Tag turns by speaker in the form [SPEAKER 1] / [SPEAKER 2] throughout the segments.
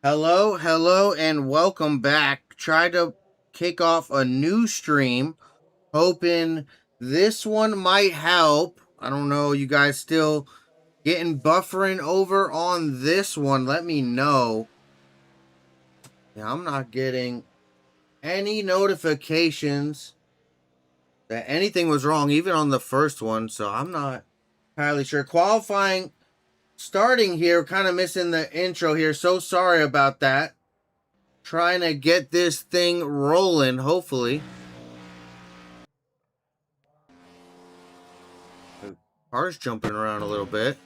[SPEAKER 1] Hello, hello, and welcome back. Tried to kick off a new stream, hoping this one might help. I don't know, you guys still getting buffering over on this one? Let me know. Yeah, I'm not getting any notifications that anything was wrong, even on the first one, so I'm not entirely sure. Qualifying starting here, kind of missing the intro here, so sorry about that. Trying to get this thing rolling, hopefully. The car's jumping around a little bit.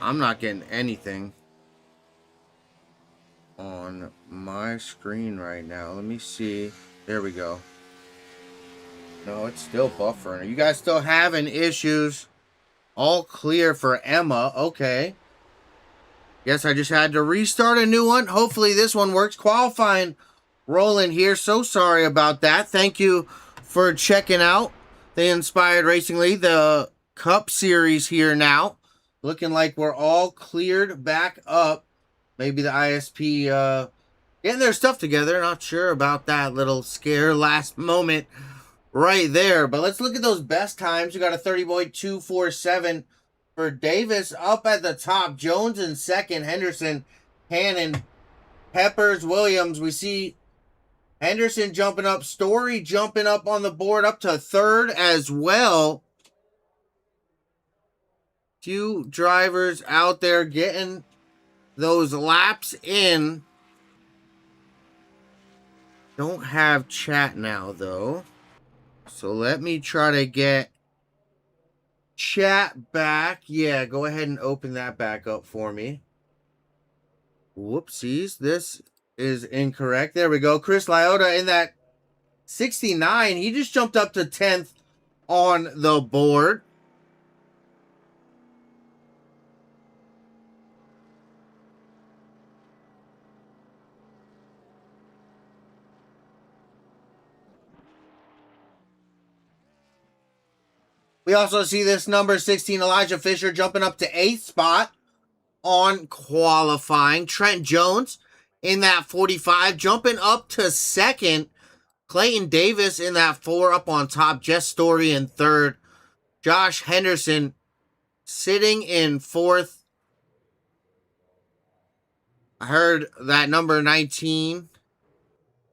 [SPEAKER 1] I'm not getting anything on my screen right now. Let me see. There we go. No, it's still buffering. Are you guys still having issues? All clear for Emma. Okay. Guess I just had to restart a new one. Hopefully this one works. Qualifying rolling here. So sorry about that. Thank you for checking out the Inspired Racing League, the Cup Series here now. Looking like we're all cleared back up. Maybe the ISP getting their stuff together. Not sure about that little scare last moment right there. But let's look at those best times. We got a 30.247 for Davis up at the top. Jones in second. Henderson, Hannon, Peppers, Williams. We see Henderson jumping up. Story jumping up on the board up to third as well. Few drivers out there getting those laps in. Don't have chat now, though. So let me try to get chat back. Yeah, go ahead and open that back up for me. Whoopsies. This is incorrect. There we go. Chris Lyota in that 69. He just jumped up to 10th on the board. We also see this number 16, Elijah Fisher, jumping up to 8th spot on qualifying. Trent Jones in that 45, jumping up to 2nd. Clayton Davis in that 4 up on top. Jess Story in 3rd. Josh Henderson sitting in 4th. I heard that number 19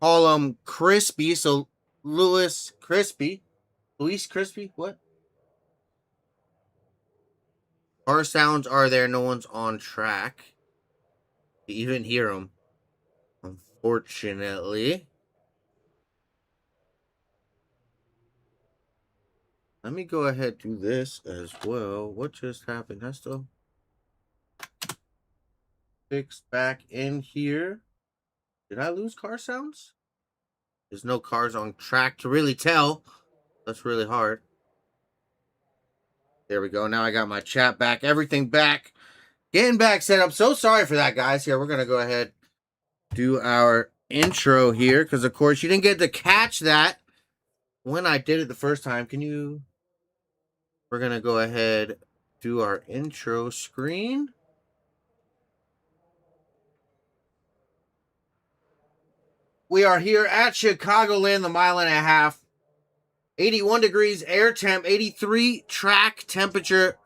[SPEAKER 1] call him Crispy, so Luis Crispy. What? Car sounds are there. No one's on track. You even hear them. Unfortunately. Let me go ahead and do this as well. What just happened? That's still fixed back in here. Did I lose car sounds? There's no cars on track to really tell. That's really hard. There we go. Now I got my chat back. Everything back. Getting back set up. So sorry for that, guys. Here, we're going to go ahead do our intro here. Because, of course, you didn't get to catch that when I did it the first time. We're going to go ahead do our intro screen. We are here at Chicagoland, the 1.5 miles. 81 degrees air temp, 83 track temperature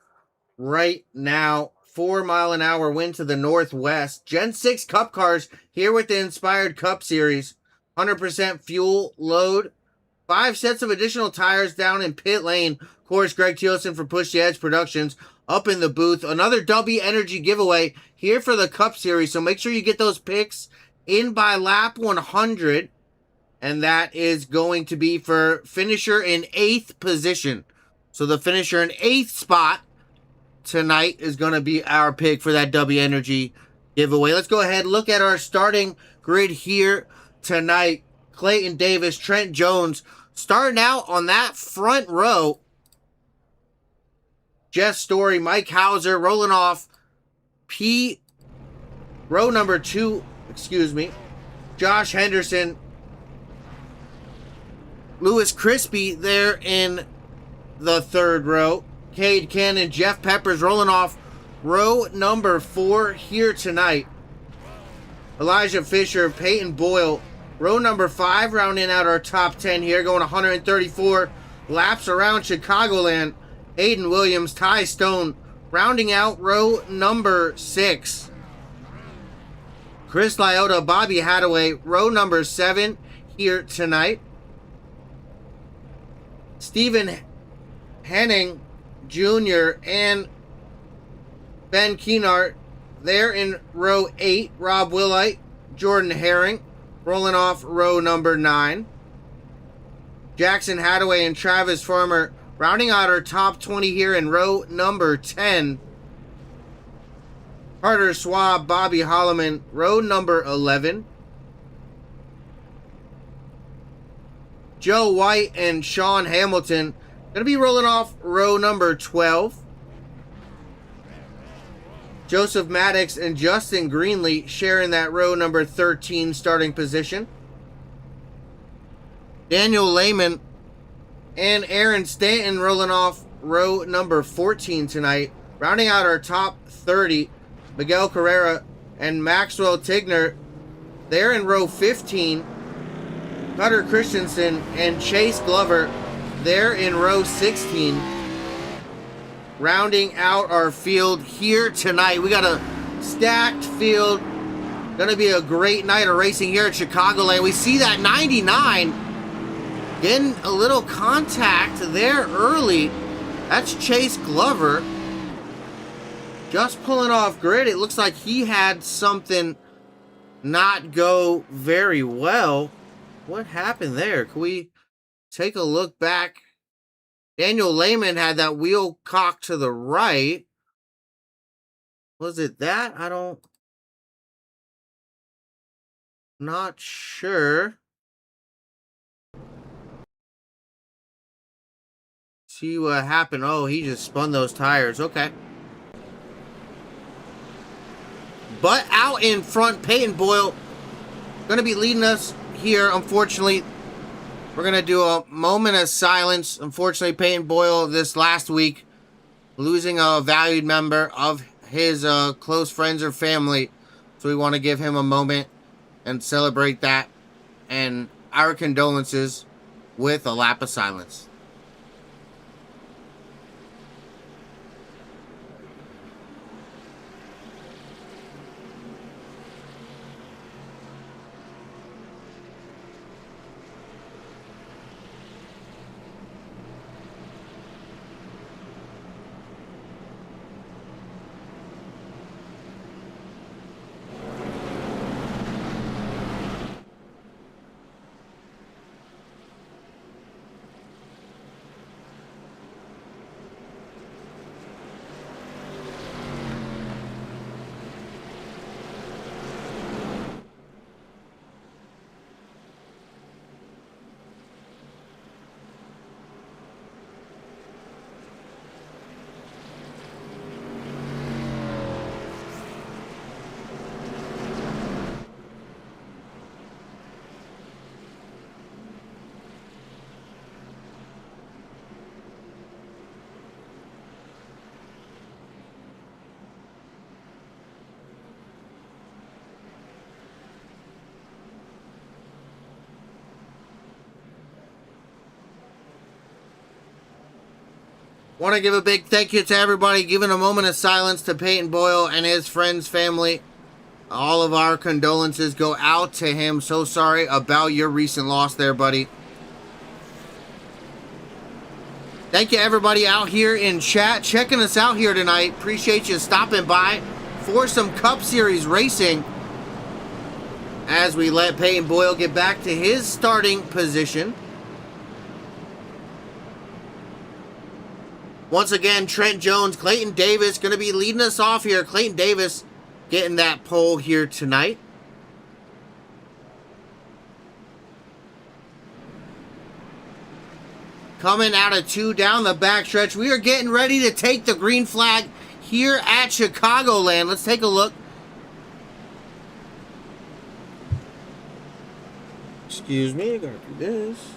[SPEAKER 1] right now. 4-mile-an-hour wind to the northwest. Gen 6 Cup cars here with the Inspired Cup Series. 100% fuel load. 5 sets of additional tires down in pit lane. Of course, Greg Thielsen for Push the Edge Productions up in the booth. Another W Energy giveaway here for the Cup Series. So make sure you get those picks in by lap 100. And that is going to be for finisher in 8th position. So the finisher in 8th spot tonight is going to be our pick for that W Energy giveaway. Let's go ahead and look at our starting grid here tonight. Clayton Davis, Trent Jones, starting out on that front row. Jess Story, Mike Hauser rolling off row number 2, Josh Henderson, Luis Crispy there in the 3rd row. Cade Cannon, Jeff Peppers rolling off row number 4 here tonight. Elijah Fisher, Peyton Boyle, row number 5, rounding out our top 10 here, going 134 laps around Chicagoland. Aiden Williams, Ty Stone, rounding out row number 6. Chris Lyota, Bobby Hadaway, row number 7 here tonight. Stephen Henning Jr. and Ben Keenart, there in row 8. Rob Willite, Jordan Herring, rolling off row number 9. Jackson Hadaway and Travis Farmer, rounding out our top 20 here in row number 10. Carter Schwab, Bobby Holloman, row number 11. Joe White and Sean Hamilton going to be rolling off row number 12. Joseph Maddox and Justin Greenlee sharing that row number 13 starting position. Daniel Lehman and Aaron Stanton rolling off row number 14 tonight. Rounding out our top 30, Miguel Carrera and Maxwell Tigner, they're in row 15. Cutter Christensen and Chase Glover, they're in row 16. Rounding out our field here tonight. We got a stacked field. Gonna be a great night of racing here at Chicagoland. We see that 99 getting a little contact there early. That's Chase Glover. Just pulling off grid. It looks like he had something not go very well. What happened there? Can we take a look back? Daniel Lehman had that wheel cocked to the right. Was it that? Not sure. See what happened. Oh, he just spun those tires. Okay. But out in front, Peyton Boyle going to be leading us here. Unfortunately, we're going to do a moment of silence. Unfortunately, Peyton Boyle this last week losing a valued member of his close friends or family. So we want to give him a moment and celebrate that. And our condolences with a lap of silence. Want to give a big thank you to everybody, giving a moment of silence to Peyton Boyle and his friends, family. All of our condolences go out to him. So sorry about your recent loss there, buddy. Thank you, everybody out here in chat, checking us out here tonight. Appreciate you stopping by for some Cup Series racing as we let Peyton Boyle get back to his starting position. Once again, Trent Jones, Clayton Davis going to be leading us off here. Clayton Davis getting that pole here tonight. Coming out of 2 down the backstretch. We are getting ready to take the green flag here at Chicagoland. Let's take a look. Excuse me, I gotta do this.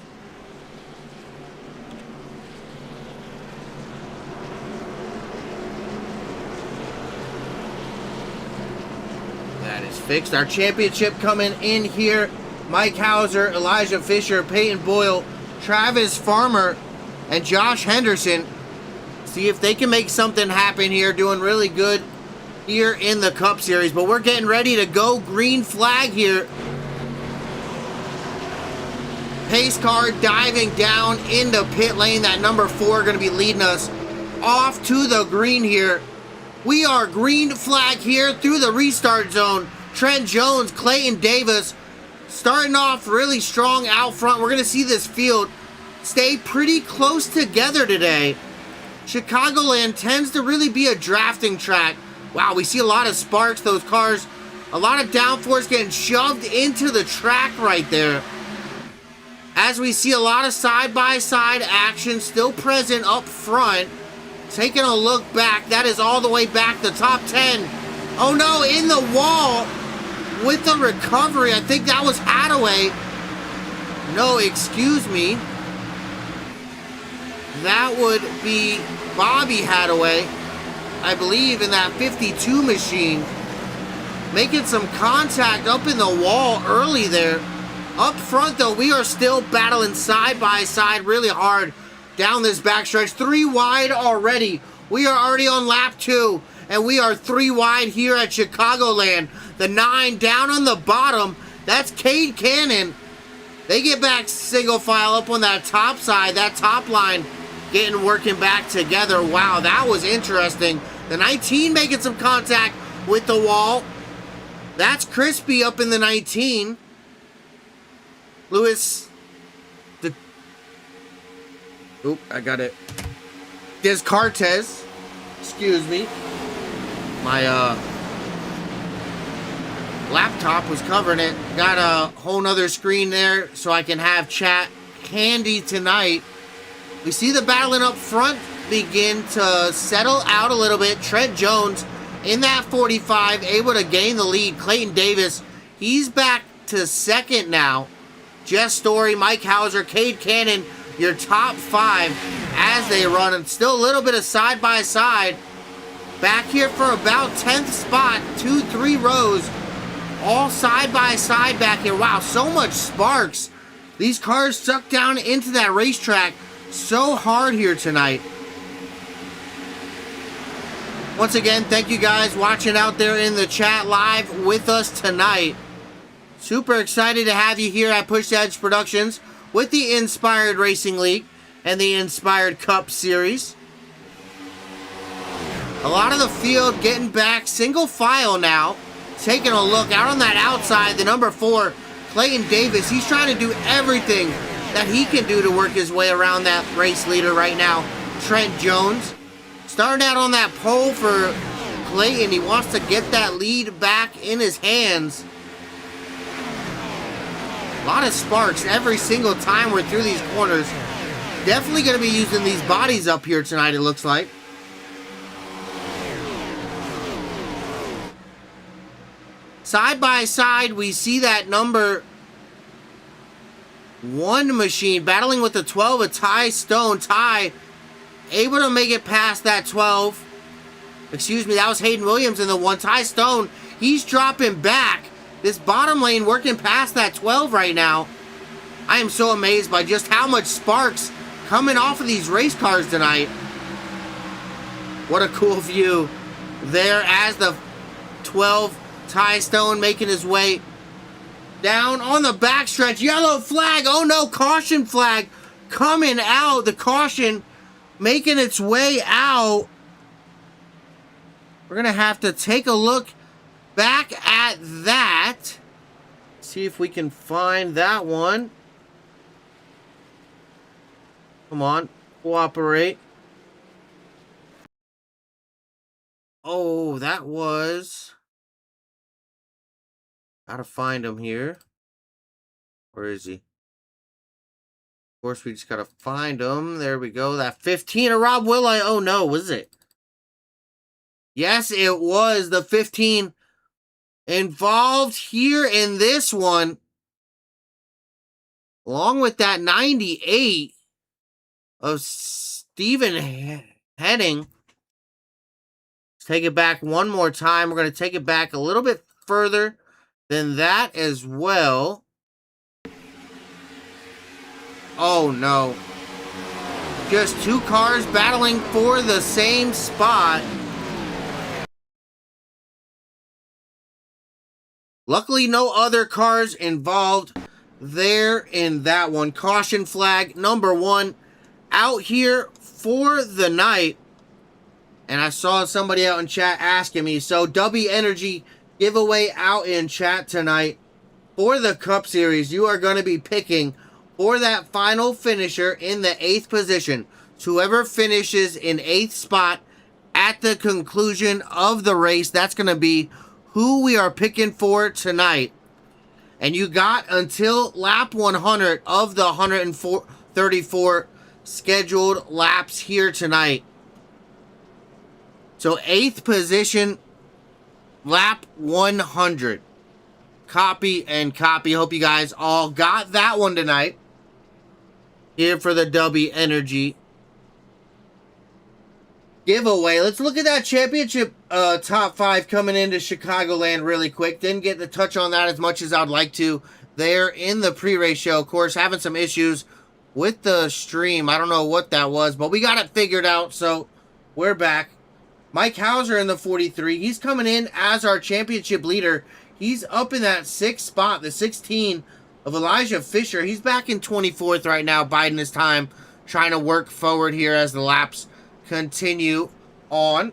[SPEAKER 1] It's fixed. Our championship coming in here. Mike Hauser, Elijah Fisher, Peyton Boyle, Travis Farmer, and Josh Henderson. See if they can make something happen here. Doing really good here in the Cup Series. But we're getting ready to go. Green flag here. Pace car diving down into pit lane. That number 4 going to be leading us off to the green here. We are green flag here through the restart zone. Trent Jones, Clayton Davis starting off really strong out front. We're going to see this field stay pretty close together today. Chicagoland tends to really be a drafting track. Wow, we see a lot of sparks. Those cars, a lot of downforce getting shoved into the track right there. As we see a lot of side-by-side action still present up front. Taking a look back, that is all the way back the top 10. Oh no, in the wall with the recovery. I think that was Hadaway. No, excuse me. That would be Bobby Hadaway, I believe, in that 52 machine. Making some contact up in the wall early there. Up front, though, we are still battling side by side really hard down this backstretch. 3 wide already. We are already on lap 2, and we are 3 wide here at Chicagoland. The 9 down on the bottom. That's Cade Cannon. They get back single file up on that top side. That top line working back together. Wow, that was interesting. The 19 making some contact with the wall. That's Crispy up in the 19. Lewis. Oop, I got it. Descartes. Excuse me. My laptop was covering it. Got a whole nother screen there so I can have chat handy tonight. We see the battling up front begin to settle out a little bit. Trent Jones in that 45, able to gain the lead. Clayton Davis, he's back to second now. Jess Story, Mike Hauser, Cade Cannon, your top 5 as they run. And still a little bit of side-by-side. Back here for about 10th spot. 2-3 rows. All side-by-side back here. Wow, so much sparks. These cars suck down into that racetrack so hard here tonight. Once again, thank you guys watching out there in the chat live with us tonight. Super excited to have you here at Push Edge Productions with the Inspired Racing League and the Inspired Cup Series. A lot of the field getting back single file now. Taking a look out on that outside, the number 4, Clayton Davis. He's trying to do everything that he can do to work his way around that race leader right now. Trent Jones. Starting out on that pole for Clayton. He wants to get that lead back in his hands. A lot of sparks every single time we're through these corners. Definitely going to be using these bodies up here tonight, it looks like. Side by side, we see that number 1 machine battling with the 12 of Ty Stone. Ty able to make it past that 12. Excuse me, that was Hayden Williams in the 1. Ty Stone, he's dropping back. This bottom lane working past that 12 right now. I am so amazed by just how much sparks coming off of these race cars tonight. What a cool view there as the 12 Ty Stone making his way down on the backstretch. Yellow flag. Oh no, caution flag coming out. The caution making its way out. We're going to have to take a look back at that. See if we can find that one. Come on, cooperate. Oh, that was... Gotta find him here. Where is he? Of course, we just gotta find him. There we go. That 15 of Rob Willi. Oh no, was it? Yes, it was the 15 involved here in this one. Along with that 98 of Stephen Heading. Let's take it back one more time. We're going to take it back a little bit further then that as well. Oh no. Just two cars battling for the same spot. Luckily, no other cars involved there in that one. Caution flag number 1 out here for the night. And I saw somebody out in chat asking me, so W Energy giveaway out in chat tonight for the Cup Series. You are going to be picking for that final finisher in the 8th position. So whoever finishes in 8th spot at the conclusion of the race, that's going to be who we are picking for tonight. And you got until lap 100 of the 134 scheduled laps here tonight. So 8th position, lap 100. Copy and copy. Hope you guys all got that one tonight. Here for the W Energy giveaway. Let's look at that championship top 5 coming into Chicagoland really quick. Didn't get to touch on that as much as I'd like to there in the pre-race show. Of course, having some issues with the stream. I don't know what that was, but we got it figured out, so we're back. Mike Hauser in the 43. He's coming in as our championship leader. He's up in that 6th spot, the 16 of Elijah Fisher. He's back in 24th right now, biding his time, trying to work forward here as the laps continue on.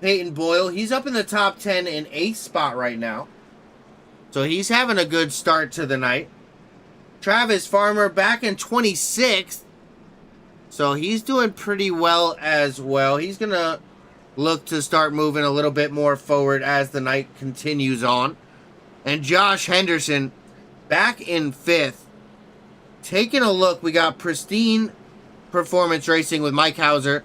[SPEAKER 1] Peyton Boyle, he's up in the top 10 in 8th spot right now. So he's having a good start to the night. Travis Farmer back in 26th. So he's doing pretty well as well. He's going to look to start moving a little bit more forward as the night continues on. And Josh Henderson back in 5th. Taking a look, we got Pristine Performance Racing with Mike Hauser,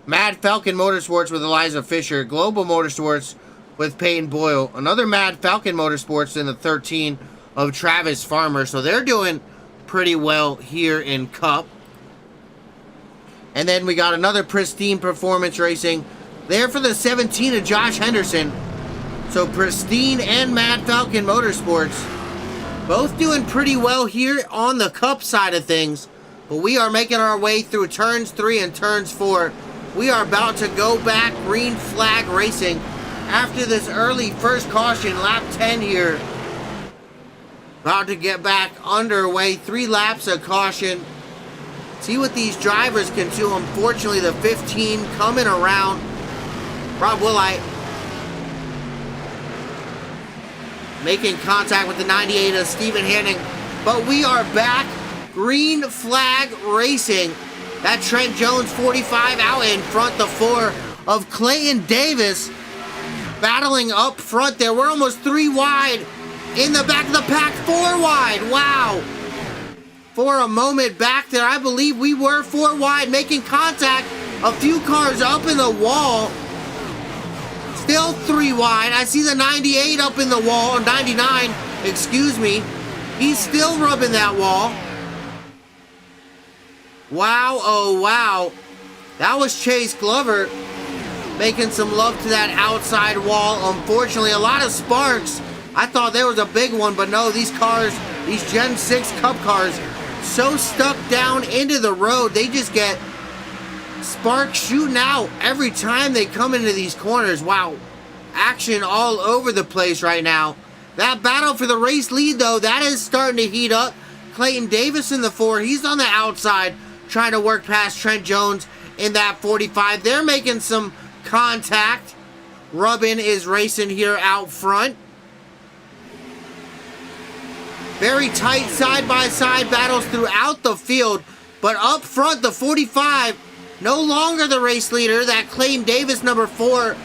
[SPEAKER 1] Mad Falcon Motorsports with Eliza Fisher, Global Motorsports with Peyton Boyle, another Mad Falcon Motorsports in the 13 of Travis Farmer. So they're doing pretty well here in Cup. And then we got another Pristine Performance Racing there for the 17 of Josh Henderson. So Pristine and Mad Falcon Motorsports both doing pretty well here on the Cup side of things. But we are making our way through turns 3 and turns 4. We are about to go back green flag racing after this early first caution, lap 10 here. About to get back underway. 3 laps of caution. See what these drivers can do. Unfortunately, the 15 coming around. Rob Willite making contact with the 98 of Stephen Hanning. But we are back green flag racing. That Trent Jones 45 out in front, the 4 of Clayton Davis battling up front there. We're almost 3 wide in the back of the pack, 4 wide. Wow. For a moment back there, I believe we were 4 wide, making contact. A few cars up in the wall. Still 3 wide. I see the 98 up in the wall, or 99, excuse me. He's still rubbing that wall. Wow, oh wow. That was Chase Glover making some love to that outside wall. Unfortunately, a lot of sparks. I thought there was a big one, but no, these cars, these Gen 6 Cup cars, so stuck down into the road, they just get sparks shooting out every time they come into these corners. Wow, action all over the place right now. That battle for the race lead, though, that is starting to heat up. Clayton Davis in the 4, he's on the outside, trying to work past Trent Jones in that 45. They're making some contact. Rubin is racing here out front. Very tight side-by-side battles throughout the field. But up front, the 45, no longer the race leader. That Clayton Davis, number 4,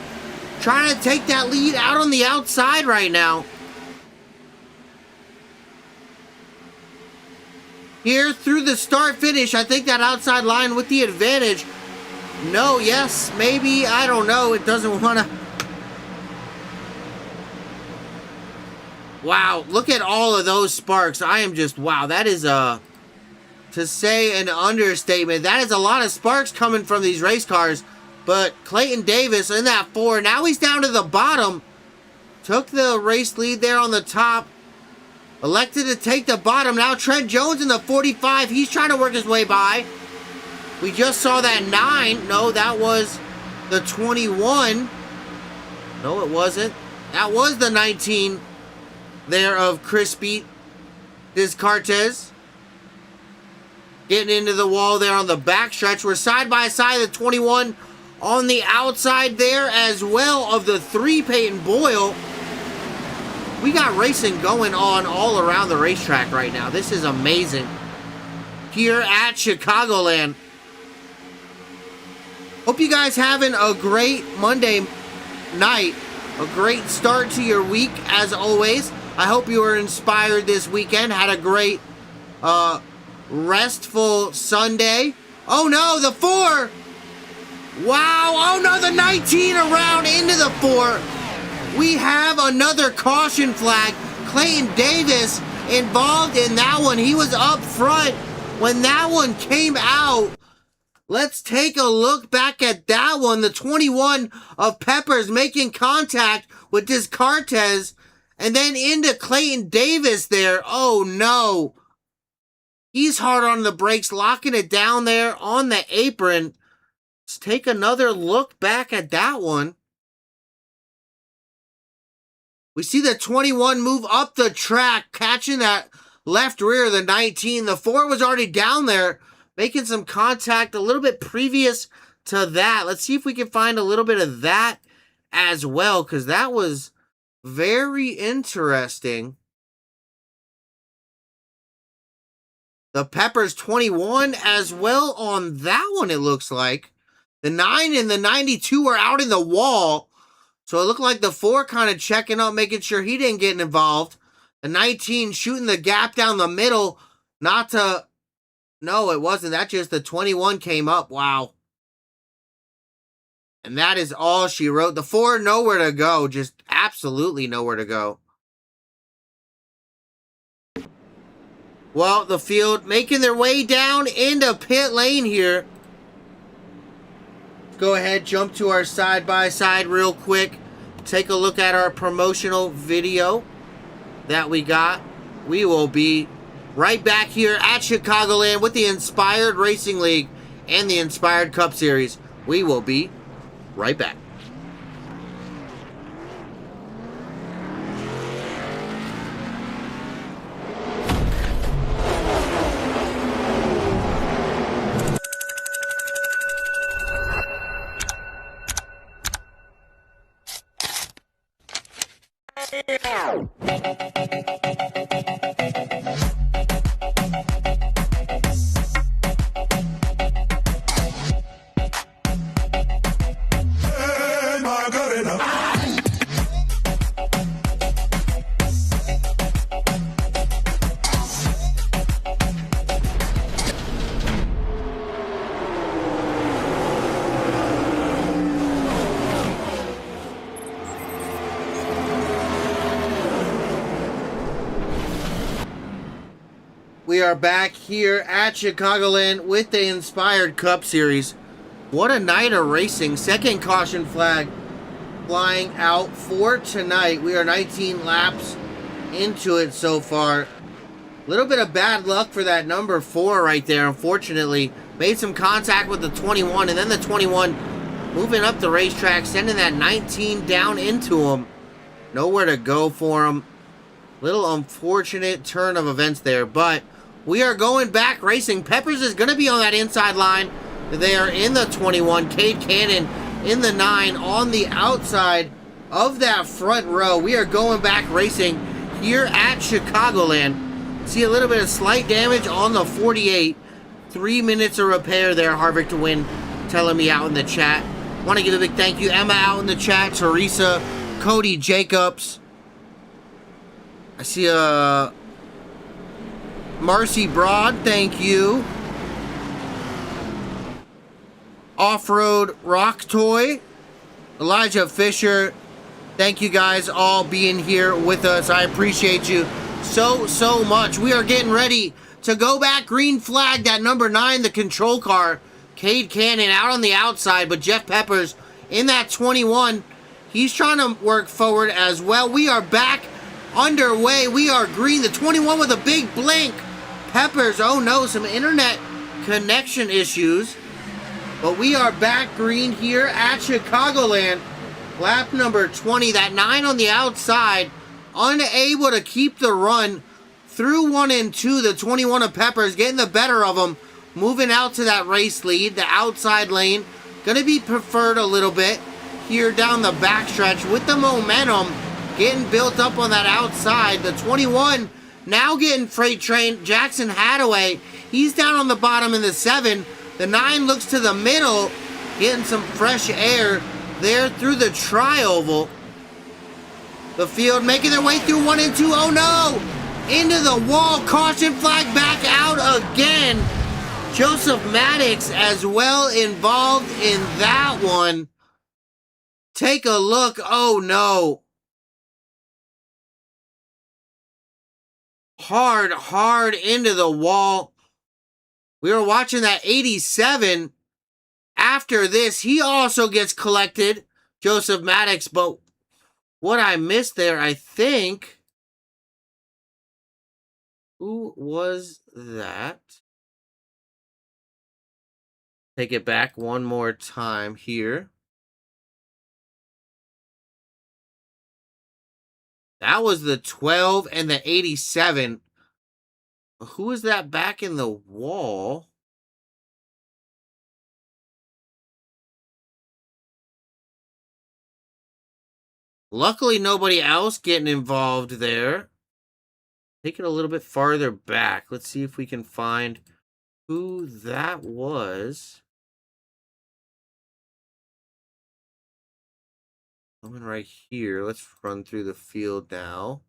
[SPEAKER 1] trying to take that lead out on the outside right now. Here through the start-finish, I think that outside line with the advantage. No, yes, maybe, I don't know. It doesn't want to. Wow, look at all of those sparks. I am just, wow, that is to say an understatement. That is a lot of sparks coming from these race cars. But Clayton Davis in that 4, now he's down to the bottom took the race lead there on the top. Elected to take the bottom. Now Trent Jones in the 45. He's trying to work his way by. We just saw that 9. No, that was the 21. No, it wasn't. That was the 19 there of Crispy Descartes. Getting into the wall there on the backstretch. We're side by side, the 21 on the outside there as well of the 3 Peyton Boyle. We got racing going on all around the racetrack right now. This is amazing. Here at Chicagoland. Hope you guys having a great Monday night. A great start to your week as always. I hope you were inspired this weekend. Had a great restful Sunday. Oh no, the 4. Wow. Oh no, the 19 around into the 4. We have another caution flag. Clayton Davis involved in that one. He was up front when that one came out. Let's take a look back at that one. The 21 of Peppers making contact with Descartes and then into Clayton Davis there. Oh no. He's hard on the brakes, locking it down there on the apron. Let's take another look back at that one. We see the 21 move up the track, catching that left rear of the 19. The 4 was already down there, making some contact a little bit previous to that. Let's see if we can find a little bit of that as well, because that was very interesting. The Peppers 21 as well on that one, it looks like. The 9 and the 92 are out in the wall. So it looked like the 4 kind of checking up, making sure he didn't get involved. The 19 shooting the gap down the middle. Not to... No, it wasn't. That just the 21 came up. Wow. And that is all she wrote. The 4, nowhere to go. Just absolutely nowhere to go. Well, the field making their way down into pit lane here. Go ahead, jump to our side-by-side real quick. Take a look at our promotional video that we got. We will be right back here at Chicagoland with the Inspired Racing League and the Inspired Cup Series. We will be right back. We are back here at Chicagoland with the Inspired Cup Series. What a night of racing. Second caution flag flying out for tonight. We are 19 laps into it so far. A little bit of bad luck for that number 4 right there, unfortunately. Made some contact with the 21, and then the 21 moving up the racetrack, sending that 19 down into him. Nowhere to go for him. Little unfortunate turn of events there, but we are going back racing. Peppers is going to be on that inside line. They are in the 21. Cade Cannon in the 9 on the outside of that front row. We are going back racing here at Chicagoland. See a little bit of slight damage on the 48. 3 minutes of repair there, Harvick to win, telling me out in the chat. Want to give a big thank you, Emma out in the chat, Teresa, Cody Jacobs. I see Marcy Broad, thank you. Off-Road Rock Toy, Elijah Fisher, thank you guys all being here with us. I appreciate you so much. We are getting ready to go back. Green flag, that number 9, the control car. Cade Cannon out on the outside, but Jeff Peppers in that 21. He's trying to work forward as well. We are back underway. We are green. The 21 with a big blink. Peppers, oh no, some internet connection issues. But we are back green here at Chicagoland. Lap number 20. That 9 on the outside. Unable to keep the run through 1 and 2. The 21 of Peppers getting the better of him. Moving out to that race lead. The outside lane. Going to be preferred a little bit here down the backstretch with the momentum getting built up on that outside. The 21 now getting freight train. Jackson Hadaway, he's down on the bottom in the 7. The 9 looks to the middle, getting some fresh air there through the tri-oval. The field making their way through 1 and 2. Oh no! Into the wall. Caution flag back out again. Joseph Maddox as well involved in that one. Take a look. Oh no. Hard into the wall. We were watching that 87. After this, he also gets collected, Joseph Maddox. But what I missed there, I think. Who was that? Take it back one more time here. That was the 12 and the 87. Who is that back in the wall? Luckily, nobody else getting involved there. Take it a little bit farther back. Let's see if we can find who that was. Coming right here. Let's run through the field now.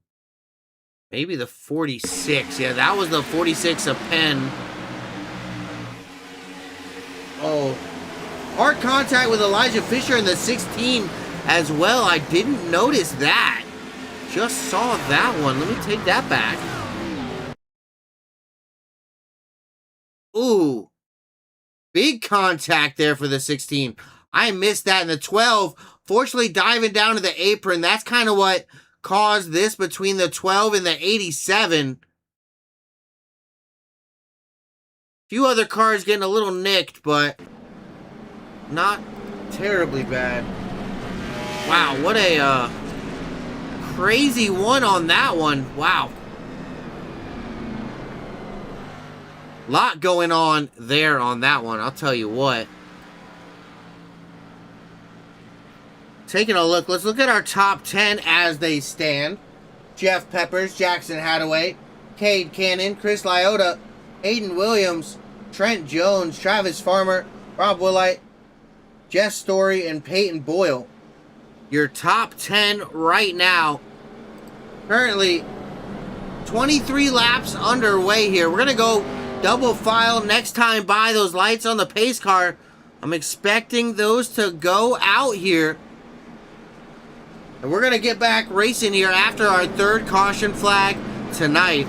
[SPEAKER 1] Maybe the 46. Yeah, that was the 46 of Penn. Oh. Hard contact with Elijah Fisher in the 16 as well. I didn't notice that. Just saw that one. Let me take that back. Ooh. Big contact there for the 16. I missed that in the 12. Fortunately, diving down to the apron. That's kind of what caused this between the 12 and the 87. Few other cars getting a little nicked, but not terribly bad. Wow, what a crazy one on that one. Wow. Lot going on there on that one, I'll tell you what. Taking a look, let's look at our top 10 as they stand. Jeff Peppers, Jackson Hadaway, Cade Cannon, Chris Liotta, Aiden Williams, Trent Jones, Travis Farmer, Rob Willite, Jess Story, and Peyton Boyle. Your top 10 right now. Currently, 23 laps underway here. We're going to go double file next time by. Those lights on the pace car, I'm expecting those to go out here. And we're going to get back racing here after our third caution flag tonight.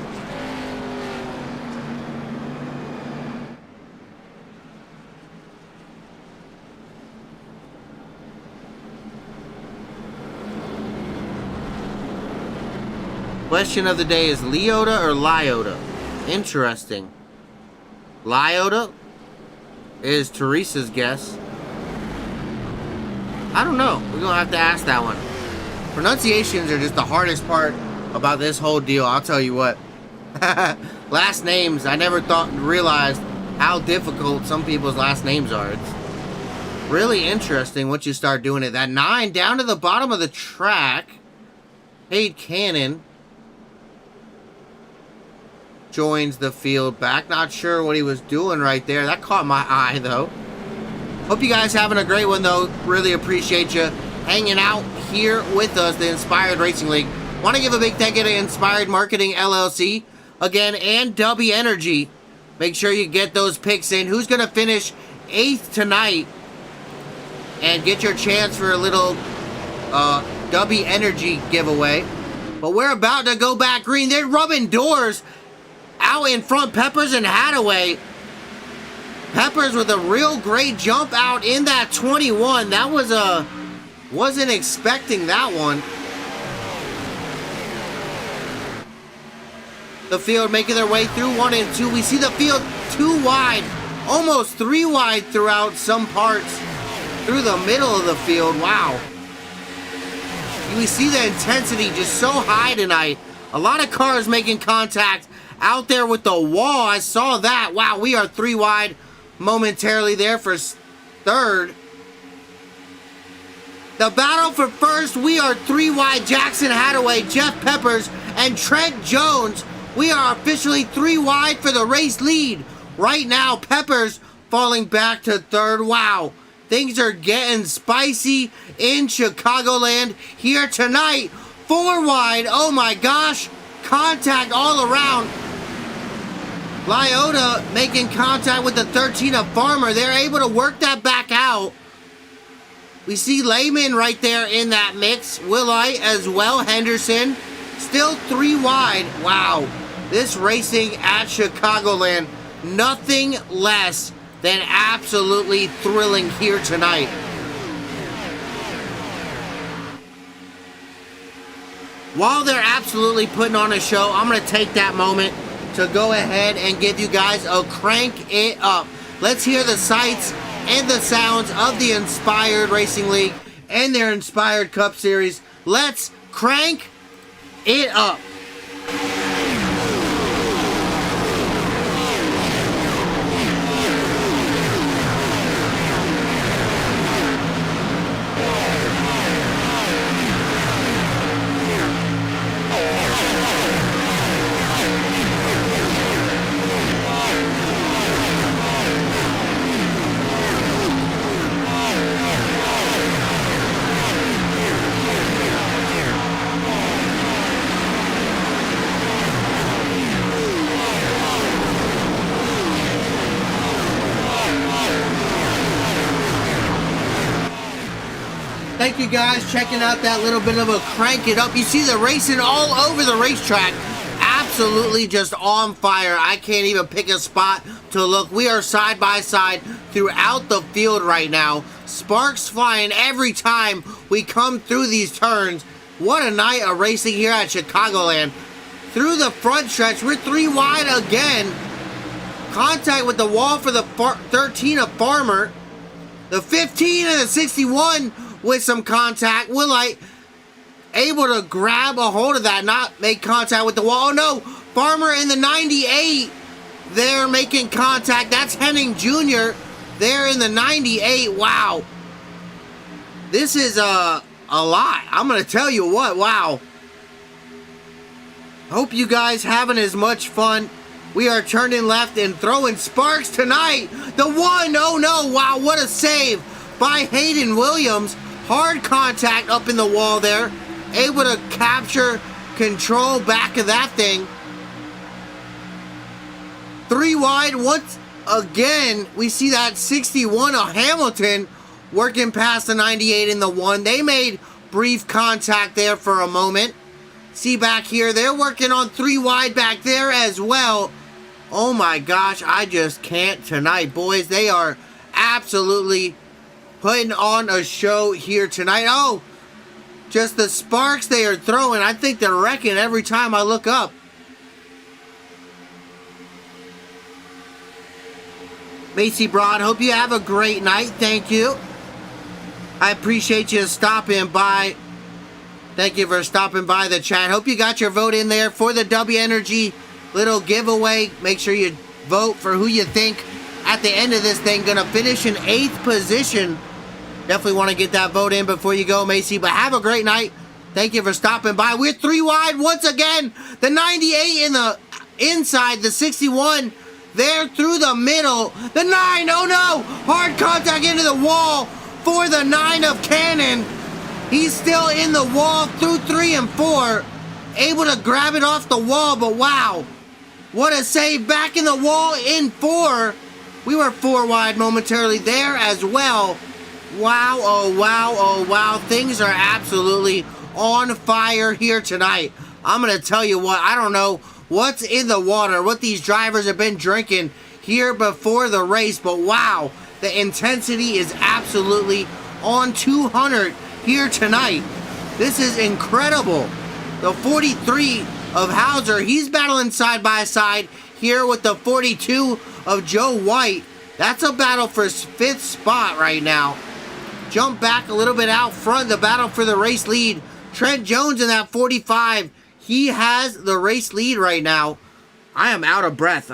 [SPEAKER 1] Question of the day is Leota or Lyota? Interesting. Lyota is Teresa's guess. I don't know. We're going to have to ask that one. Pronunciations are just the hardest part about this whole deal, I'll tell you what. Last names, I never realized how difficult some people's last names are. It's really interesting once you start doing it. That 9 down to the bottom of the track. Cade Cannon joins the field back. Not sure what he was doing right there. That caught my eye, though. Hope you guys having a great one, though. Really appreciate you hanging out here with us, the Inspired Racing League. Want to give a big thank you to Inspired Marketing LLC again, and W Energy. Make sure you get those picks in. Who's going to finish 8th tonight and get your chance for a little W Energy giveaway. But we're about to go back green. They're rubbing doors out in front. Peppers and Hadaway. Peppers with a real great jump out in that 21. That was a Wasn't expecting that one. The field making their way through 1 and 2. We see the field 2 wide, almost 3 wide throughout some parts through the middle of the field. Wow. We see the intensity just so high tonight. A lot of cars making contact out there with the wall. I saw that. Wow, we are 3 wide momentarily there for third. The battle for first, we are 3 wide. Jackson Hadaway, Jeff Peppers, and Trent Jones. We are officially 3 wide for the race lead. Right now, Peppers falling back to third. Wow, things are getting spicy in Chicagoland here tonight. 4 wide, oh my gosh. Contact all around. Lyota making contact with the 13 of Farmer. They're able to work that back out. We see Lehman right there in that mix. Willite as well. Henderson still 3 wide. Wow. This racing at Chicagoland, nothing less than absolutely thrilling here tonight. While they're absolutely putting on a show, I'm going to take that moment to go ahead and give you guys a crank it up. Let's hear the sights and the sounds of the Inspired Racing League and their Inspired Cup Series. Let's crank it up. Thank you guys checking out that little bit of a crank it up. You see the racing all over the racetrack. Absolutely just on fire. I can't even pick a spot to look. We are side by side throughout the field right now. Sparks flying every time we come through these turns. What a night of racing here at Chicagoland. Through the front stretch, we're 3 wide again. Contact with the wall for the 13 of Farmer. The 15 and the 61 with some contact. Willite able to grab a hold of that, not make contact with the wall. Oh no, Farmer in the 98. They're making contact. That's Henning Jr. They're in the 98. Wow. This is a lot. I'm going to tell you what. Wow. Hope you guys having as much fun. We are turning left and throwing sparks tonight. The 1. Oh no. Wow. What a save by Hayden Williams. Hard contact up in the wall there. Able to capture control back of that thing. 3 wide. Once again, we see that 61 of Hamilton working past the 98 in the 1. They made brief contact there for a moment. See back here, they're working on 3 wide back there as well. Oh my gosh, I just can't tonight, boys. They are absolutely putting on a show here tonight. Oh, just the sparks they are throwing. I think they're wrecking every time I look up. Macy Broad, hope you have a great night. Thank you. I appreciate you stopping by. Thank you for stopping by the chat. Hope you got your vote in there for the W Energy little giveaway. Make sure you vote for who you think at the end of this thing gonna finish in 8th position. Definitely want to get that vote in before you go, Macy. But have a great night. Thank you for stopping by. We're 3 wide once again. The 98 in the inside, the 61 there through the middle. The 9, oh no! Hard contact into the wall for the 9 of Cannon. He's still in the wall through 3 and 4. Able to grab it off the wall, but wow. What a save back in the wall in 4. We were 4 wide momentarily there as well. Wow, oh wow, oh wow. Things are absolutely on fire here tonight. I'm going to tell you what, I don't know what's in the water, what these drivers have been drinking here before the race, but wow, the intensity is absolutely on 200 here tonight. This is incredible. The 43 of Hauser, he's battling side by side here with the 42 of Joe White. That's a battle for 5th spot right now. Jump back a little bit out front, the battle for the race lead. Trent Jones in that 45. He has the race lead right now. I am out of breath.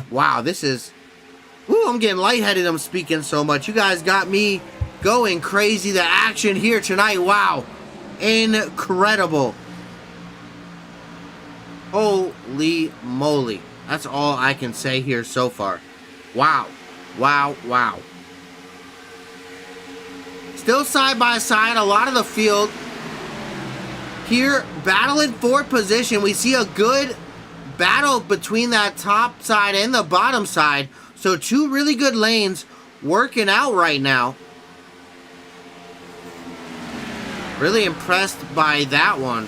[SPEAKER 1] Wow, this is... Woo, I'm getting lightheaded. I'm speaking so much. You guys got me going crazy. The action here tonight, wow. Incredible. Holy moly. That's all I can say here so far. Wow. Wow, wow. Still side by side, a lot of the field here battling for position. We see a good battle between that top side and the bottom side. So 2 really good lanes working out right now. Really impressed by that one.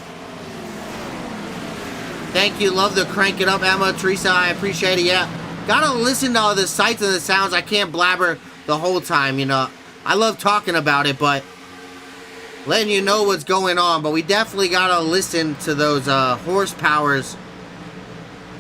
[SPEAKER 1] Thank you. Love the crank it up, Emma. Teresa, I appreciate it. Yeah. Gotta listen to all the sights and the sounds. I can't blabber the whole time, you know. I love talking about it, but letting you know what's going on. But we definitely gotta listen to those horsepowers.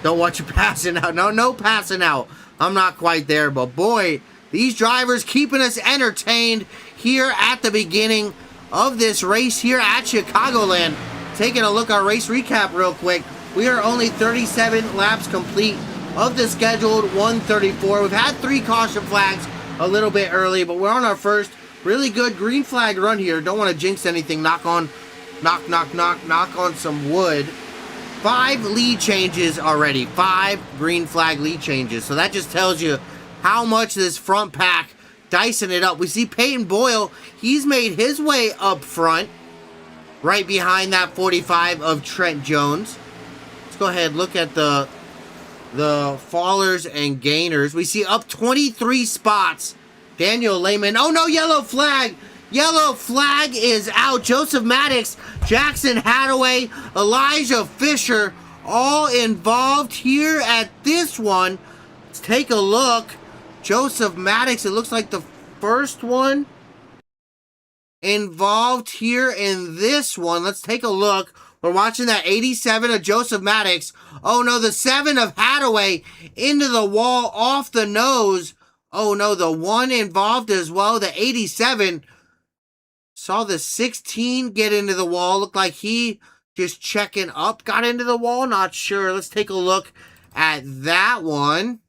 [SPEAKER 1] Don't want you passing out. No passing out. I'm not quite there, but boy, these drivers keeping us entertained here at the beginning of this race here at Chicagoland. Taking a look at our race recap real quick. We are only 37 laps complete of the scheduled 134. We've had 3 caution flags a little bit early, but we're on our first really good green flag run here. Don't want to jinx anything. Knock on some wood. 5 lead changes already. 5 green flag lead changes. So that just tells you how much this front pack dicing it up. We see Peyton Boyle. He's made his way up front, right behind that 45 of Trent Jones. Let's go ahead and look at the fallers and gainers. We see up 23 spots. Daniel Lehman. Oh no, yellow flag. Yellow flag is out. Joseph Maddox, Jackson Hadaway, Elijah Fisher, all involved here at this one. Let's take a look. Joseph Maddox, it looks like the first one involved here in this one. Let's take a look. We're watching that 87 of Joseph Maddox. Oh no, the 7 of Hadaway into the wall off the nose. Oh no, the 1 involved as well. The 87 saw the 16 get into the wall. Looked like he just checking up, got into the wall. Not sure. Let's take a look at that one.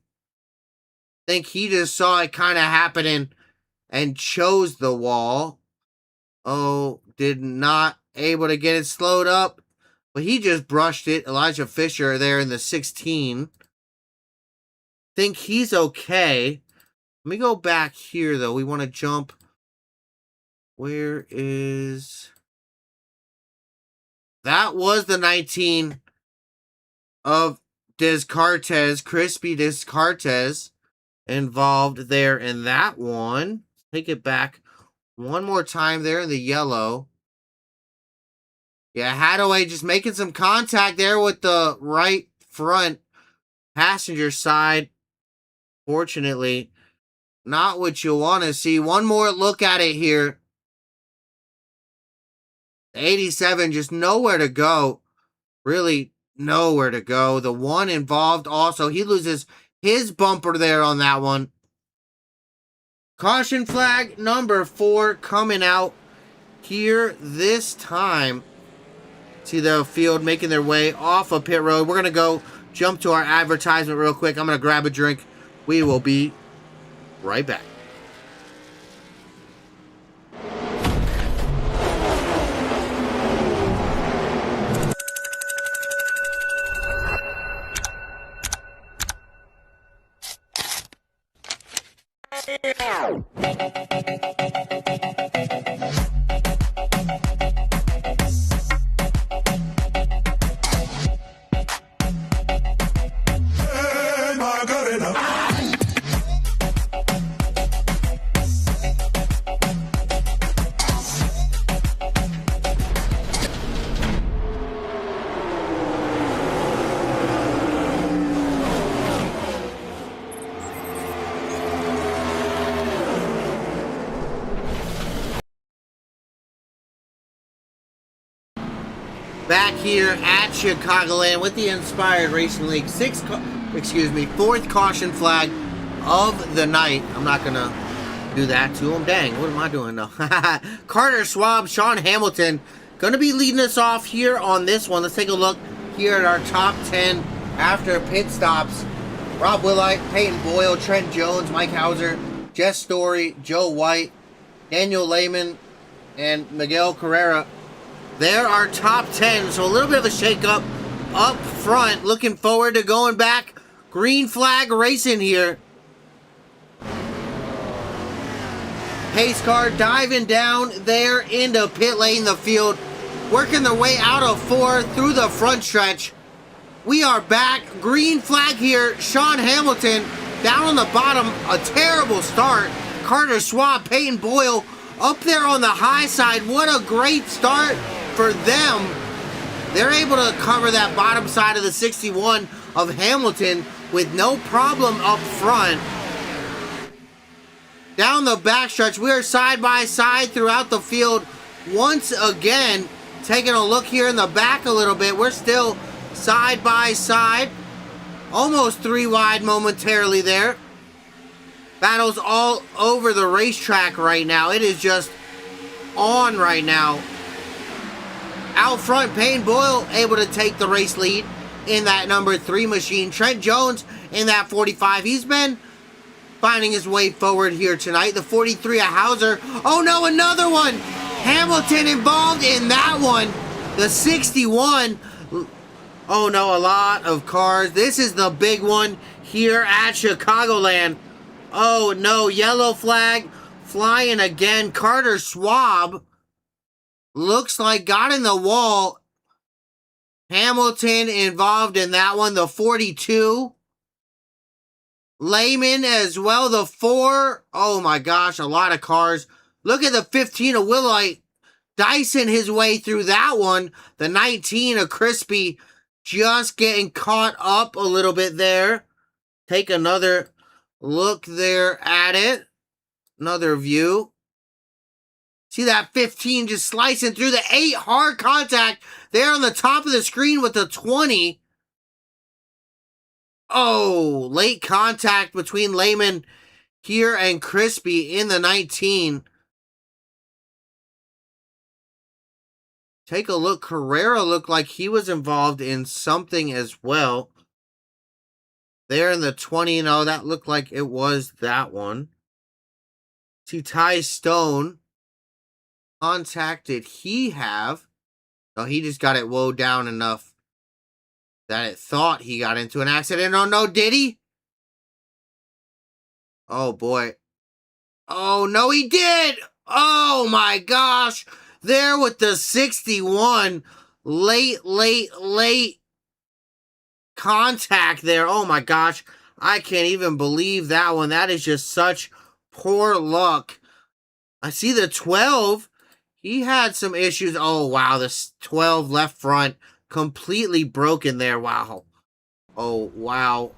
[SPEAKER 1] I think he just saw it kind of happening and chose the wall. Oh, did not able to get it slowed up. But he just brushed it. Elijah Fisher there in the 16. Think he's okay. Let me go back here, though. We want to jump. Where is... That was the 19 of Descartes. Crispy Descartes involved there in that one. Take it back one more time there in the yellow. Yeah, Hadaway just making some contact there with the right front passenger side. Fortunately, not what you want to see. One more look at it here. 87, just nowhere to go. Really nowhere to go. The 1 involved also, he loses his bumper there on that one. Caution flag number 4 coming out here this time. See the field making their way off of pit road. We're going to go jump to our advertisement real quick. I'm going to grab a drink. We will be right back. back here at Chicagoland with the Inspired Racing League. Fourth caution flag of the night. I'm not gonna do that to him. Dang, what am I doing now? Carter Schwab, Sean Hamilton, gonna be leading us off here on this one. Let's take a look here at our top 10 after pit stops. Rob Willite, Peyton Boyle, Trent Jones, Mike Hauser, Jess Story, Joe White, Daniel Lehman, and Miguel Carrera. There are top 10, so a little bit of a shake-up up front. Looking forward to going back. Green flag racing here. Pace car diving down there into pit lane, the field. Working their way out of 4 through the front stretch. We are back. Green flag here. Sean Hamilton down on the bottom. A terrible start. Carter Schwab, Peyton Boyle up there on the high side. What a great start for them. They're able to cover that bottom side of the 61 of Hamilton with no problem up front. Down the backstretch, we are side by side throughout the field once again. Taking a look here in the back a little bit, we're still side by side. Almost 3 wide momentarily there. Battles all over the racetrack right now. It is just on right now. Out front, Peyton Boyle able to take the race lead in that number 3 machine. Trent Jones in that 45. He's been finding his way forward here tonight. The 43 of Hauser. Oh no, another one. Hamilton involved in that one. The 61. Oh no, a lot of cars. This is the big one here at Chicagoland. Oh no, yellow flag flying again. Carter Schwab looks like got in the wall. Hamilton involved in that one. The 42. Lehman as well. The 4. Oh my gosh, a lot of cars. Look at the 15 of Willite. Dyson his way through that one. The 19 of Crispy just getting caught up a little bit there. Take another look there at it. Another view. See that 15 just slicing through the 8. Hard contact there on the top of the screen with the 20. Oh, late contact between Lehman here and Crispy in the 19. Take a look. Carrera looked like he was involved in something as well. There in the 20. No, that looked like it was that one. See, Ty Stone. Contact did he have? No, he just got it woed down enough that it thought he got into an accident. Oh no, did he? Oh boy. Oh no, he did! Oh my gosh! There with the 61. Late contact there. Oh my gosh. I can't even believe that one. That is just such poor luck. I see the 12. He had some issues. Oh, wow. This 12 left front completely broken there. Wow. Oh, wow.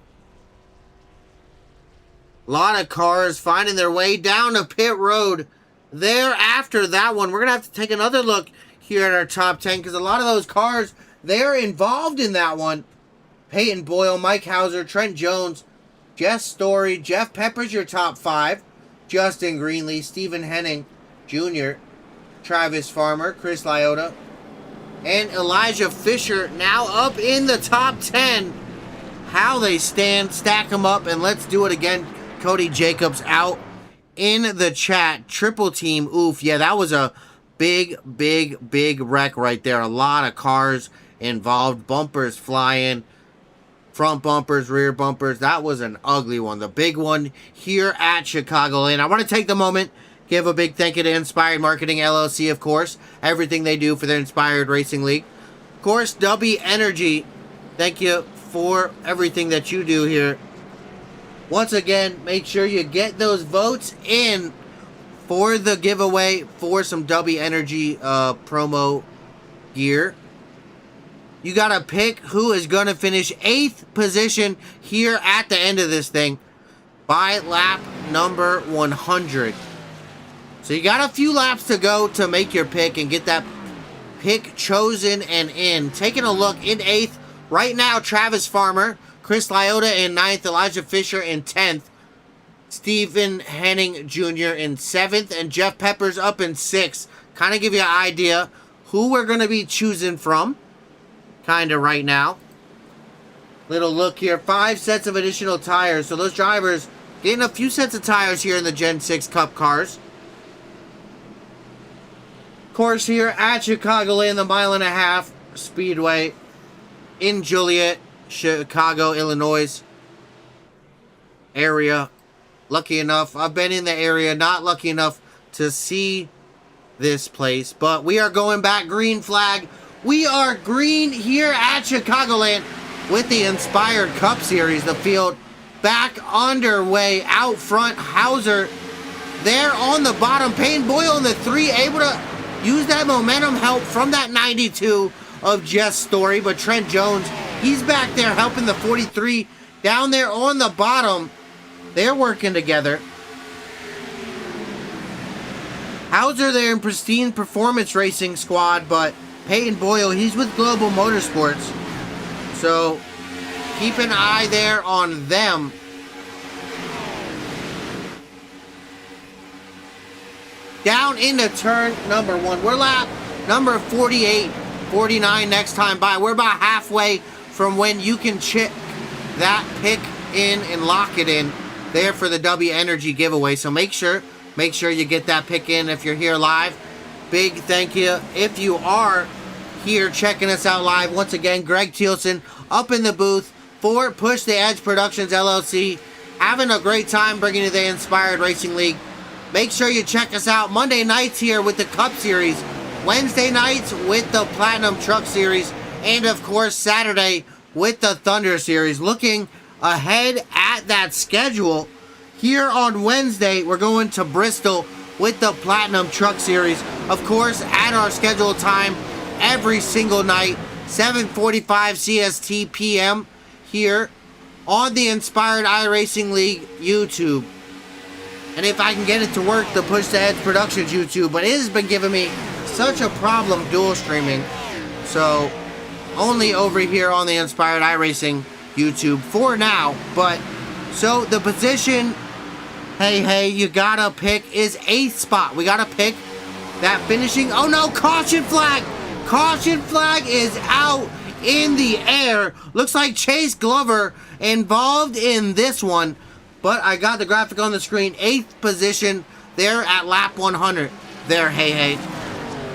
[SPEAKER 1] A lot of cars finding their way down to pit road. There after that one, we're going to have to take another look here at our top 10 because a lot of those cars, they're involved in that one. Peyton Boyle, Mike Hauser, Trent Jones, Jess Story, Jeff Pepper's your top 5. Justin Greenlee, Stephen Henning Jr., Travis Farmer, Chris Lyota, and Elijah Fisher now up in the top 10. How they stand, stack them up, and let's do it again. Cody Jacobs out in the chat. Triple team, oof. Yeah, that was a big wreck right there. A lot of cars involved. Bumpers flying. Front bumpers, rear bumpers. That was an ugly one. The big one here at Chicagoland. I want to take the moment, give a big thank you to Inspired Marketing LLC, of course. Everything they do for their Inspired Racing League. Of course, W Energy. Thank you for everything that you do here. Once again, make sure you get those votes in for the giveaway for some W Energy promo gear. You got to pick who is going to finish 8th position here at the end of this thing by lap number 100. So you got a few laps to go to make your pick and get that pick chosen and in. Taking a look in 8th, right now, Travis Farmer, Chris Liotta in 9th, Elijah Fisher in 10th, Stephen Henning Jr. in 7th, and Jeff Peppers up in 6th. Kind of give you an idea who we're going to be choosing from, kind of right now. Little look here, 5 sets of additional tires. So those drivers getting a few sets of tires here in the Gen 6 Cup cars. Course here at Chicagoland, the 1.5 mile Speedway in Joliet, Chicago, Illinois area. Lucky enough, I've been in the area, not lucky enough to see this place, but we are going back green flag. We are green here at Chicagoland with the Inspired Cup Series. The field back underway. Out front, Hauser there on the bottom. Payne Boyle in the 3, able to use that momentum help from that 92 of Jess Story. But Trent Jones, he's back there helping the 43 down there on the bottom. They're working together. Hauser there in Pristine Performance Racing Squad, but Peyton Boyle, he's with Global Motorsports. So keep an eye there on them. Down into turn number 1. We're lap number 48, 49 next time by. We're about halfway from when you can check that pick in and lock it in there for the W Energy giveaway. So make sure you get that pick in if you're here live. Big thank you if you are here checking us out live. Once again, Greg Thielsen up in the booth for Push the Edge Productions LLC. Having a great time bringing you the Inspired Racing League. Make sure you check us out Monday nights here with the Cup Series, Wednesday nights with the Platinum Truck Series, and of course Saturday with the Thunder Series. Looking ahead at that schedule, here on Wednesday we're going to Bristol with the Platinum Truck Series. Of course, at our scheduled time every single night, 7:45 CST PM here on the Inspired iRacing League YouTube. And if I can get it to work, the Push the Edge Productions YouTube, but it has been giving me such a problem dual streaming. So only over here on the Inspired iRacing YouTube for now. But so the position, hey, you gotta pick is 8th spot. We gotta pick that finishing. Oh no, caution flag! Caution flag is out in the air. Looks like Chase Glover involved in this one. But I got the graphic on the screen. 8th position there at lap 100. There, hey.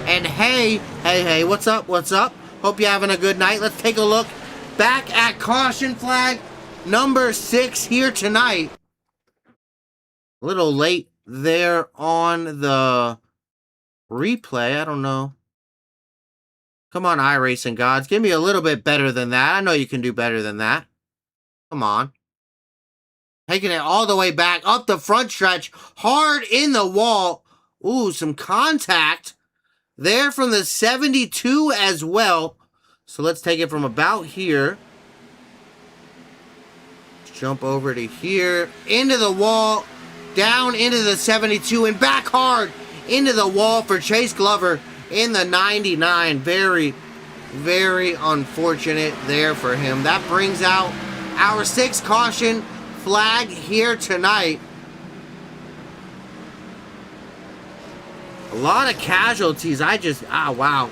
[SPEAKER 1] And hey, what's up? Hope you're having a good night. Let's take a look back at caution flag number 6 here tonight. A little late there on the replay. I don't know. Come on, iRacing gods. Give me a little bit better than that. I know you can do better than that. Come on. Taking it all the way back up the front stretch. Hard in the wall. Ooh, some contact there from the 72 as well. So let's take it from about here. Jump over to here. Into the wall. Down into the 72 and back hard into the wall for Chase Glover in the 99. Very, very unfortunate there for him. That brings out our 6th caution flag here tonight. A lot of casualties. Wow.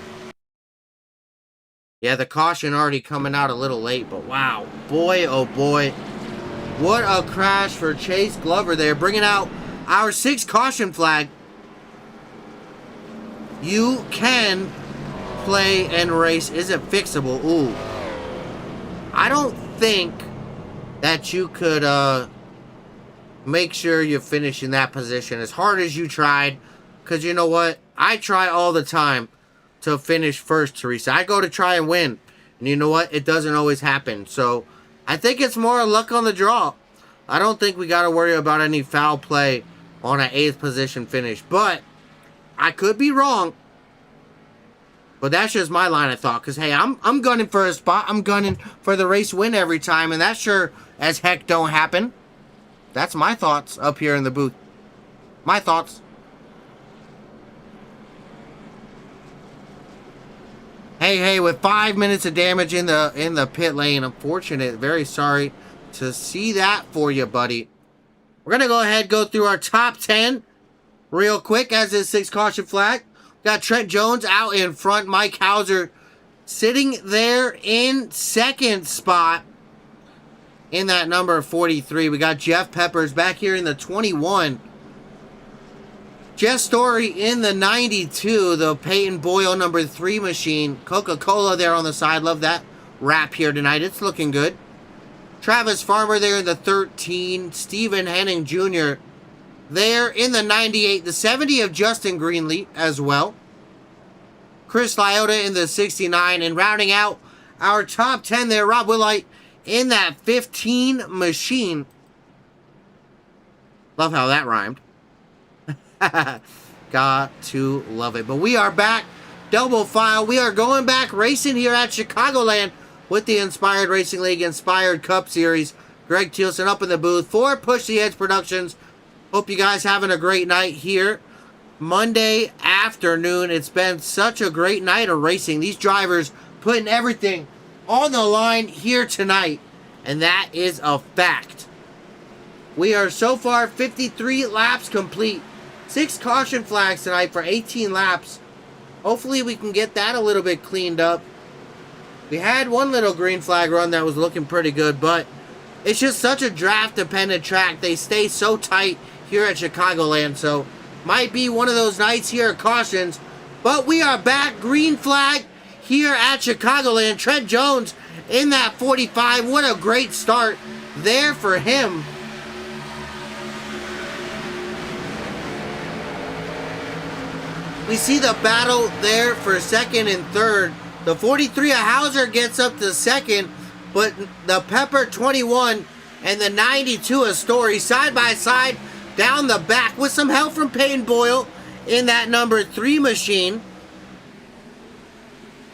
[SPEAKER 1] Yeah, the caution already coming out a little late, but wow. Boy, oh boy. What a crash for Chase Glover there. Bringing out our 6th caution flag. You can play and race. Is it fixable? Ooh. I don't think that you could make sure you finish in that position as hard as you tried. Because you know what? I try all the time to finish first, Teresa. I go to try and win. And you know what? It doesn't always happen. So I think it's more luck on the draw. I don't think we got to worry about any foul play on an 8th position finish. But I could be wrong. But that's just my line of thought. Because, hey, I'm gunning for a spot. I'm gunning for the race win every time. And that sure as heck don't happen. That's my thoughts up here in the booth. My thoughts. Hey, with 5 minutes of damage in the pit lane. Unfortunate. Very sorry to see that for you, buddy. We're going to go ahead and go through our top 10 real quick as is 6 caution flag. Got Trent Jones out in front. Mike Hauser sitting there in second spot in that number 43. We got Jeff Peppers back here in the 21. Jess Story in the 92, the Peyton Boyle number 3 machine. Coca-Cola there on the side. Love that wrap here tonight. It's looking good. Travis Farmer there in the 13. Stephen Henning Jr. there in the 98. The 70 of Justin Greenlee as well. Chris Lyotta in the 69. And rounding out our top 10 there, Rob Willite in that 15 machine. Love how that rhymed. Got to love it. But we are back. Double file. We are going back racing here at Chicagoland with the Inspired Racing League Inspired Cup Series. Greg Thielsen up in the booth for Push the Edge Productions. Hope you guys having a great night here. Monday afternoon. It's been such a great night of racing. These drivers putting everything on the line here tonight. And that is a fact. We are so far 53 laps complete. 6 caution flags tonight for 18 laps. Hopefully we can get that a little bit cleaned up. We had one little green flag run that was looking pretty good, but it's just such a draft-dependent track. They stay so tight here at Chicagoland, so might be one of those nights here at cautions. But we are back. Green flag here at Chicagoland. Trent Jones in that 45. What a great start there for him. We see the battle there for second and third. The 43 of Hauser gets up to second, but the Pepper 21 and the 92 of Story side by side down the back with some help from Peyton Boyle in that number 3 machine.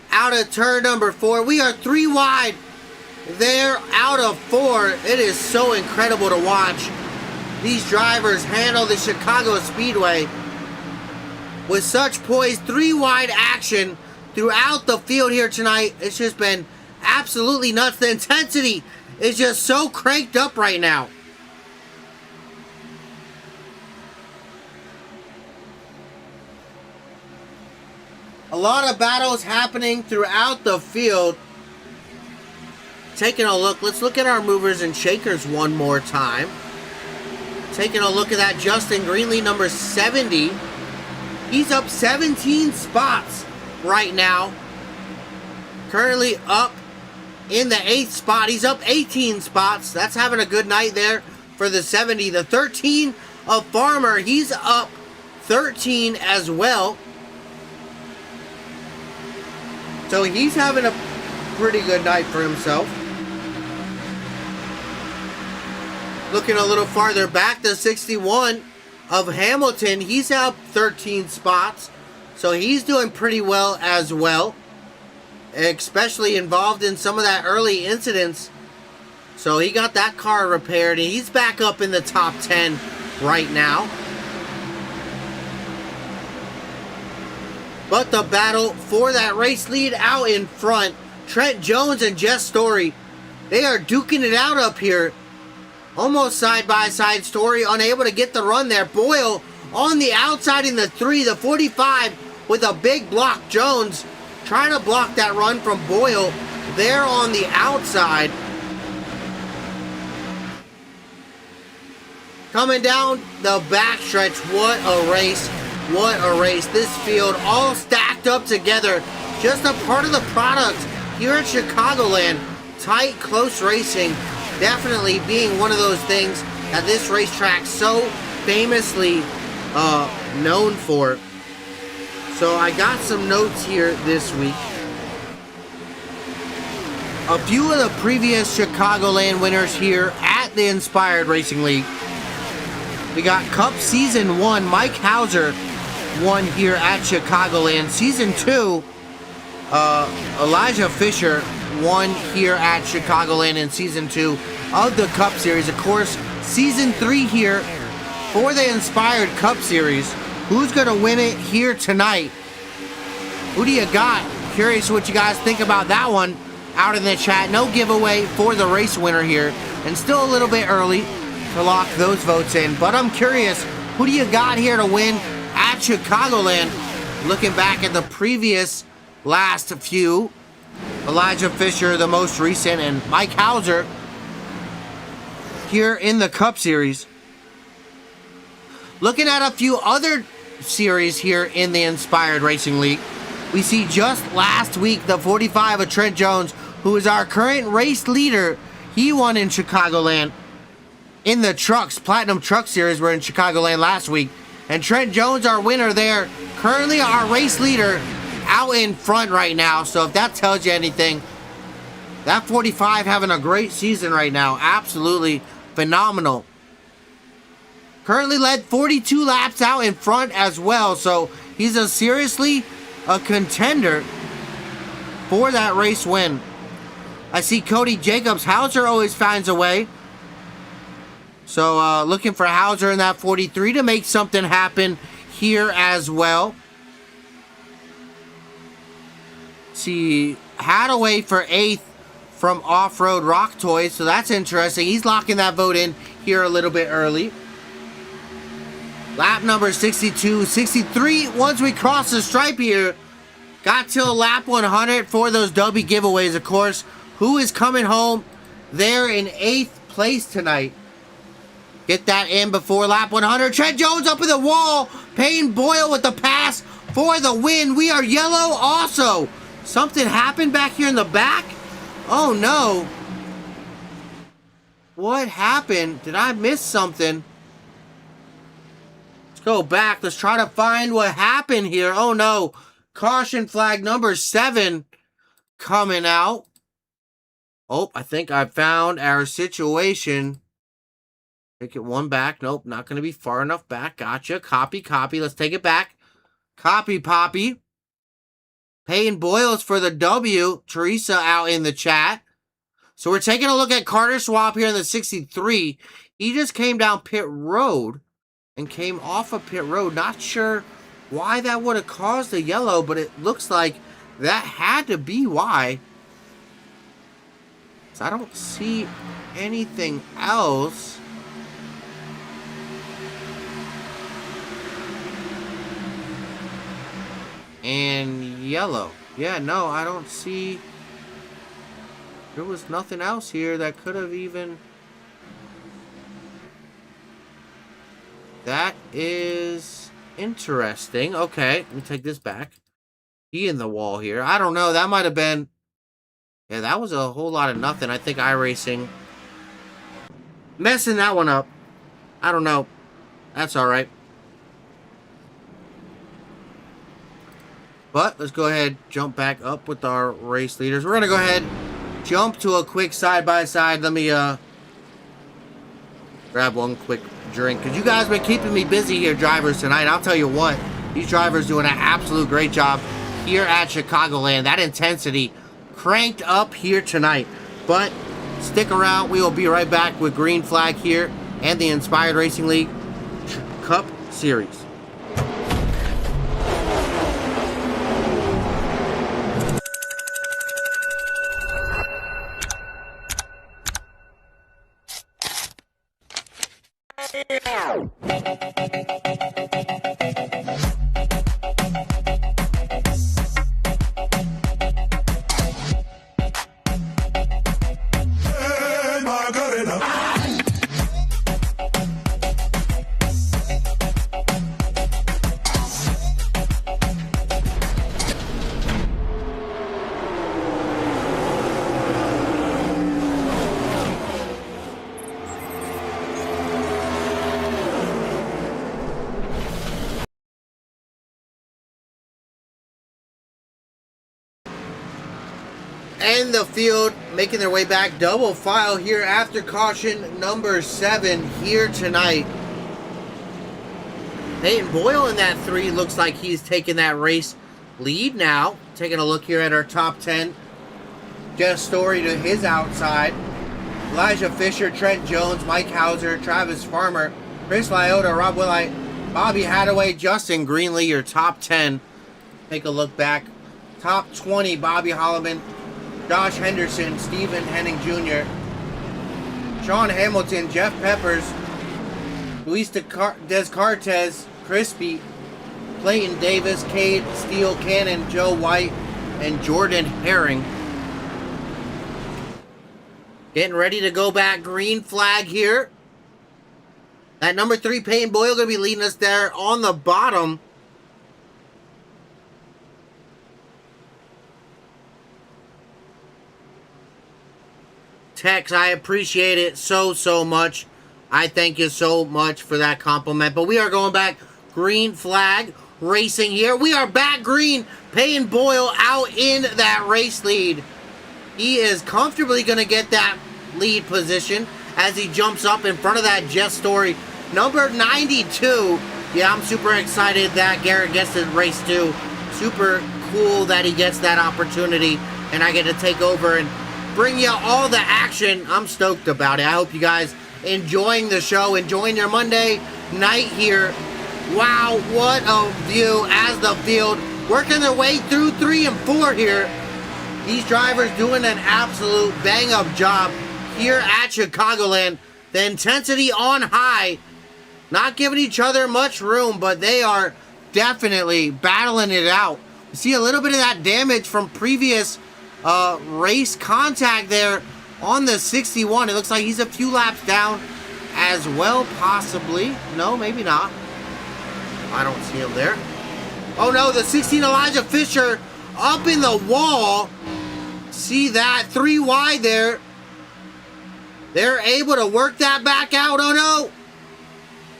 [SPEAKER 1] Out of turn number 4. We are 3 wide. They're out of 4. It is so incredible to watch these drivers handle the Chicago Speedway with such poise. 3 wide action throughout the field here tonight. It's just been absolutely nuts. The intensity is just so cranked up right now. A lot of battles happening throughout the field. Taking a look. Let's look at our movers and shakers one more time. Taking a look at that Justin Greenlee, number 70. He's up 17 spots right now. Currently up in the 8th spot. He's up 18 spots. That's having a good night there for the 70. The 13 of Farmer, he's up 13 as well. So he's having a pretty good night for himself. Looking a little farther back, the 61 of Hamilton, he's up 13 spots. So he's doing pretty well as well. Especially involved in some of that early incidents. So he got that car repaired and he's back up in the top 10 right now. But the battle for that race lead out in front, Trent Jones and Jess Story, they are duking it out up here. Almost side by side. Story unable to get the run there. Boyle on the outside in the 3, the 45 with a big block. Jones trying to block that run from Boyle there on the outside. Coming down the backstretch. What a race. What a race. This field all stacked up together. Just a part of the product here at Chicagoland. Tight, close racing. Definitely being one of those things that this racetrack so famously known for. So I got some notes here this week. A few of the previous Chicagoland winners here at the Inspired Racing League. We got Cup Season 1, Mike Hauser won here at Chicagoland. Season 2, Elijah Fisher won here at Chicagoland in Season 2 of the Cup Series. Of course, Season 3 here for the Inspired Cup Series. Who's going to win it here tonight? Who do you got curious what you guys think about that one out in the chat. No giveaway for the race winner here, and still a little bit early to lock those votes in. But I'm curious, who do you got here to win at Chicagoland? Looking back at the previous last few, Elijah Fisher, the most recent, and Mike Hauser here in the Cup Series. Looking at a few other series here in the Inspired Racing League, we see just last week the 45 of Trent Jones, who is our current race leader. He won in Chicagoland in the trucks, Platinum Truck Series. We're in Chicagoland last week, and Trent Jones, our winner there, currently our race leader out in front right now. So if that tells you anything, that 45 having a great season right now. Absolutely phenomenal. Currently led 42 laps out in front as well. So he's seriously a contender for that race win. I see Cody Jacobs. Hauser always finds a way. So looking for Hauser in that 43 to make something happen here as well. See Hadaway for 8th from Off-Road Rock Toys. So that's interesting. He's locking that vote in here a little bit early. Lap number 62, 63. Once we cross the stripe here, got till lap 100 for those W giveaways, of course. Who is coming home there in 8th place tonight? Get that in before lap 100. Trent Jones up in the wall. Payne Boyle with the pass for the win. We are yellow also. Something happened back here in the back? Oh no. What happened? Did I miss something? Go back. Let's try to find what happened here. Oh no. Caution flag number 7 coming out. Oh, I think I found our situation. Take it one back. Nope, not going to be far enough back. Gotcha. Copy, copy. Let's take it back. Copy, Poppy. Payne Boyles for the W. Teresa out in the chat. So we're taking a look at Carter Swap here in the 63. He just came down pit road and came off of pit road. Not sure why that would have caused a yellow, but it looks like that had to be why. So I don't see anything else. And yellow. Yeah, no, I don't see. There was nothing else here that could have even. That is interesting. Okay, let me take this back. He in the wall here. I don't know. That might have been. Yeah, that was a whole lot of nothing. I think iRacing messing that one up. I don't know. That's all right. But let's go ahead, jump back up with our race leaders. We're going to go ahead, jump to a quick side-by-side. Let me grab one quick drink. Because you guys have been keeping me busy here, drivers, tonight. I'll tell you what, these drivers doing an absolute great job here at Chicagoland. That intensity cranked up here tonight. But stick around. We will be right back with Green Flag here and the Inspired Racing League Cup Series. And the field making their way back, double file here after caution number 7 here tonight. Payne Boyle in that 3 looks like he's taking that race lead now. Taking a look here at our top 10. Jeff Story to his outside. Elijah Fisher, Trent Jones, Mike Hauser, Travis Farmer, Chris Lyota, Rob Willite, Bobby Hadaway, Justin Greenlee, your top 10. Take a look back. Top 20, Bobby Holloman, Josh Henderson, Stephen Henning Jr., Sean Hamilton, Jeff Peppers, Luis Descartes, Crispy, Clayton Davis, Cade, Steele Cannon, Joe White, and Jordan Herring. Getting ready to go back. Green flag here. That number 3 Peyton Boyle going to be leading us there on the bottom. Tex, I appreciate it so much. I thank you so much for that compliment. But we are going back. Green flag racing here. We are back green. Peyton Boyle out in that race lead. He is comfortably going to get that lead position as he jumps up in front of that Jeff Story. Number 92. Yeah, I'm super excited that Garrett gets to race 2. Super cool that he gets that opportunity and I get to take over and bring you all the action. I'm stoked about it. I hope you guys enjoying the show, enjoying your Monday night here. Wow, what a view as the field working their way through 3 and 4 here. These drivers doing an absolute bang-up job here at Chicagoland. The intensity on high, not giving each other much room, but they are definitely battling it out. You see a little bit of that damage from previous race contact there on the 61. It looks like he's a few laps down as well, possibly. No, maybe not. I don't see him there. Oh no, the 16 Elijah Fisher up in the wall. See that? 3 wide there. They're able to work that back out. Oh no!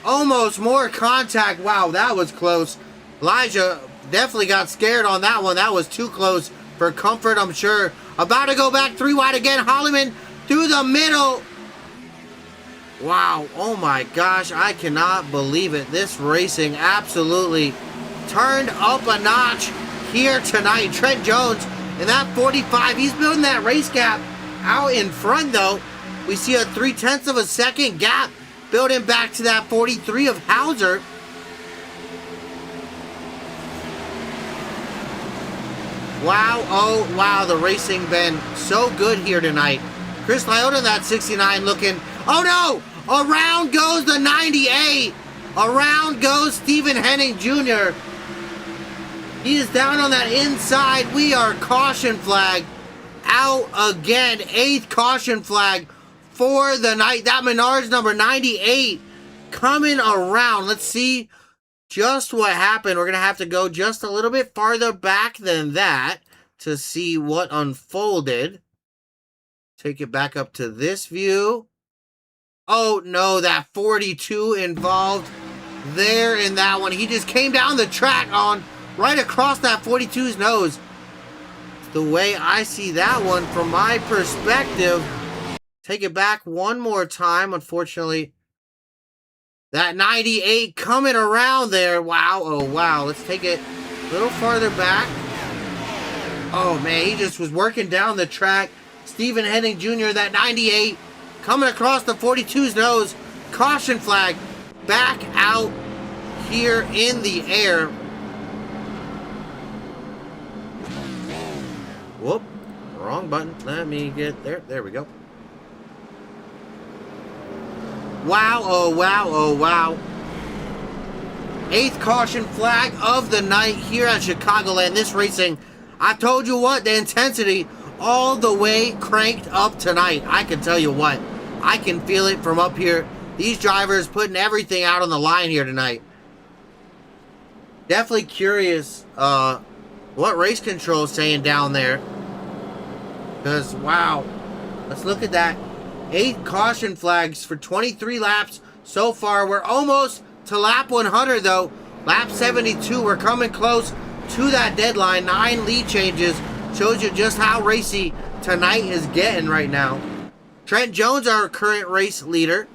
[SPEAKER 1] Almost more contact. Wow, that was close. Elijah definitely got scared on that one. That was too close for comfort, I'm sure. About to go back 3 wide again. Holloman through the middle. Wow, oh my gosh, I cannot believe it. This racing absolutely turned up a notch here tonight. Trent Jones in that 45, he's building that race gap out in front though. We see a 0.3 of a second gap building back to that 43 of Hauser. Wow, oh wow, the racing been so good here tonight. Chris Lyota in that 69 looking, oh no! Around goes the 98! Around goes Stephen Henning Jr. He is down on that inside. We are caution flag out again. 8th caution flag for the night. That Menards number 98 coming around. Let's see just what happened. We're going to have to go just a little bit farther back than that to see what unfolded. Take it back up to this view. Oh no, that 42 involved there in that one. He just came down the track on right across that 42's nose. The way I see that one from my perspective. Take it back one more time. Unfortunately, that 98 coming around there. Wow, oh wow. Let's take it a little farther back. Oh man, he just was working down the track. Stephen Henning Jr., that 98 coming across the 42's nose. Caution flag back out here in the air. Whoop, wrong button. Let me get there. There we go. Wow, oh wow, oh wow. 8th caution flag of the night here at Chicagoland. This racing, I told you what, the intensity all the way cranked up tonight. I can tell you what, I can feel it from up here. These drivers putting everything out on the line here tonight. Definitely curious what race control is saying down there. Because, wow, let's look at that. 8 caution flags for 23 laps so far. We're almost to lap 100 though. Lap 72, we're coming close to that deadline. 9 lead changes. Shows you just how racy tonight is getting right now. Trent Jones, our current race leader.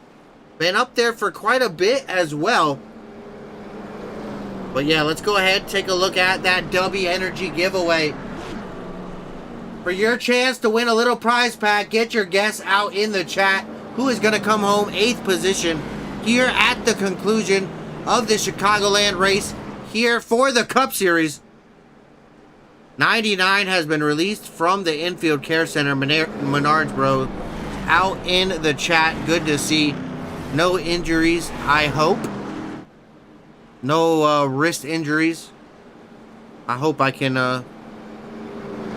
[SPEAKER 1] Been up there for quite a bit as well. But yeah, let's go ahead and take a look at that W Energy giveaway. For your chance to win a little prize pack, get your guess out in the chat. Who is going to come home 8th position here at the conclusion of the Chicagoland race here for the Cup Series. 99 has been released from the infield care center. Menards, bro, out in the chat. Good to see. No injuries, I hope. No wrist injuries. I hope I can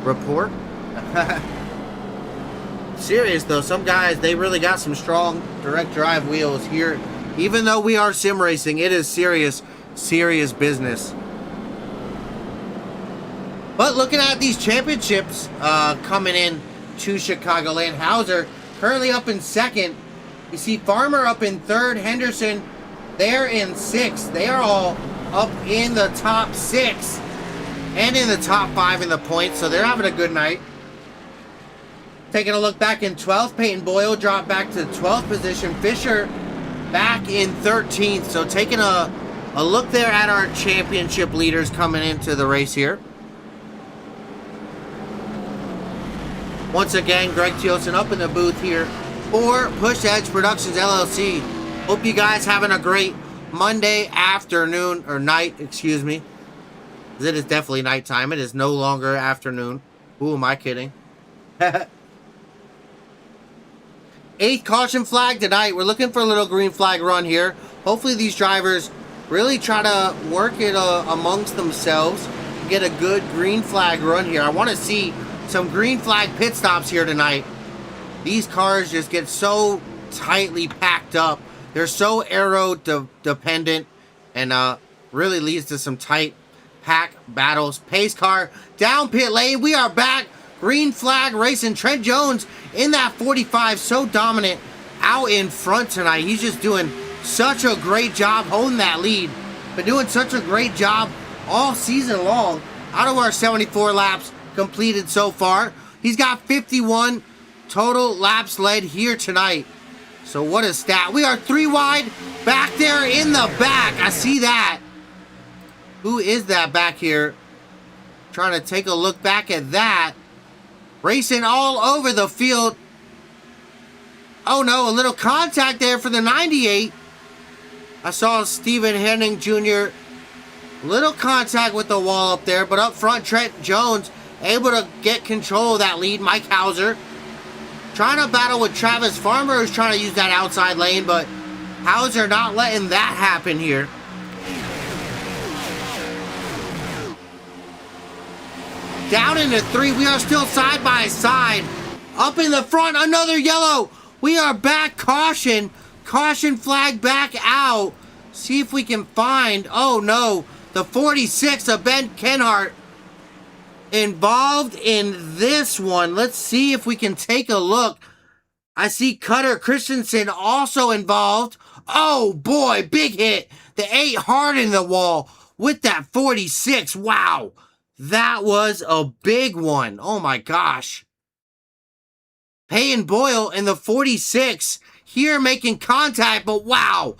[SPEAKER 1] report. Serious though, some guys, they really got some strong direct drive wheels here. Even though we are sim racing, it is serious business. But looking at these championships coming in to Chicagoland, Hauser currently up in second. You see Farmer up in third, Henderson, they're in sixth. They are all up in the top 6 and in the top 5 in the points, so they're having a good night. Taking a look back in 12th, Peyton Boyle dropped back to 12th position. Fisher back in 13th. So taking a look there at our championship leaders coming into the race here. Once again, Greg Teosin up in the booth here for Push Edge Productions LLC. Hope you guys having a great Monday afternoon, or night, excuse me. It is definitely nighttime. It is no longer afternoon. Who am I kidding? 8th caution flag tonight. We're looking for a little green flag run here. Hopefully these drivers really try to work it amongst themselves. Get a good green flag run here. I want to see some green flag pit stops here tonight. These cars just get so tightly packed up. They're so aero dependent, and really leads to some tight pack battles. Pace car down pit lane. We are back. Green flag racing. Trent Jones in that 45, so dominant out in front tonight. He's just doing such a great job holding that lead. Been doing such a great job all season long. Out of our 74 laps completed so far, he's got 51 total laps led here tonight. So what a stat. We are 3 wide back there in the back. I see that. Who is that back here? Trying to take a look back at that. Racing all over the field. Oh no, a little contact there for the 98. I saw Stephen Henning Jr. Little contact with the wall up there, but up front, Trent Jones able to get control of that lead. Mike Hauser trying to battle with Travis Farmer, who's trying to use that outside lane, but Hauser not letting that happen here. Down into 3, we are still side by side. Up in the front, another yellow. We are back, caution. Caution flag back out. See if we can find, oh no, the 46 of Ben Kenhart involved in this one. Let's see if we can take a look. I see Cutter Christensen also involved. Oh boy, big hit. The 8 hard in the wall with that 46. Wow. That was a big one. Oh my gosh. Peyton Boyle in the 46 here making contact, but wow.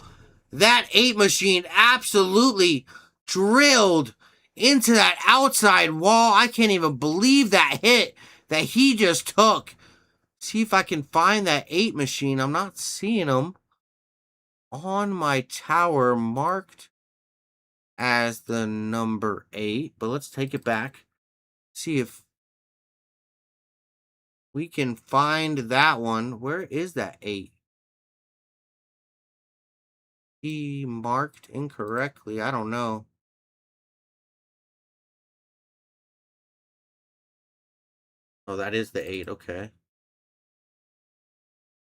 [SPEAKER 1] That 8 machine absolutely drilled into that outside wall. I can't even believe that hit that he just took. See if I can find that 8 machine. I'm not seeing him on my tower marked as the number 8, but let's take it back. See if we can find that one. Where is that 8? He marked incorrectly. I don't know. Oh, that is the 8. Okay.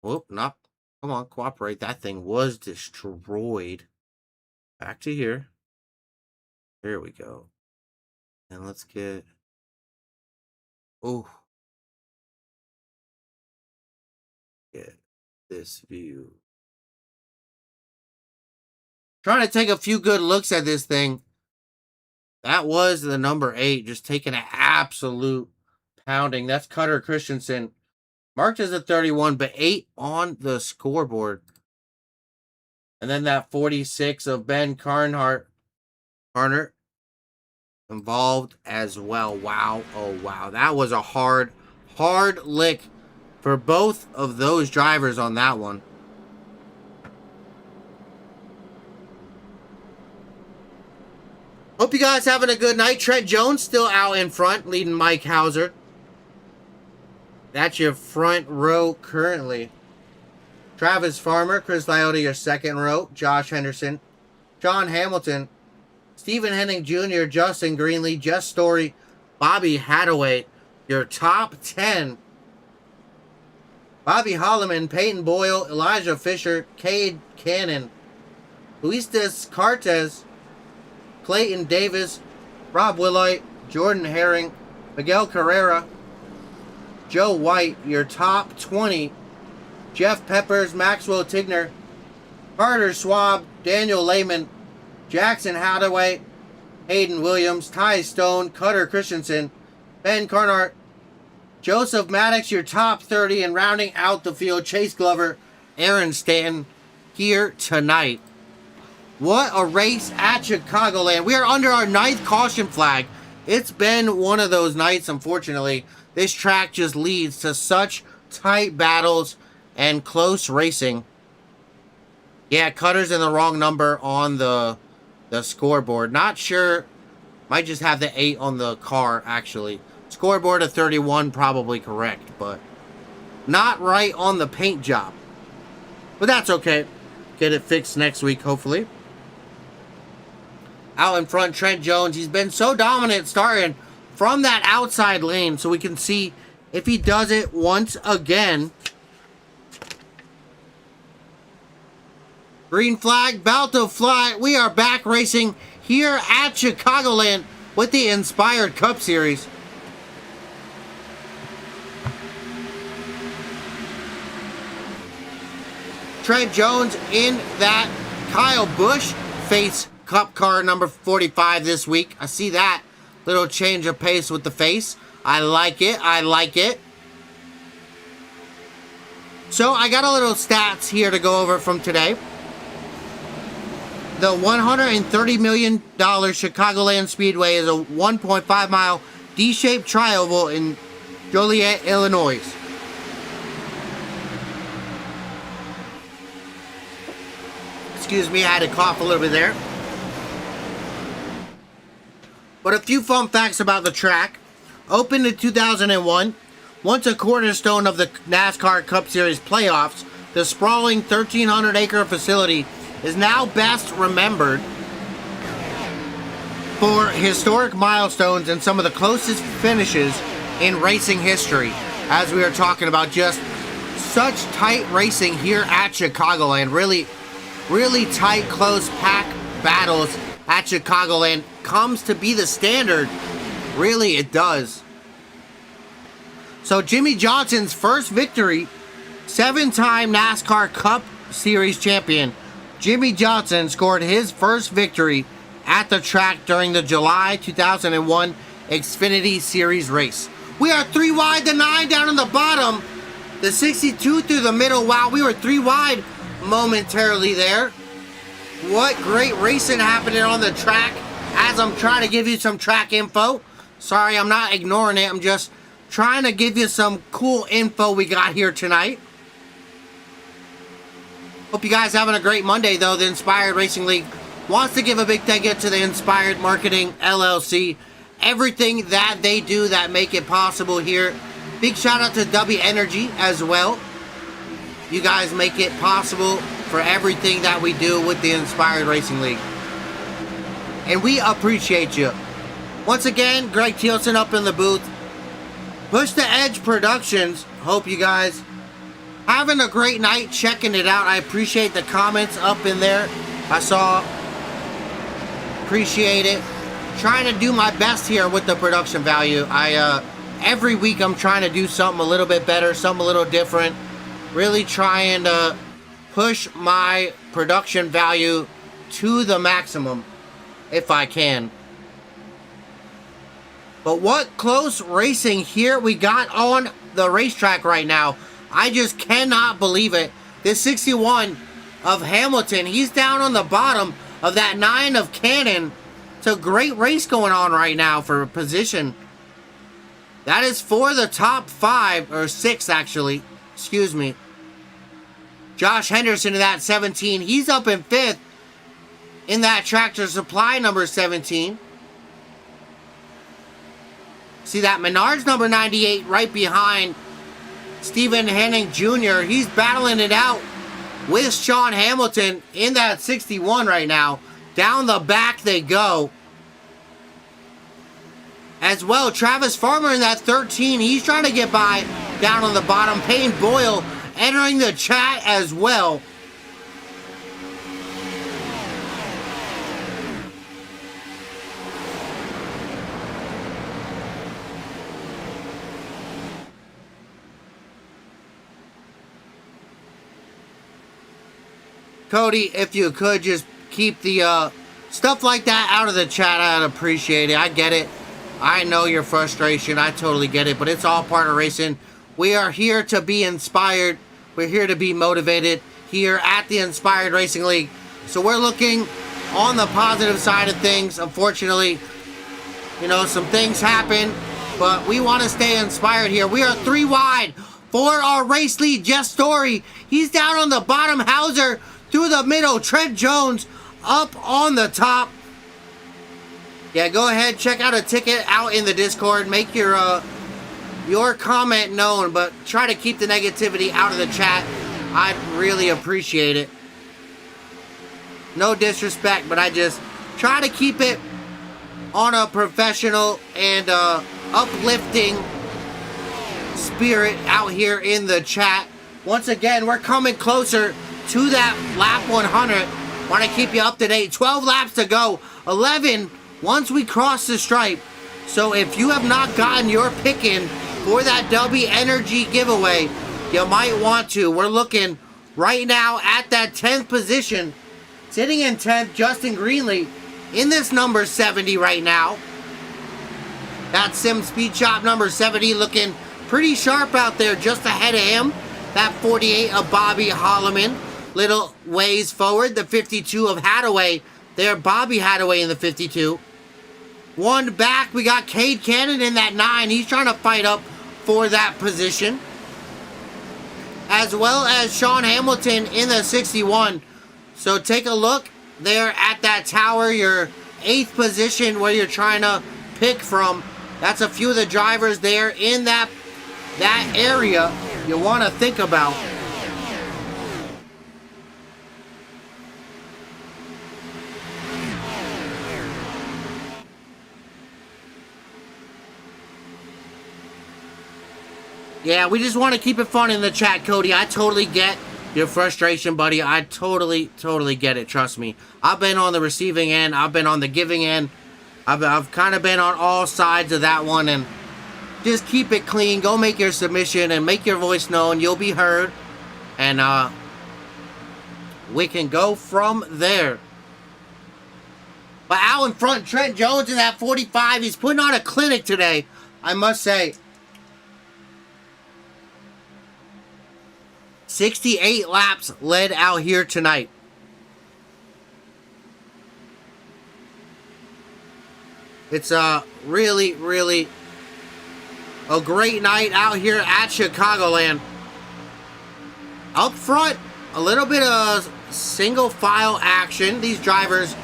[SPEAKER 1] Whoop, not. Come on, cooperate. That thing was destroyed. Back to here. There we go. And let's get... Oh. Get this view. Trying to take a few good looks at this thing. That was the number 8. Just taking an absolute pounding. That's Cutter Christensen. Marked as a 31, but 8 on the scoreboard. And then that 46 of Ben Carnhart. Carner involved as well. Wow. Oh, wow. That was a hard lick for both of those drivers on that one. Hope you guys having a good night. Trent Jones still out in front, leading Mike Hauser. That's your front row currently. Travis Farmer, Chris Liotta, your second row. Josh Henderson, John Hamilton, Stephen Henning Jr., Justin Greenlee, Jess Story, Bobby Hadaway, your top 10. Bobby Holloman, Peyton Boyle, Elijah Fisher, Cade Cannon, Luis Descartes, Clayton Davis, Rob Willoy, Jordan Herring, Miguel Carrera, Joe White, your top 20. Jeff Peppers, Maxwell Tigner, Carter Schwab, Daniel Lehman, Jackson Hadaway, Hayden Williams, Ty Stone, Cutter Christensen, Ben Carnart, Joseph Maddox, your top 30, and rounding out the field, Chase Glover, Aaron Stanton, here tonight. What a race at Chicagoland. We are under our 9th caution flag. It's been one of those nights, unfortunately. This track just leads to such tight battles and close racing. Yeah, Cutter's in the wrong number on the scoreboard. Not sure. Might just have the 8 on the car, actually. Scoreboard of 31, probably correct, but not right on the paint job. But that's okay. Get it fixed next week, hopefully. Out in front, Trent Jones. He's been so dominant starting from that outside lane, so we can see if he does it once again. Green flag, about to fly. We are back racing here at Chicagoland with the Inspired Cup Series. Trent Jones in that Kyle Busch face Cup car number 45 this week. I see that little change of pace with the face. I like it. I like it. So I got a little stats here to go over from today. The $130 million Chicagoland Speedway is a 1.5 mile D-shaped trioval in Joliet, Illinois. Excuse me, I had to cough a little bit there. But a few fun facts about the track. Opened in 2001, once a cornerstone of the NASCAR Cup Series playoffs, the sprawling 1,300-acre facility is now best remembered for historic milestones and some of the closest finishes in racing history. As we are talking about, just such tight racing here at Chicagoland. Really tight, close pack battles at Chicagoland comes to be the standard. Really, it does. So Jimmy Johnson's first victory, 7-time NASCAR Cup Series champion, Jimmy Johnson scored his first victory at the track during the July 2001 Xfinity Series race. We are 3 wide, the 9 down in the bottom, the 62 through the middle. Wow, we were 3 wide momentarily there. What great racing happening on the track as I'm trying to give you some track info. Sorry, I'm not ignoring it. I'm just trying to give you some cool info we got here tonight. Hope you guys having a great Monday, though. The Inspired Racing League wants to give a big thank you to the Inspired Marketing LLC. Everything that they do that make it possible here. Big shout out to W Energy as well. You guys make it possible for everything that we do with the Inspired Racing League. And we appreciate you. Once again, Greg Thielsen up in the booth. Push the Edge Productions. Hope you guys having a great night, checking it out. I appreciate the comments up in there. I saw. Appreciate it. Trying to do my best here with the production value. Every week I'm trying to do something a little bit better, something a little different. Really trying to push my production value to the maximum if I can. But what close racing here we got on the racetrack right now. I just cannot believe it. This 61 of Hamilton, he's down on the bottom of that 9 of Cannon. It's a great race going on right now for position. That is for the top 5, or 6 actually. Excuse me. Josh Henderson in that 17. He's up in 5th in that Tractor Supply number 17. See that Menard's number 98 right behind Stephen Henning Jr. He's battling it out with Sean Hamilton in that 61 right now. Down the back they go. As well, Travis Farmer in that 13. He's trying to get by down on the bottom. Payne Boyle entering the chat as well. Cody, if you could just keep the stuff like that out of the chat, I'd appreciate it. I get it. I know your frustration. I totally get it, but it's all part of racing. We are here to be inspired. We're here to be motivated here at the Inspired Racing League. So we're looking on the positive side of things. Unfortunately, you know, some things happen, but we want to stay inspired here. We are 3 wide for our race lead, Jeff Story. He's down on the bottom. Hauser through the middle. Trent Jones up on the top. Yeah, go ahead, check out a ticket out in the Discord. Make your comment known, but try to keep the negativity out of the chat. I'd really appreciate it. No disrespect, but I just try to keep it on a professional and uplifting spirit out here in the chat. Once again, we're coming closer to that lap 100. Want to keep you up to date. 12 laps to go. 11 once we cross the stripe. So if you have not gotten your pick in for that W Energy giveaway, you might want to. We're looking right now at that 10th position. Sitting in 10th, Justin Greenlee in this number 70 right now. That Sim Speed Shop number 70 looking pretty sharp out there just ahead of him. That 48 of Bobby Holloman. Little ways forward. The 52 of Hadaway. There, Bobby Hadaway in the 52. One back, we got Cade Cannon in that 9. He's trying to fight up for that position. As well as Sean Hamilton in the 61. So take a look there at that tower, your 8th position where you're trying to pick from. That's a few of the drivers there in that area you want to think about. Yeah, we just want to keep it fun in the chat, Cody. I totally get your frustration, buddy. I totally get it. Trust me. I've been on the receiving end. I've been on the giving end. I've kind of been on all sides of that one. And just keep it clean. Go make your submission and make your voice known. You'll be heard. And we can go from there. But out in front, Trent Jones in that 45. He's putting on a clinic today, I must say. 68 laps led out here tonight. It's really a great night out here at Chicagoland. Up front, a little bit of single file action. These drivers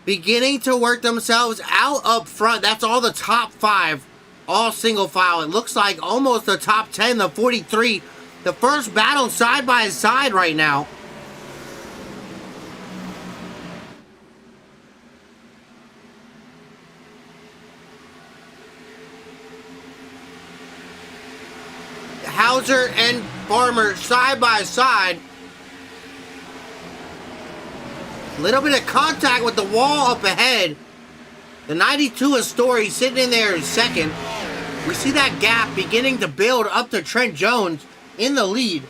[SPEAKER 1] beginning to work themselves out up front. That's all the top 5, all single file. It looks like almost the top 10, the 43. The first battle side by side right now. Hauser and Farmer side by side. A little bit of contact with the wall up ahead. The 92 of Story sitting in there in second. We see that gap beginning to build up to Trent Jones in the lead.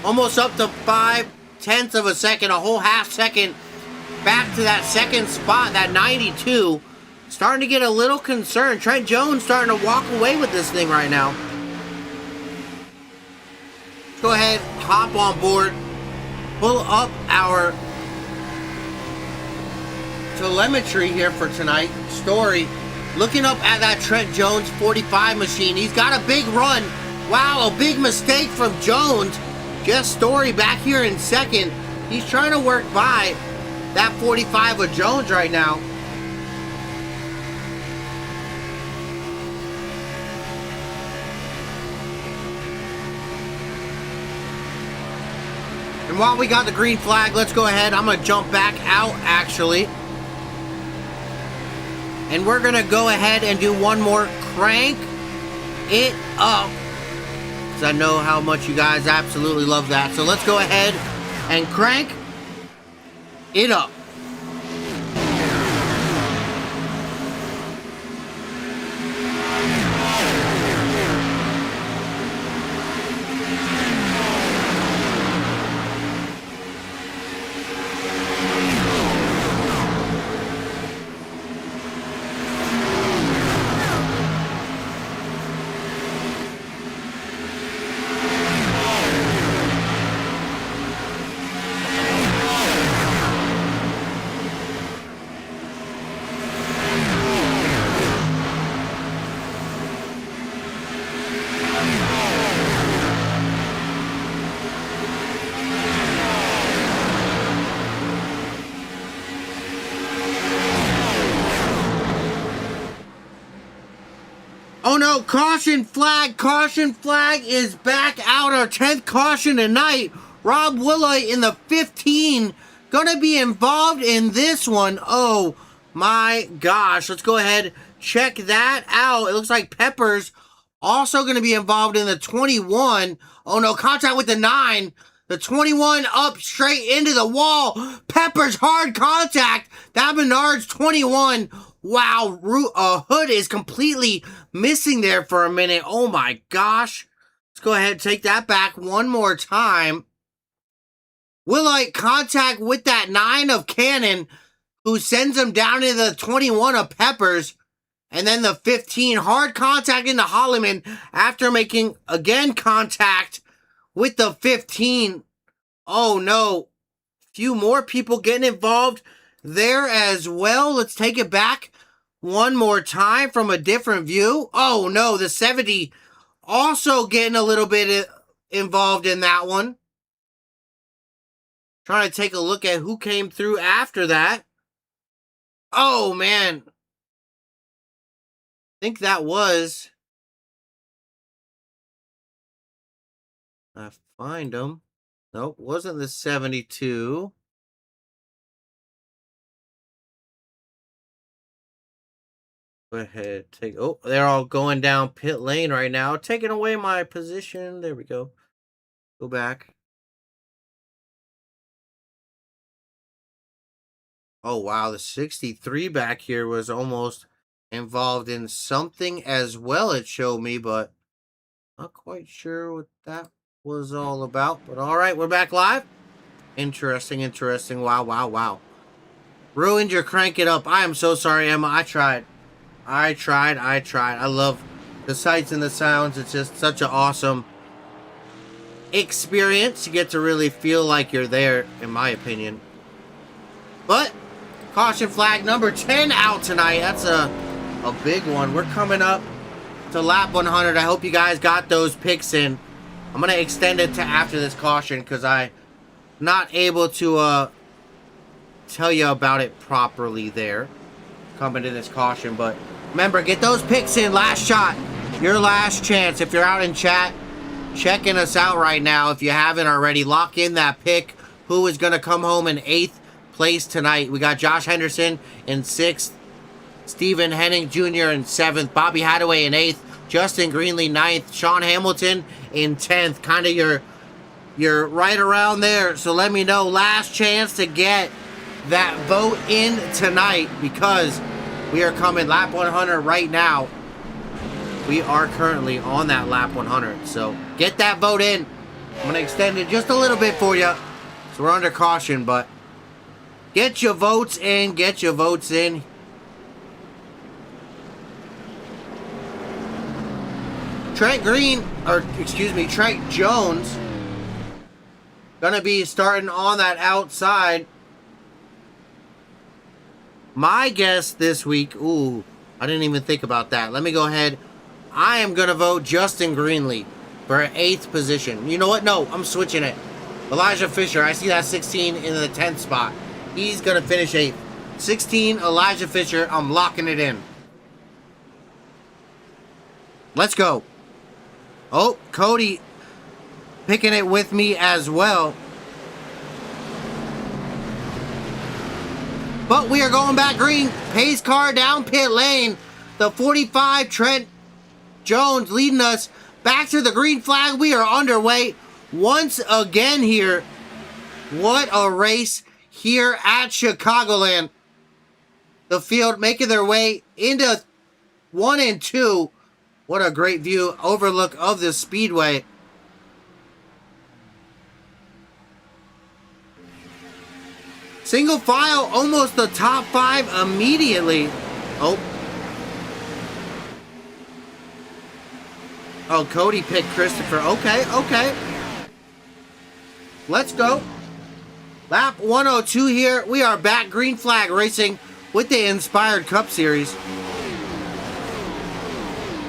[SPEAKER 1] Almost up to 5/10 of a second, a whole half second back to that second spot, that 92. Starting to get a little concerned. Trent Jones starting to walk away with this thing right now. Go ahead, hop on board, pull up our telemetry here for tonight. Story looking up at that Trent Jones 45 machine. He's got a big run. Wow, a big mistake from Jones. Just Story back here in second. He's trying to work by that 45 with Jones right now. And while we got the green flag, let's go ahead. I'm going to jump back out, actually. And we're going to go ahead and do one more crank it up. Because I know how much you guys absolutely love that. So let's go ahead and crank it up. Oh no, caution flag is back out. Our 10th caution tonight. Rob Willoy in the 15 gonna be involved in this one. Oh my gosh, let's go ahead, check that out. It looks like Peppers also gonna be involved in the 21. Oh no, contact with the 9. The 21 up straight into the wall. Peppers hard contact. That Menard's 21. Wow, Hood is completely missing there for a minute. Oh my gosh. Let's go ahead and take that back one more time. Willow contact with that 9 of Cannon, who sends him down into the 21 of Peppers. And then the 15 hard contact into Holloman after making again contact with the 15. Oh no. Few more people getting involved there as well. Let's take it back one more time from a different view. Oh no, the 70 also getting a little bit involved in that one. Trying to take a look at who came through after that. Oh man. I think that was... I find them. Nope, wasn't the 72. Go ahead, take... Oh, they're all going down pit lane right now. Taking away my position. There we go. Go back. Oh, wow. The 63 back here was almost involved in something as well, it showed me, but not quite sure what that was all about. But all right, we're back live. Interesting, interesting. Wow, wow, wow. Ruined your crank it up. I am so sorry, Emma. I tried. I love the sights and the sounds. It's just such an awesome experience. You get to really feel like you're there, in my opinion. But caution flag number 10 out tonight. That's a big one. We're coming up to lap 100. I hope you guys got those picks in. I'm going to extend it to after this caution because I'm not able to tell you about it properly there coming to this caution. But remember, get those picks in. Last shot. Your last chance. If you're out in chat checking us out right now, if you haven't already, lock in that pick. Who is going to come home in 8th place tonight? We got Josh Henderson in 6th. Stephen Henning Jr. in 7th. Bobby Hadaway in 8th. Justin Greenlee 9th. Sean Hamilton in 10th. Kind of you're right around there. So let me know. Last chance to get that vote in tonight because we are coming lap 100 right now. We are currently on that lap 100. So get that vote in. I'm going to extend it just a little bit for you. So we're under caution, but get your votes in. Get your votes in. Trent Jones gonna be starting on that outside. My guess this week, ooh, I didn't even think about that. Let me go ahead. I am gonna vote Justin Greenlee for 8th position. You know what? No, I'm switching it. Elijah Fisher, I see that 16 in the 10th spot. He's going to finish 8th. 16, Elijah Fisher. I'm locking it in. Let's go. Oh, Cody picking it with me as well. But we are going back green. Pace car down pit lane. The 45, Trent Jones leading us back to the green flag. We are underway once again here. What a race here at Chicagoland. The field making their way into 1 and 2. What a great view, overlook of the speedway. Single file, almost the top 5 immediately. Oh, Cody picked Christopher. Okay. Let's go. Lap 102 here. We are back green flag racing with the Inspired Cup Series.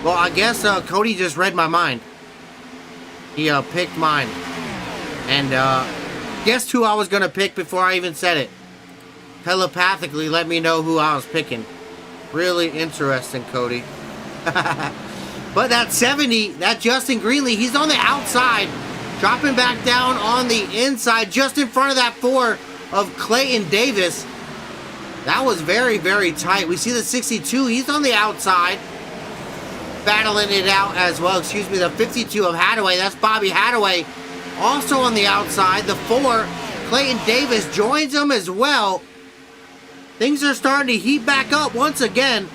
[SPEAKER 1] Well, I guess Cody just read my mind. He picked mine. And guessed who I was going to pick before I even said it. Telepathically let me know who I was picking. Really interesting, Cody. But that 70, that Justin Greenlee, he's on the outside. Dropping back down on the inside, just in front of that 4 of Clayton Davis. That was very, very tight. We see the 62, he's on the outside. Battling it out as well. Excuse me, the 52 of Hadaway. That's Bobby Hadaway. Also on the outside. The 4, Clayton Davis, joins him as well. Things are starting to heat back up once again.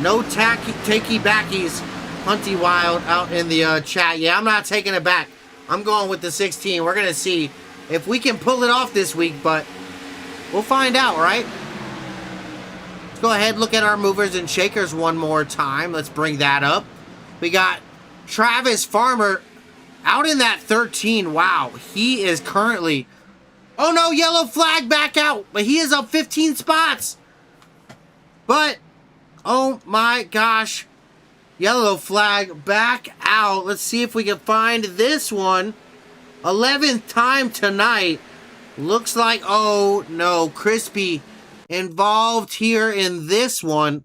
[SPEAKER 1] No takey backies. Hunty Wild out in the chat. Yeah, I'm not taking it back. I'm going with the 16. We're going to see if we can pull it off this week, but we'll find out, right? Let's go ahead and look at our movers and shakers one more time. Let's bring that up. We got Travis Farmer out in that 13. Wow, he is currently... Oh no, yellow flag back out, but he is up 15 spots. But, oh my gosh, yellow flag back out. Let's see if we can find this one. 11th time tonight. Looks like, oh no, Crispy involved here in this one.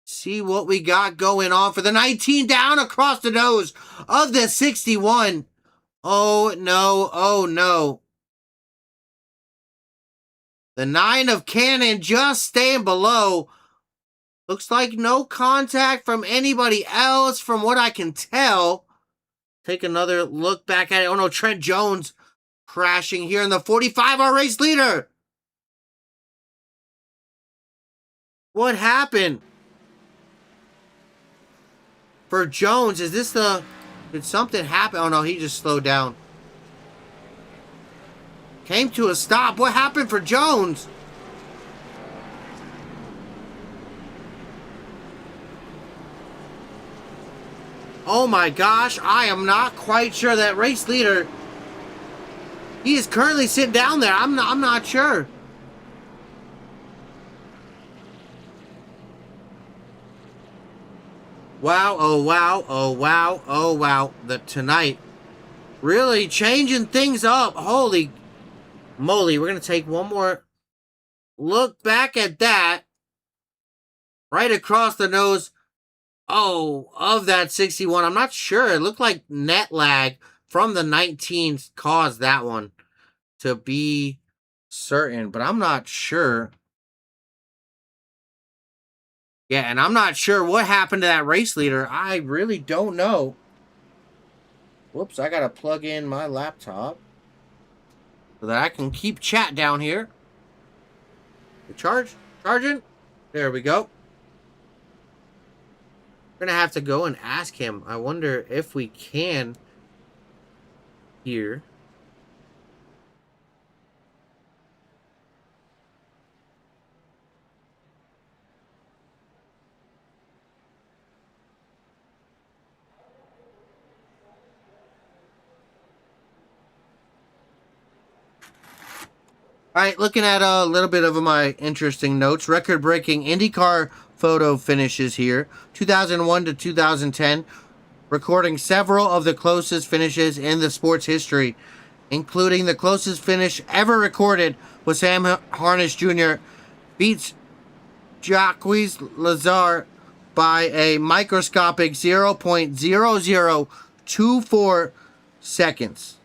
[SPEAKER 1] See what we got going on for the 19 down across the nose of the 61. Oh no, oh no. The 9 of Cannon just staying below. Looks like no contact from anybody else from what I can tell. Take another look back at it. Oh no, Trent Jones crashing here in the 45, our race leader. What happened? For Jones, is this the... Did something happen? Oh no, he just slowed down. Came to a stop. What happened for Jones? Oh my gosh, I am not quite sure. That race leader, he is currently sitting down there. I'm not sure. Wow, oh wow, oh wow, oh wow. Tonight, really changing things up. Holy moly, we're going to take one more look back at that. Right across the nose, oh, of that 61. I'm not sure. It looked like net lag from the 19 caused that one to be certain, but I'm not sure. Yeah, and I'm not sure what happened to that race leader. I really don't know. Whoops, I got to plug in my laptop so that I can keep chat down here. Charging. There we go. We're going to have to go and ask him. I wonder if we can here. All right, looking at a little bit of my interesting notes. Record-breaking IndyCar photo finishes here. 2001 to 2010. Recording several of the closest finishes in the sport's history. including the closest finish ever recorded with Sam Harness Jr. beats Jacques Lazar by a microscopic 0.0024 seconds.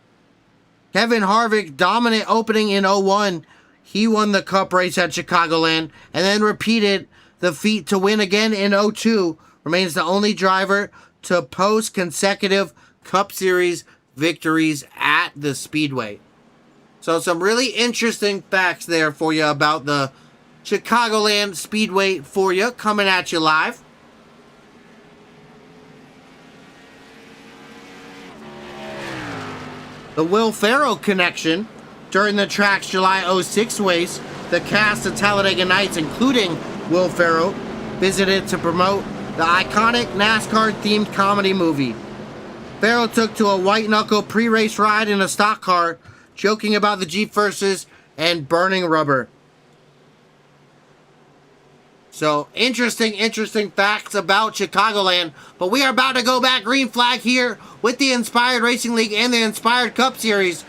[SPEAKER 1] Kevin Harvick dominant opening in 01. He won the Cup race at Chicagoland and then repeated the feat to win again in 02. Remains the only driver to post consecutive Cup Series victories at the Speedway. So some really interesting facts there for you about the Chicagoland Speedway for you, coming at you live. The Will Ferrell connection. During the track's July 06 race, the cast of Talladega Nights, including Will Ferrell, visited to promote the iconic NASCAR-themed comedy movie. Ferrell took to a white-knuckle pre-race ride in a stock car, joking about the Jeep Versus and burning rubber. So, interesting facts about Chicagoland. But we are about to go back green flag here with the Inspired Racing League and the Inspired Cup Series.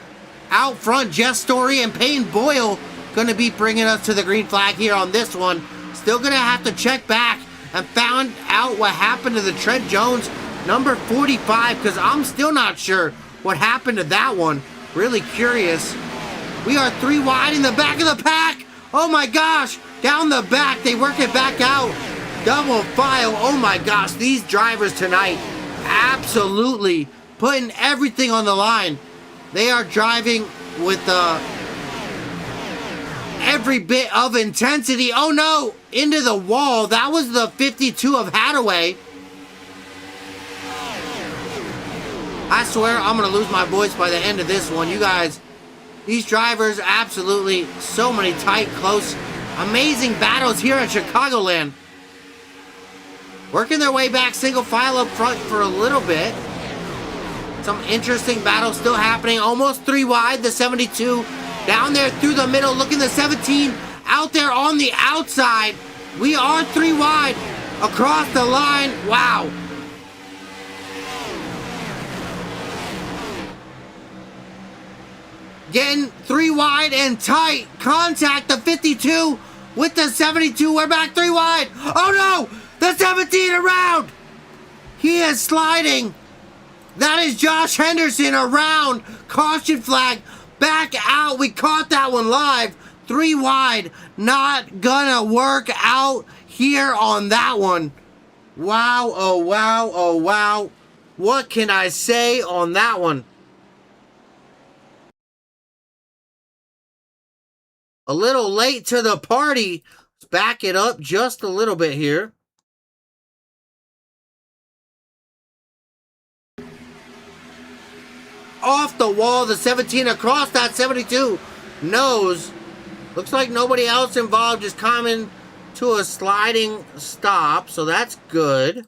[SPEAKER 1] Out front, Jess Story and Payne Boyle going to be bringing us to the green flag here on this one. Still going to have to check back and find out what happened to the Trent Jones number 45, because I'm still not sure what happened to that one. Really curious. We are 3 wide in the back of the pack. Oh my gosh. Down the back. They work it back out. Double file. Oh my gosh. These drivers tonight absolutely putting everything on the line. They are driving with every bit of intensity. Oh no. Into the wall. That was the 52 of Hathaway. I swear I'm going to lose my voice by the end of this one. You guys, these drivers, absolutely so many tight, close, amazing battles here at Chicagoland. Working their way back single file up front for a little bit. Some interesting battles still happening. Almost 3 wide, the 72. Down there through the middle, looking the 17. Out there on the outside. We are 3 wide. Across the line. Wow. Getting 3 wide and tight. Contact the 52 with the 72. We're back 3 wide. Oh no! The 17 around! He is sliding. That is Josh Henderson around. Caution flag. Back out. We caught that one live. 3 wide. Not gonna work out here on that one. Wow, oh wow, oh wow. What can I say on that one? A little late to the party. Let's back it up just a little bit here. Off the wall, the 17 across that 72. Nose. Looks like nobody else involved, just coming to a sliding stop. So that's good.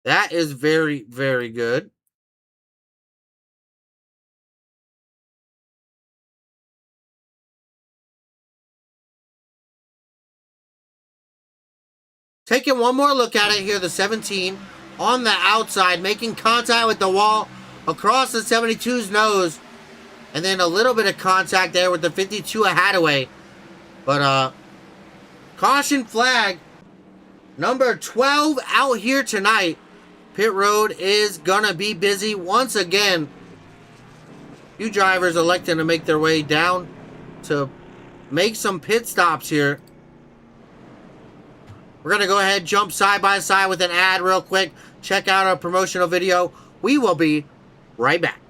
[SPEAKER 1] That is very, very good. Taking one more look at it here, the 17 on the outside, making contact with the wall across the 72's nose. And then a little bit of contact there with the 52 of Hathaway. But, caution flag. Number 12 out here tonight. Pit road is gonna be busy once again. Few drivers electing to make their way down to make some pit stops here. We're going to go ahead, jump side by side with an ad real quick. Check out our promotional video. We will be right back.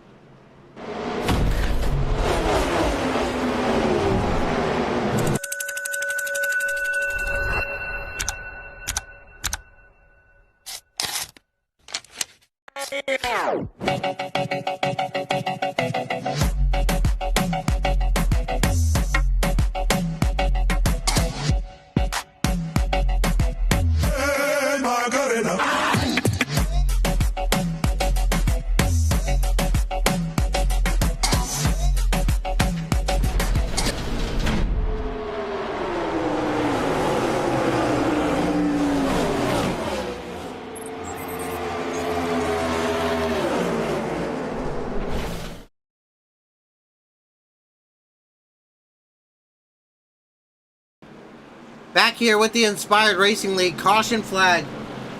[SPEAKER 1] Back here with the Inspired Racing League. Caution flag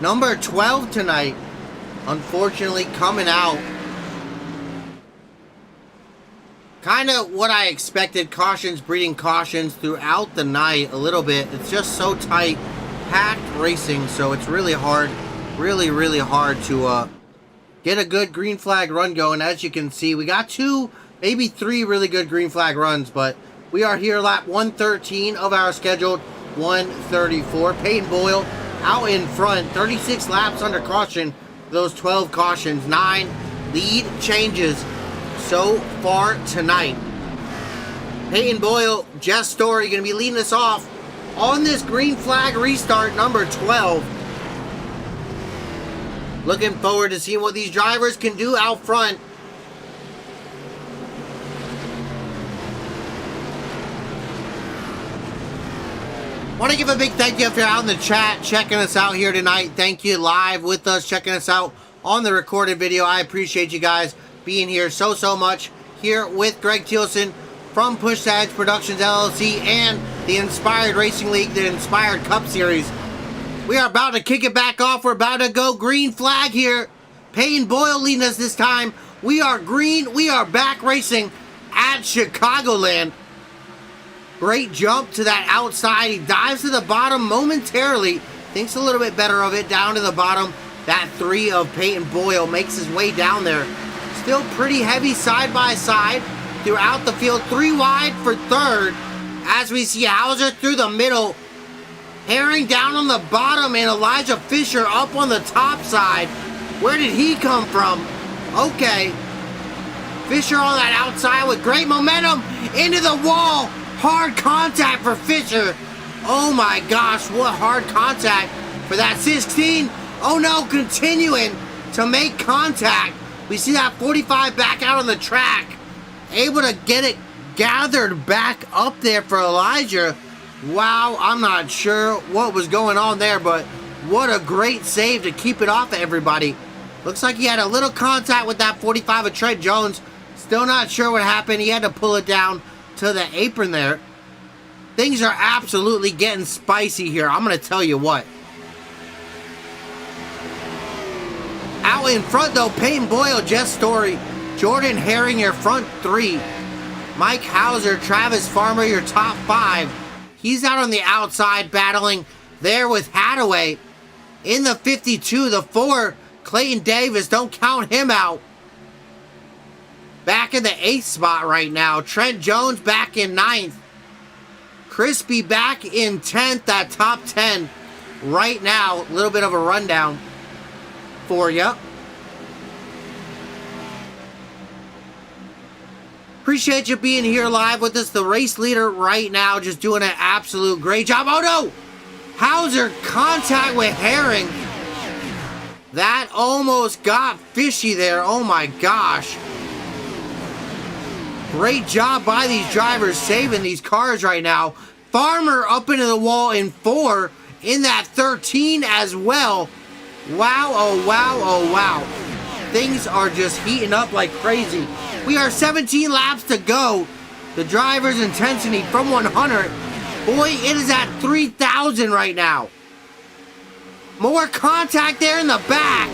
[SPEAKER 1] number 12 tonight. Unfortunately coming out. Kind of what I expected. Cautions breeding cautions throughout the night a little bit. It's just so tight. Packed racing, so it's really hard. Really hard to get a good green flag run going. As you can see, we got 2, maybe 3 really good green flag runs, but we are here lap 113 of our scheduled 134. Peyton Boyle out in front, 36 laps under caution. Those 12 cautions, 9 lead changes so far tonight. Peyton Boyle, Jess Story, going to be leading us off on this green flag restart number 12. Looking forward to seeing what these drivers can do out front. Want to give a big thank you if you're out in the chat checking us out here tonight. Thank you live with us, checking us out on the recorded video. I appreciate you guys being here so much. Here with Greg Thielsen from Push to Edge Productions LLC and the Inspired Racing League, the Inspired Cup Series. We are about to kick it back off. We're about to go green flag here. Peyton Boyle leading us this time. We are green. We are back racing at Chicagoland. Great jump to that outside. He dives to the bottom momentarily. Thinks a little bit better of it. Down to the bottom. That 3 of Peyton Boyle makes his way down there. Still pretty heavy side by side throughout the field. 3 wide for third. As we see Hauser through the middle. Herring down on the bottom. And Elijah Fisher up on the top side. Where did he come from? Okay. Fisher on that outside with great momentum. Into the wall. Hard contact for Fisher. Oh my gosh, what hard contact for that 16. Oh no, continuing to make contact. We see that 45 back out on the track. Able to get it gathered back up there for Elijah. Wow, I'm not sure what was going on there, but what a great save to keep it off of everybody. Looks like he had a little contact with that 45 of Trent Jones. Still not sure what happened. He had to pull it down to the apron there. Things are absolutely getting spicy here. I'm going to tell you what. Out in front though, Peyton Boyle, Jess Story, Jordan Herring, your front 3. Mike Hauser, Travis Farmer, your top 5. He's out on the outside battling there with Hadaway. In the 52, the 4, Clayton Davis, don't count him out. Back in the 8th spot right now. Trent Jones back in 9th. Crispy back in 10th, that top 10 right now. A little bit of a rundown for you. Appreciate you being here live with us. The race leader right now just doing an absolute great job. Oh no! Hauser contact with Herring. That almost got fishy there. Oh my gosh. Great job by these drivers saving these cars right now. Farmer up into the wall in 4 in that 13 as well. Wow, oh wow, oh wow. Things are just heating up like crazy. We are 17 laps to go. The driver's intensity from 100. Boy, it is at 3,000 right now. More contact there in the back.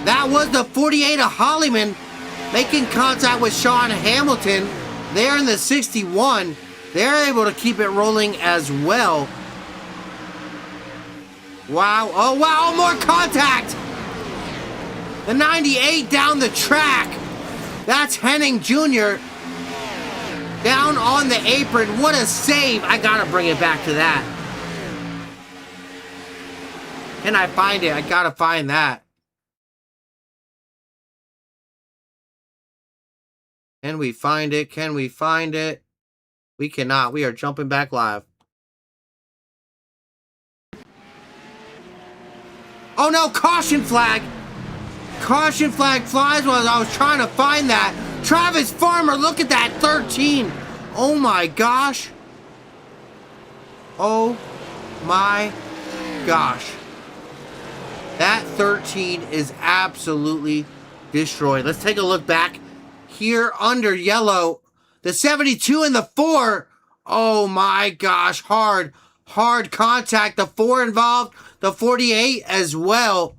[SPEAKER 1] That was the 48 of Hollyman making contact with Sean Hamilton there in the 61. They're able to keep it rolling as well. Wow. Oh, wow. More contact. The 98 down the track. That's Henning Jr. down on the apron. What a save. I got to bring it back to that. Can I find it? I got to find that. Can we find it? Can we find it? We cannot. We are jumping back live. Oh no, caution flag. Caution flag flies while I was trying to find that. Travis Farmer, look at that 13. Oh my gosh. Oh my gosh. That 13 is absolutely destroyed. Let's take a look back. Here under yellow, the 72 and the 4. Oh my gosh, hard contact. The 4 involved, the 48 as well.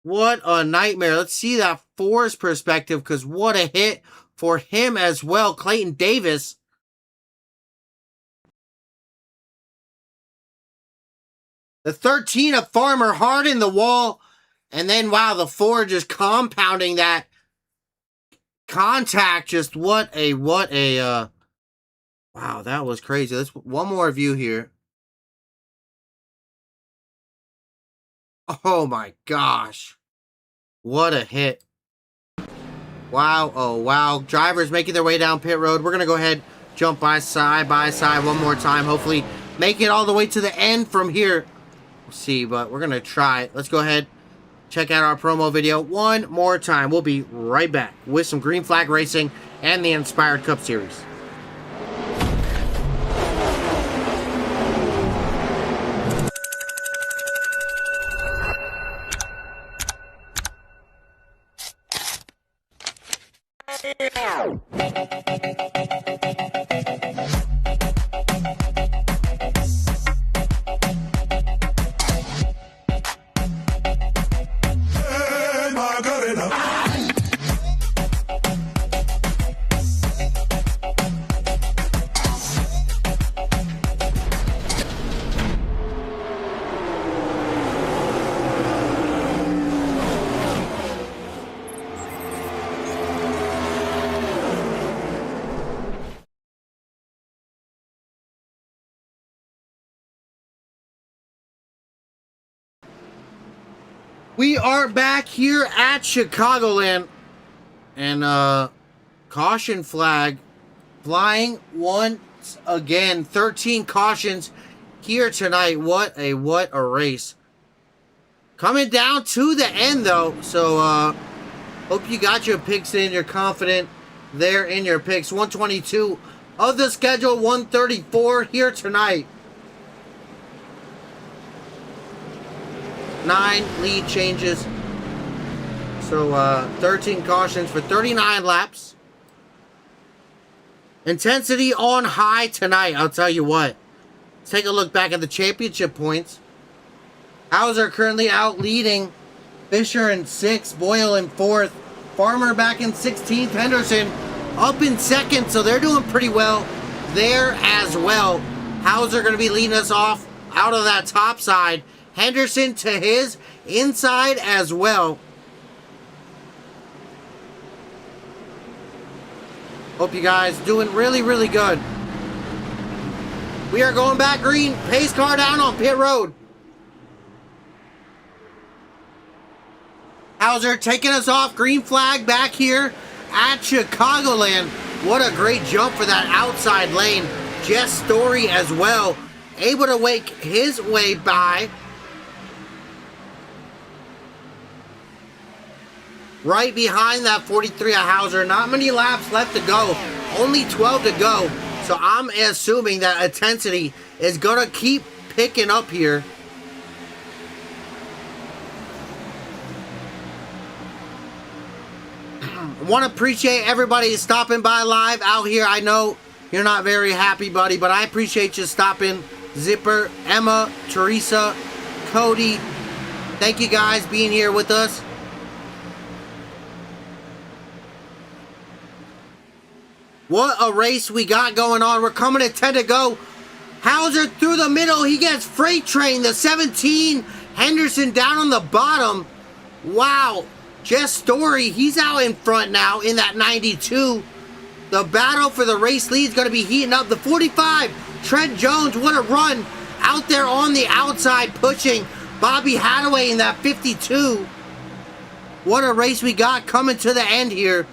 [SPEAKER 1] What a nightmare. Let's see that 4's perspective, because what a hit for him as well. Clayton Davis. The 13 of Farmer hard in the wall. And then, wow, the 4 just compounding that contact. Just what a, wow, that was crazy. Let's one more view here. Oh my gosh. What a hit. Wow, oh wow. Drivers making their way down pit road. We're going to go ahead, jump by side one more time. Hopefully make it all the way to the end from here. We'll see, but we're going to try it. Let's go ahead, check out our promo video one more time. We'll be right back with some Green Flag Racing and the Inspired Cup Series. We are back here at Chicagoland, and caution flag flying once again. 13 cautions here tonight. What a race. Coming down to the end though, so hope you got your picks in. You're confident there in your picks. 122 of the schedule, 134 here tonight. 9 lead changes. So 13 cautions for 39 laps. Intensity on high tonight, I'll tell you what. Let's take a look back at the championship points. Hauser currently out leading. Fisher in 6th, Boyle in 4th. Farmer back in 16th. Henderson up in 2nd, so they're doing pretty well there as well. Hauser going to be leading us off out of that top side. Henderson to his inside as well. Hope you guys doing really, really good. We are going back green. Pace car down on pit road. Hauser taking us off. Green flag back here at Chicagoland. What a great jump for that outside lane. Jess Story as well. Able to make his way by. Right behind that 43 of Hauser. Not many laps left to go. Only 12 to go. So I'm assuming that intensity is going to keep picking up here. Want to appreciate everybody stopping by live out here. I know you're not very happy, buddy, but I appreciate you stopping. Zipper, Emma, Teresa, Cody. Thank you guys being here with us. What a race we got going on. We're coming at 10 to go. Hauser through the middle. He gets freight train. The 17. Henderson down on the bottom. Wow. Jess Story, he's out in front now in that 92. The battle for the race lead is going to be heating up. The 45. Trent Jones, what a run. Out there on the outside pushing Bobby Hadaway in that 52. What a race we got coming to the end here.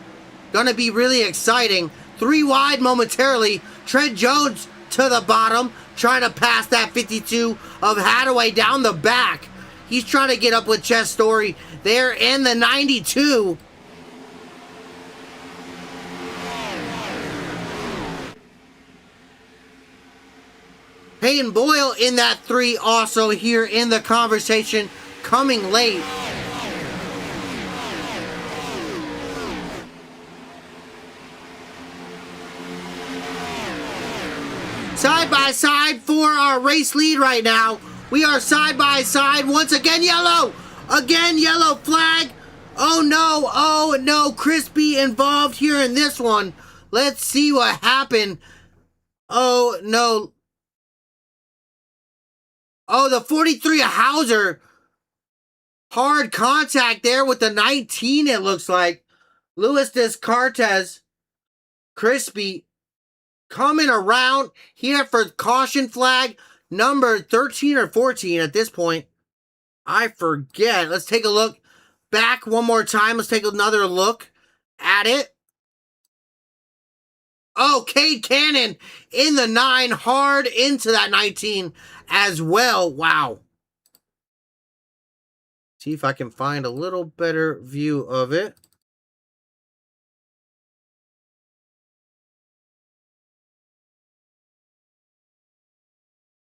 [SPEAKER 1] Going to be really exciting. 3 wide momentarily. Trent Jones to the bottom, trying to pass that 52 of Hadaway down the back. He's trying to get up with Chess Story there in the 92. Peyton Boyle in that 3 also here in the conversation, coming late. Side by side for our race lead right now. We are side by side. Once again, yellow. Again, yellow flag. Oh no, Crispy involved here in this one. Let's see what happened. Oh no. Oh, the 43 Hauser. Hard contact there with the 19, it looks like. Luis Descartes. Crispy coming around here for caution flag number 13 or 14 at this point. I forget. Let's take a look back one more time. Let's take another look at it. Oh, Cade Cannon in the 9, hard into that 19 as well. Wow. See if I can find a little better view of it.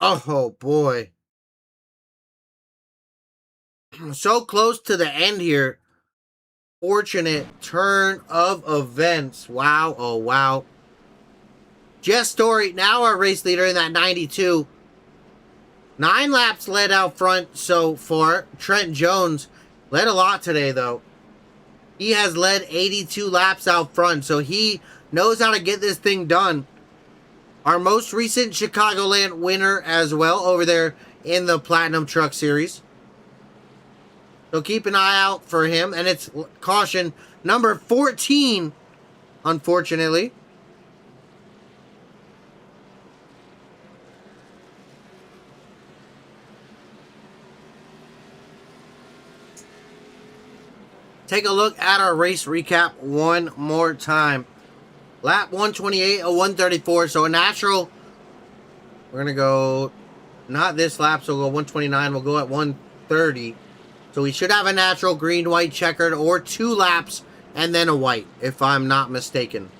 [SPEAKER 1] Oh, boy. So close to the end here. Fortunate turn of events. Wow, oh wow. Jess Story, now our race leader in that 92. 9 laps led out front so far. Trent Jones led a lot today, though. He has led 82 laps out front, so he knows how to get this thing done. Our most recent Chicagoland winner as well over there in the Platinum Truck Series. So keep an eye out for him. And it's caution number 14, unfortunately. Take a look at our race recap one more time. Lap 128, a 134. So a natural. We're going to go, not this lap, so we'll go 129. We'll go at 130. So we should have a natural green, white, checkered, or 2 laps, and then a white, if I'm not mistaken.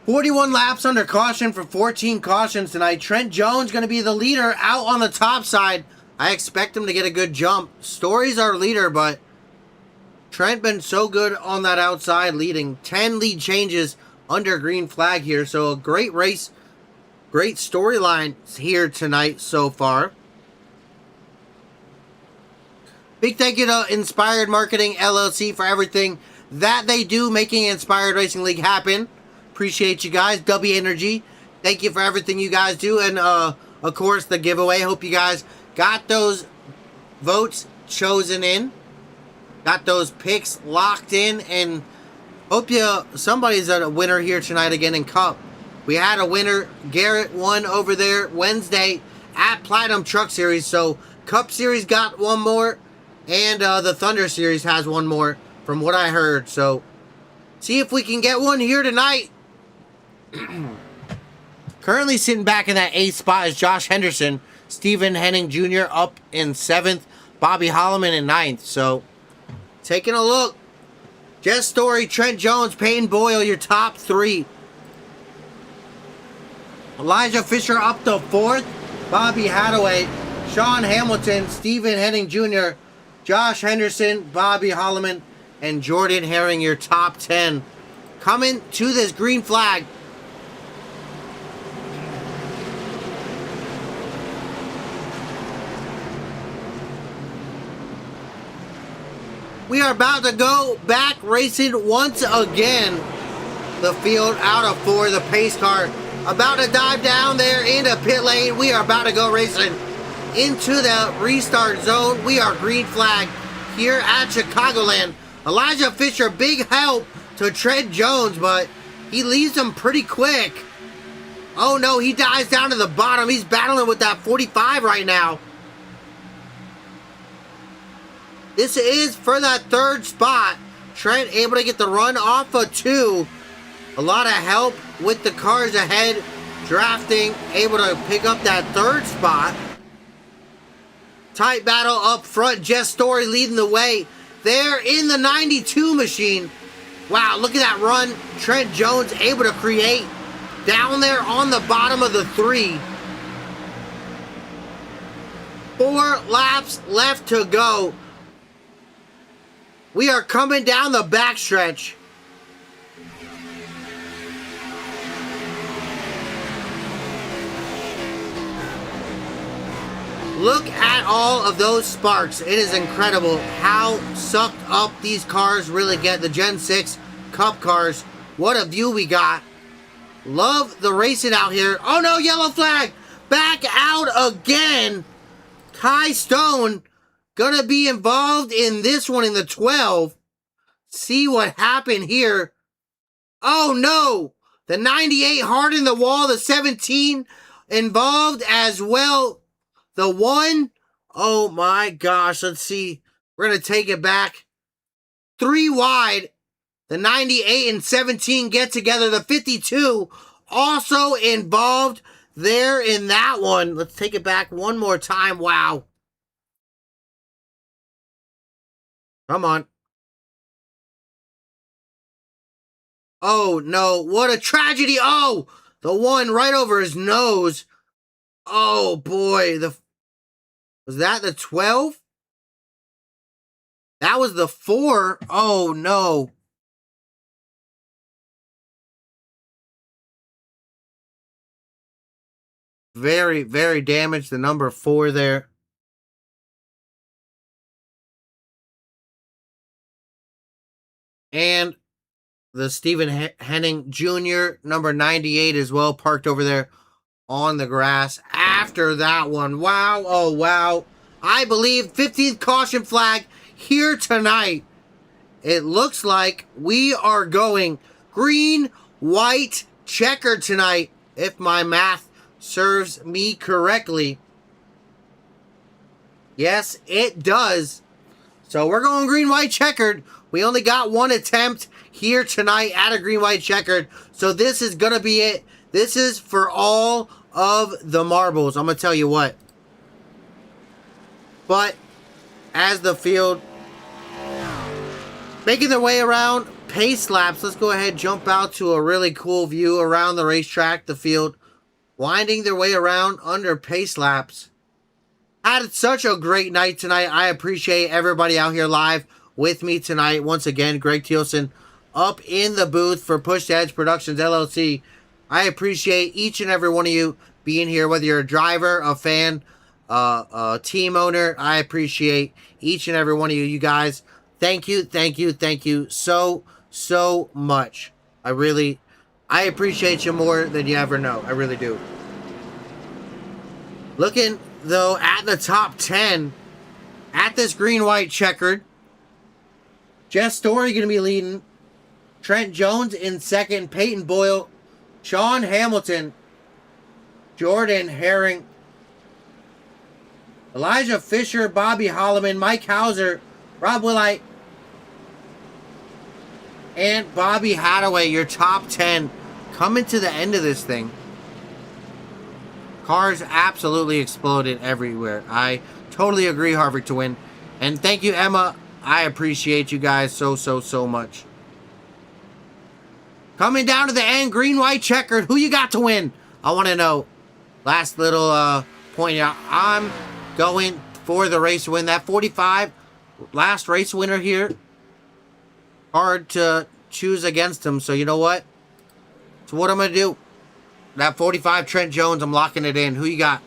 [SPEAKER 1] 41 laps under caution for 14 cautions tonight. Trent Jones going to be the leader out on the top side. I expect him to get a good jump. Story's our leader, but Trent been so good on that outside leading. 10 lead changes under green flag here. So a great race, great storyline here tonight so far. Big thank you to Inspired Marketing LLC for everything that they do, making Inspired Racing League happen. Appreciate you guys. W Energy, thank you for everything you guys do. And, of course, the giveaway. Hope you guys got those votes chosen in. Got those picks locked in. And hope somebody's a winner here tonight again in Cup. We had a winner. Garrett won over there Wednesday at Platinum Truck Series. So, Cup Series got one more. And the Thunder Series has one more from what I heard. So, see if we can get one here tonight. Currently sitting back in that 8th spot is Josh Henderson. Stephen Henning Jr. up in 7th. Bobby Holloman in 9th. So, taking a look. Jess Story, Trent Jones, Peyton Boyle, your top 3. Elijah Fisher up to 4th. Bobby Hadaway, Sean Hamilton, Stephen Henning Jr., Josh Henderson, Bobby Holloman, and Jordan Herring, your top 10. Coming to this green flag. We are about to go back racing once again. The field out of 4, the pace car about to dive down there into pit lane. We are about to go racing into the restart zone. We are green flag here at Chicagoland. Elijah Fisher, big help to Trent Jones, but he leaves him pretty quick. Oh no, he dives down to the bottom. He's battling with that 45 right now. This is for that 3rd spot. Trent able to get the run off of 2. A lot of help with the cars ahead. Drafting, able to pick up that 3rd spot. Tight battle up front. Jess Story leading the way. There in the 92 machine. Wow, look at that run. Trent Jones able to create down there on the bottom of the 3. 4 laps left to go. We are coming down the backstretch. Look at all of those sparks. It is incredible how sucked up these cars really get. The Gen 6 Cup cars. What a view we got. Love the racing out here. Oh no, yellow flag. Back out again. Ty Stone gonna be involved in this one in the 12. See what happened here. Oh no. The 98 hard in the wall. The 17 involved as well. The 1. Oh my gosh. Let's see. We're gonna take it back. 3 wide. The 98 and 17 get together. The 52 also involved there in that one. Let's take it back one more time. Wow. Come on. Oh, no. What a tragedy. Oh, the 1 right over his nose. Oh, boy. Was that the 12? That was the 4. Oh, no. Very, very damaged. The number 4 there. And the Stephen Henning Jr., number 98 as well, parked over there on the grass after that one. Wow, oh wow. I believe 15th caution flag here tonight. It looks like we are going green, white, checkered tonight, if my math serves me correctly. Yes, it does. So we're going green, white, checkered. We only got one attempt here tonight at a green, white, checkered. So this is going to be it. This is for all of the marbles. I'm going to tell you what. But as the field making their way around pace laps, let's go ahead and jump out to a really cool view around the racetrack, the field, winding their way around under pace laps. Had such a great night tonight. I appreciate everybody out here live with me tonight. Once again, Greg Thielsen up in the booth for Push to Edge Productions LLC. I appreciate each and every one of you being here, whether you're a driver, a fan, a team owner. I appreciate each and every one of you. You guys, thank you, thank you, thank you so much. I appreciate you more than you ever know. I really do. Looking, though, at the top 10, at this green-white checkered, Jess Story going to be leading. Trent Jones in second. Peyton Boyle. Sean Hamilton. Jordan Herring. Elijah Fisher. Bobby Holloman. Mike Hauser. Rob Willite. And Bobby Hadaway. Your top 10 coming to the end of this thing. Cars absolutely exploded everywhere. I totally agree, Harvick to win. And thank you, Emma. I appreciate you guys so much. Coming down to the end, green, white, checkered. Who you got to win? I want to know. Last little point out. I'm going for the race win. That 45, last race winner here. Hard to choose against him. So you know what? So what I'm going to do. That 45 Trent Jones, I'm locking it in. Who you got?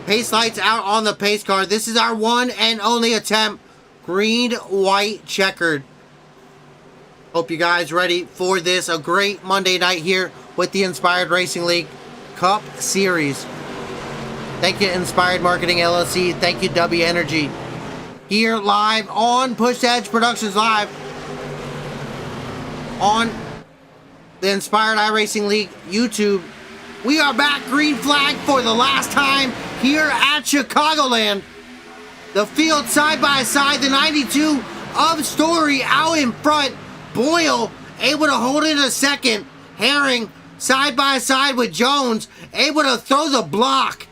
[SPEAKER 1] Pace lights out on the pace car. This is our one and only attempt. Green, white, checkered. Hope you guys ready for this. A great Monday night here with the Inspired Racing League Cup Series. Thank you, Inspired Marketing LLC. Thank you, W Energy. Here live on Push Edge Productions Live on the Inspired iRacing League YouTube. We are back, green flag for the last time here at Chicagoland. The field side by side, the 92 of Story out in front. Boyle able to hold it a second. Herring side by side with Jones, able to throw the block.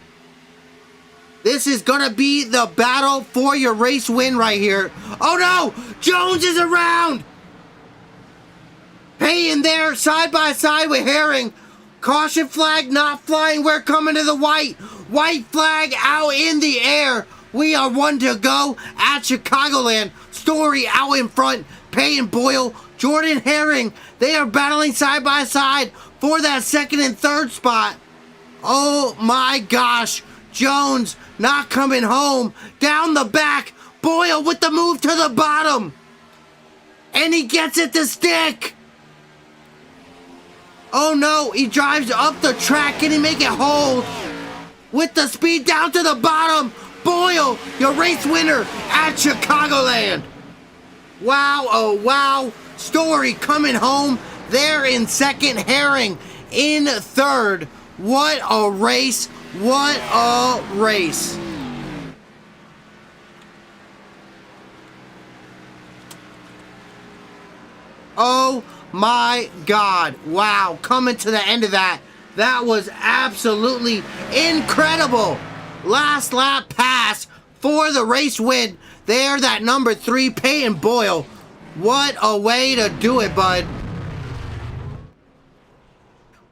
[SPEAKER 1] This is going to be the battle for your race win right here. Oh no! Jones is around! Payton there, side by side with Herring. Caution flag not flying. We're coming to the white. White flag out in the air. We are one to go at Chicagoland. Story out in front. Peyton Boyle, Jordan Herring. They are battling side by side for that second and third spot. Oh my gosh. Jones not coming home. Down the back. Boyle with the move to the bottom. And he gets it to stick. Oh no, he drives up the track. Can he make it hold? With the speed down to the bottom. Boyle, your race winner at Chicagoland. Wow, oh wow. Story coming home there in second. Herring in third. What a race. What a race. Oh my God. Wow. Coming to the end of that. That was absolutely incredible. Last lap pass for the race win. There, that number 3, Peyton Boyle. What a way to do it, bud.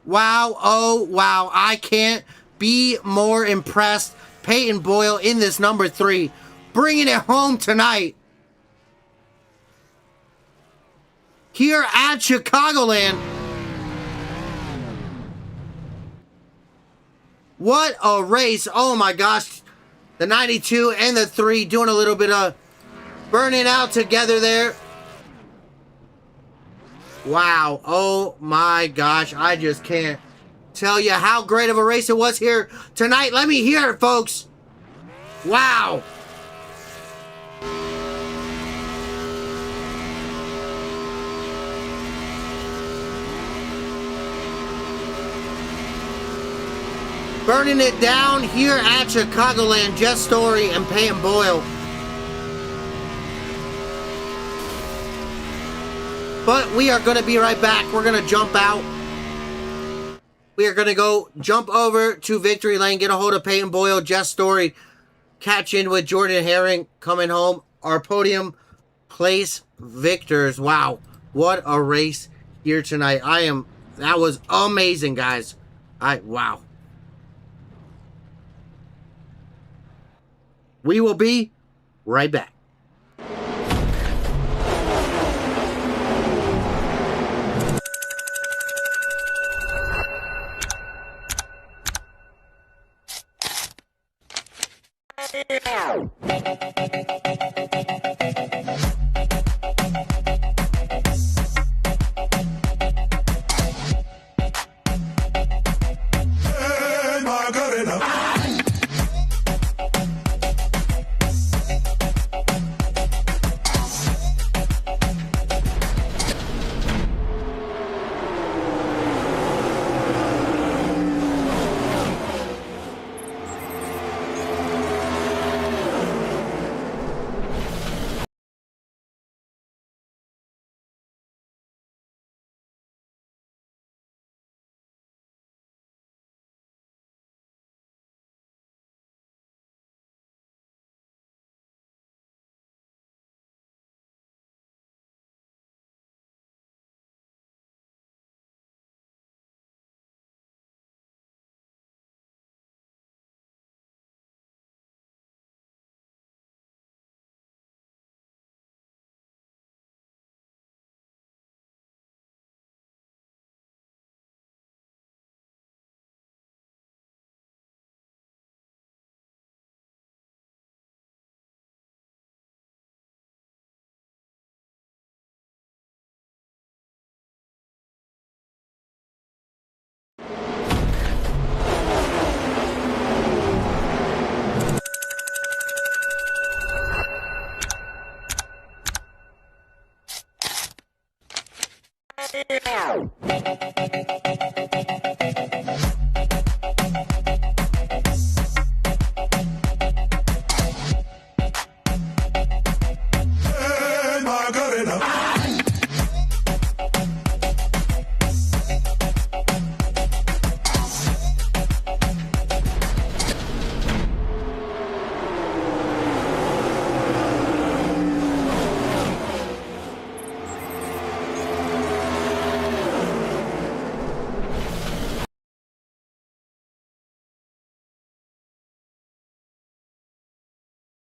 [SPEAKER 1] Wow. Oh, wow. I can't be more impressed. Peyton Boyle in this number 3. Bringing it home tonight. Here at Chicagoland. What a race. Oh my gosh. The 92 and the 3 doing a little bit of burning out together there. Wow. Oh my gosh. I just can't tell you how great of a race it was here tonight. Let me hear it, folks. Wow. Burning it down here at Chicagoland. Jess Story and Peyton Boyle. But we are going to be right back. We're going to jump out. We are going to go jump over to victory lane, get a hold of Peyton Boyle, Jess Story, catch in with Jordan Herring coming home. Our podium place victors. Wow. What a race here tonight. That was amazing, guys. Wow. We will be right back.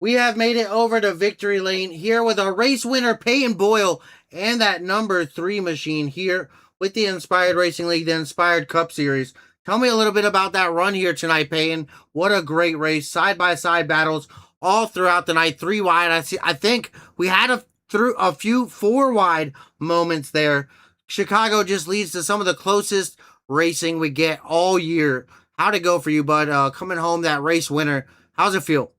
[SPEAKER 1] We have made it over to victory lane here with our race winner, Peyton Boyle, and that number 3 machine here with the Inspired Racing League, the Inspired Cup Series. Tell me a little bit about that run here tonight, Peyton. What a great race. Side-by-side battles all throughout the night. 3 wide. I think we had a few 4 wide moments there. Chicago just leads to some of the closest racing we get all year. How'd it go for you, bud? Coming home that race winner. How's it feel?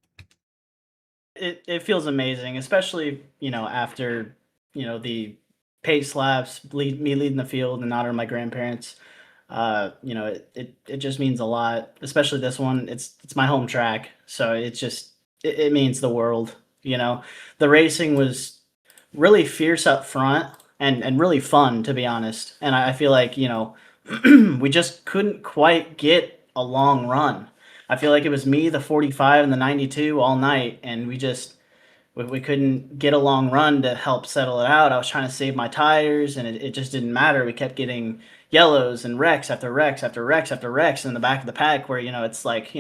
[SPEAKER 2] It feels amazing, especially after the pace laps, me leading the field in honor of my grandparents. It just means a lot, especially this one. It's my home track, so it means the world. The racing was really fierce up front and really fun, to be honest. And I feel like we just couldn't quite get a long run. I feel like it was me, the 45, and the 92 all night, and we couldn't get a long run to help settle it out. I was trying to save my tires, and it just didn't matter. We kept getting yellows and wrecks after wrecks after wrecks after wrecks in the back of the pack, where it's like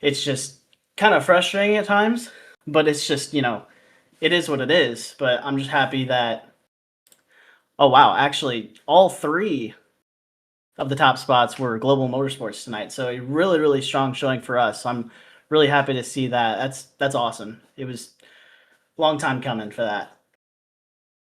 [SPEAKER 2] it's just kind of frustrating at times, but it's just it is what it is. But I'm just happy that, oh wow, actually all 3 of the top spots were Global Motorsports tonight. So a really, really strong showing for us. I'm really happy to see that. That's awesome. It was a long time coming for that.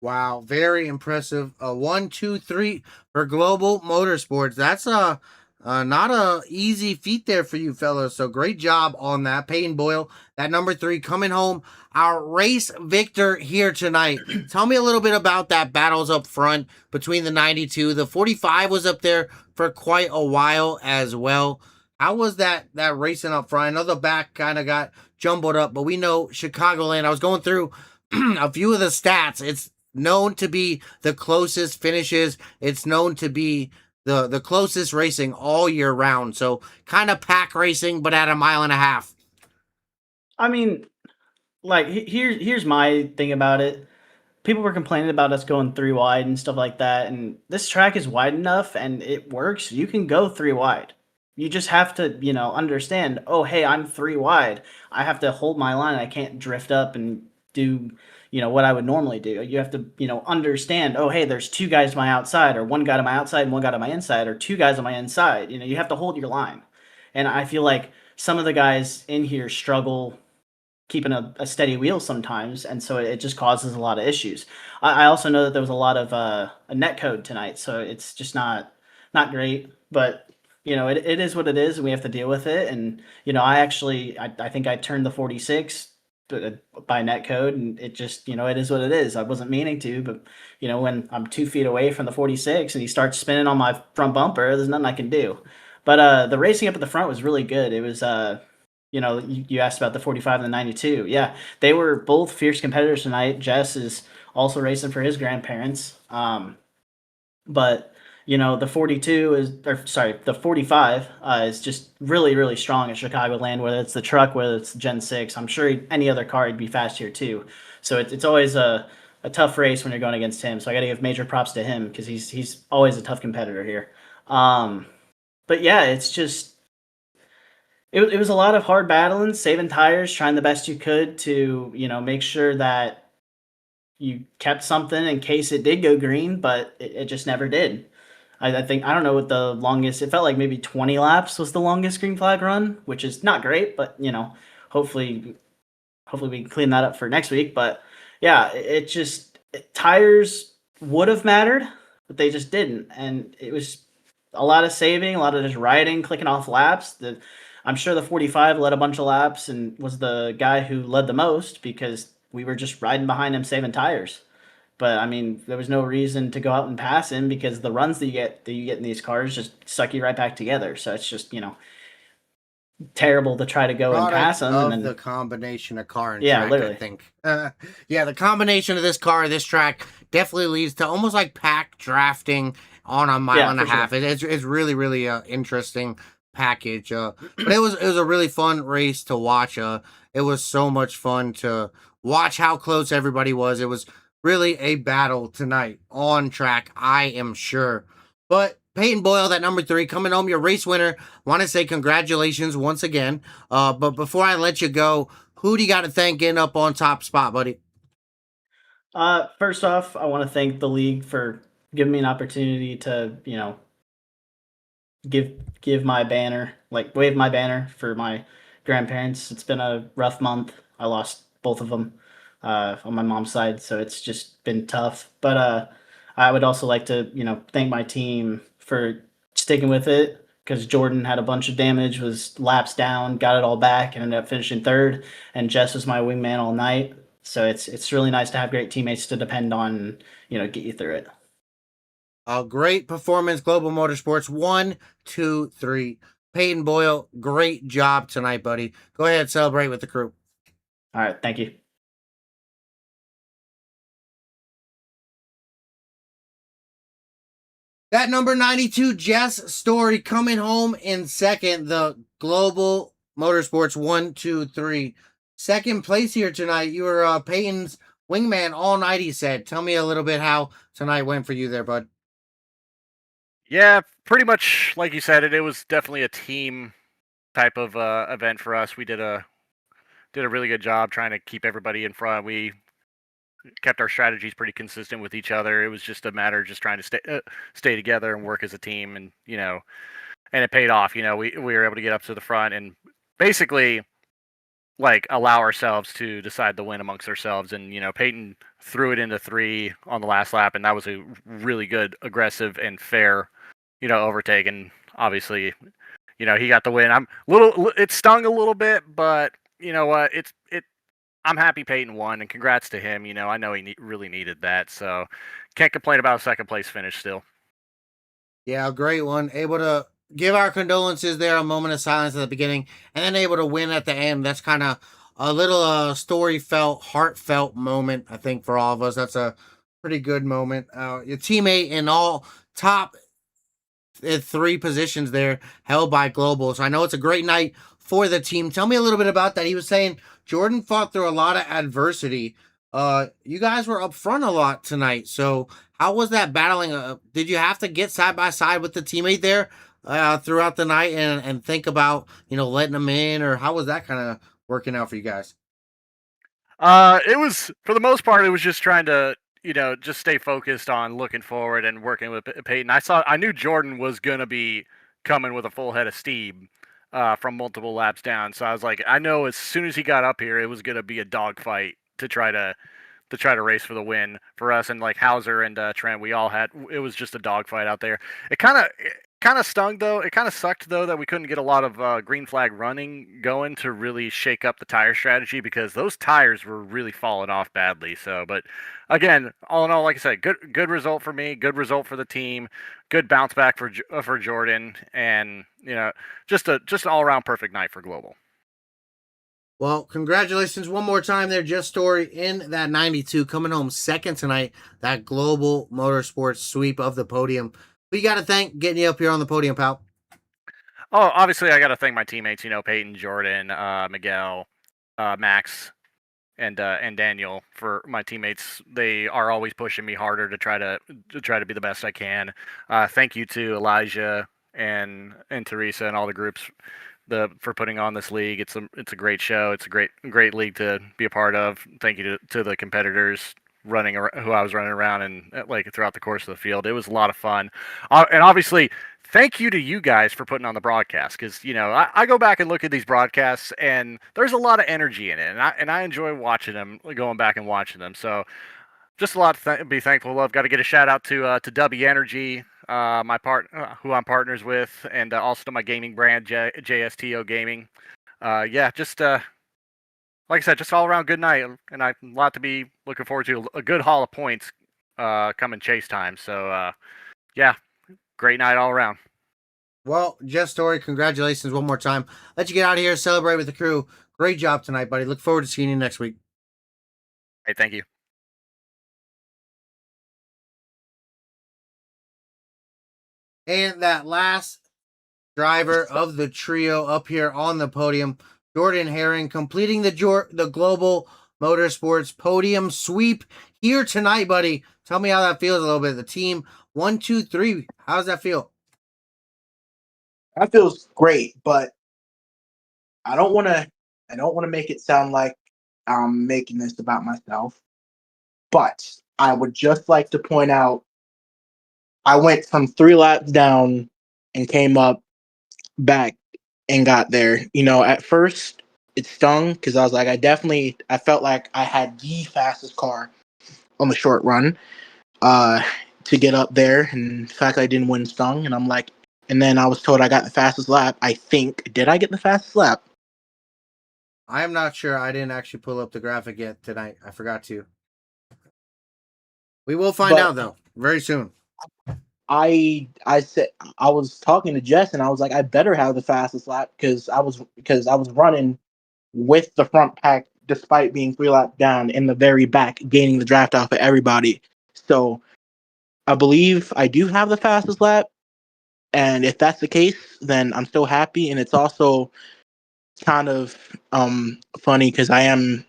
[SPEAKER 1] Wow, very impressive. 1, 2, 3 for Global Motorsports. That's not a easy feat there for you fellas. So great job on that. Peyton Boyle, that number 3 coming home, our race victor here tonight. Tell me a little bit about that battles up front between the 92. The 45 was up there for quite a while as well. How was that racing up front? I know the back kind of got jumbled up, but we know Chicagoland. I was going through a few of the stats. It's known to be the closest finishes. It's known to be the closest racing all year round. So kind of pack racing, but at a mile and a half.
[SPEAKER 2] I mean, like here's my thing about it. People were complaining about us going 3 wide and stuff like that, and this track is wide enough and it works. You can go 3 wide. You just have to, understand, oh, hey, I'm 3 wide. I have to hold my line. I can't drift up and do, what I would normally do. You have to, understand, oh, hey, there's 2 guys to my outside, or 1 guy to my outside and 1 guy to my inside, or 2 guys on my inside. You have to hold your line. And I feel like some of the guys in here struggle keeping a steady wheel sometimes, and so it just causes a lot of issues. I also know that there was a lot of a net code tonight, so it's just not great, but it is what it is, and we have to deal with it. And I think I turned the 46 by net code, and it just it is what it is. I wasn't meaning to, but when I'm 2 feet away from the 46 and he starts spinning on my front bumper, there's nothing I can do. But the racing up at the front was really good. It was you asked about the 45 and the 92. Yeah, they were both fierce competitors tonight. Jess is also racing for his grandparents. But the 42 is, or sorry, the 45 is just really, really strong at Chicagoland, whether it's the truck, whether it's Gen 6. I'm sure any other car he'd be fast here too. So it's always a tough race when you're going against him. So I got to give major props to him because he's always a tough competitor here. But yeah, it's just, it was a lot of hard battling, saving tires, trying the best you could to, make sure that you kept something in case it did go green, but it just never did. I think, I don't know what the longest, it felt like maybe 20 laps was the longest green flag run, which is not great, but hopefully we can clean that up for next week. But yeah, tires would have mattered, but they just didn't. And it was a lot of saving, a lot of just riding, clicking off laps. I'm sure the 45 led a bunch of laps and was the guy who led the most because we were just riding behind him saving tires. But I mean, there was no reason to go out and pass him because the runs that you get in these cars just suck you right back together. So it's just terrible to try to go and pass him.
[SPEAKER 1] Of
[SPEAKER 2] and then
[SPEAKER 1] the combination of car and track, literally. I think. Yeah, the combination of this car, this track definitely leads to almost like pack drafting on a mile and a half. Sure. It's really, really interesting package. But it was a really fun race to watch. It was so much fun to watch how close everybody was. It was really a battle tonight on track, I am sure. But Peyton Boyle, that number 3, coming home, your race winner. Want to say congratulations once again. But before I let you go, Who do you got to thank getting up on top spot, buddy?
[SPEAKER 2] First off, I want to thank the league for giving me an opportunity to, give my banner, like wave my banner for my grandparents. It's been a rough month. I lost both of them on my mom's side, so it's just been tough. But I would also like to, thank my team for sticking with it because Jordan had a bunch of damage, was laps down, got it all back, and ended up finishing third. And Jess was my wingman all night. So it's really nice to have great teammates to depend on, and, get you through it.
[SPEAKER 1] A great performance, Global Motorsports. 1, 2, 3. Peyton Boyle, great job tonight, buddy. Go ahead, celebrate with the crew.
[SPEAKER 2] All right, thank you.
[SPEAKER 1] That number 92, Jess Story, coming home in second. The Global Motorsports 1, 2, 3. Second place here tonight. You were Peyton's wingman all night, he said. Tell me a little bit how tonight went for you there, bud.
[SPEAKER 3] Yeah, pretty much like you said, it was definitely a team type of event for us. We did a really good job trying to keep everybody in front. We kept our strategies pretty consistent with each other. It was just a matter of just trying to stay together and work as a team, and and it paid off. We were able to get up to the front and basically like allow ourselves to decide the win amongst ourselves. And Peyton threw it into three on the last lap, and that was a really good, aggressive, and fair overtake. And obviously, he got the win. It stung a little bit, but you know what? I'm happy Peyton won, and congrats to him. I know he really needed that, so can't complain about a second place finish still.
[SPEAKER 1] Yeah, a great one. Able to give our condolences there, a moment of silence at the beginning, and then able to win at the end. That's kind of a little heartfelt moment, I think, for all of us. That's a pretty good moment. Your teammate in all top three positions there held by Global. So I know it's a great night for the team. Tell me a little bit about that. He was saying Jordan fought through a lot of adversity. You guys were up front a lot tonight. So how was that battling? Did you have to get side by side with the teammate there throughout the night and think about letting them in, or how was that kind of working out for you guys?
[SPEAKER 3] It was, for the most part, it was just trying to just stay focused on looking forward and working with Peyton. I knew Jordan was gonna be coming with a full head of steam from multiple laps down. So I was like, I know as soon as he got up here, it was gonna be a dogfight to try to race for the win for us. And like Hauser and Trent, it was just a dogfight out there. It kind of stung though. It kind of sucked though that we couldn't get a lot of green flag running going to really shake up the tire strategy, because those tires were really falling off badly. So, but again, all in all, like I said, good result for me, good result for the team, good bounce back for Jordan, and just an all around perfect night for Global.
[SPEAKER 1] Well, congratulations one more time there, Just Story, in that 92, coming home second tonight, that Global Motorsports sweep of the podium. We got to thank getting you up here on the podium, pal.
[SPEAKER 3] Oh, obviously, I got to thank my teammates. Peyton, Jordan, Miguel, Max, and Daniel, for my teammates. They are always pushing me harder to try to be the best I can. Thank you to Elijah and Teresa and all the groups for putting on this league. It's a great show. It's a great league to be a part of. Thank you to the competitors who I was running around and like throughout the course of the field. It was a lot of fun, and obviously thank you to you guys for putting on the broadcast, because I go back and look at these broadcasts and there's a lot of energy in it, and I enjoy watching them, going back and watching them. So just a lot to be thankful of. Got to get a shout out to W Energy, who I'm partners with, and also to my gaming brand, JSTO Gaming. Yeah, just like I said, just all around good night, and a lot to be looking forward to. A good haul of points coming chase time. So yeah, great night all around.
[SPEAKER 1] Well, Just Story, congratulations one more time. Let you get out of here, celebrate with the crew. Great job tonight, buddy. Look forward to seeing you next week.
[SPEAKER 3] Hey, thank you.
[SPEAKER 1] And that last driver of the trio up here on the podium, Jordan Herring, completing the Global Motorsports podium sweep here tonight, buddy. Tell me how that feels a little bit. The team 1, 2, 3. How does that feel?
[SPEAKER 4] That feels great, but I don't want to I don't want to make it sound like I'm making this about myself, but I would just like to point out I went some 3 laps down and came up back and got there. At first it stung because I was like, I felt like I had the fastest car on the short run to get up there. And the fact I didn't win stung. And I'm like, and then I was told I got the fastest lap. I think, did I get the fastest lap?
[SPEAKER 1] I'm not sure. I didn't actually pull up the graphic yet tonight. I forgot to. We will find out though very soon.
[SPEAKER 4] I said I was talking to Jess and I was like, I better have the fastest lap because I was running with the front pack despite being 3 laps down in the very back, gaining the draft off of everybody. So I believe I do have the fastest lap, and if that's the case, then I'm still happy. And it's also kind of funny because I am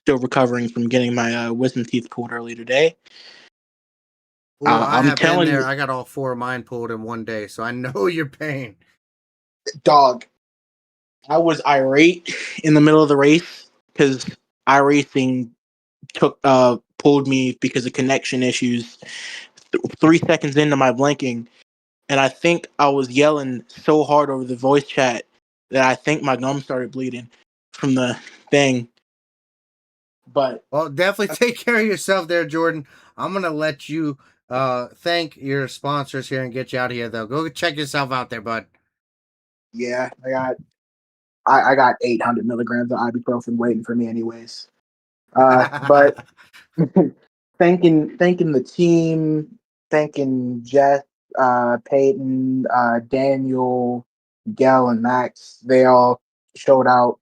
[SPEAKER 4] still recovering from getting my wisdom teeth pulled earlier today.
[SPEAKER 1] Well, I
[SPEAKER 4] I'm
[SPEAKER 1] have been
[SPEAKER 4] telling
[SPEAKER 1] there.
[SPEAKER 4] you,
[SPEAKER 1] I got all 4 of mine pulled in one day, so I know your pain.
[SPEAKER 4] dog, I was irate in the middle of the race because iRacing pulled me because of connection issues 3 seconds into my blinking, and I think I was yelling so hard over the voice chat that I think my gum started bleeding from the thing. But
[SPEAKER 1] Well, definitely take care of yourself there, Jordan. I'm gonna let you thank your sponsors here and get you out of here though. Go check yourself out there, bud.
[SPEAKER 4] yeah, I got 800 milligrams of ibuprofen waiting for me anyways. But thanking the team, thanking Jess, Peyton, Daniel, Miguel, and Max. They all showed out.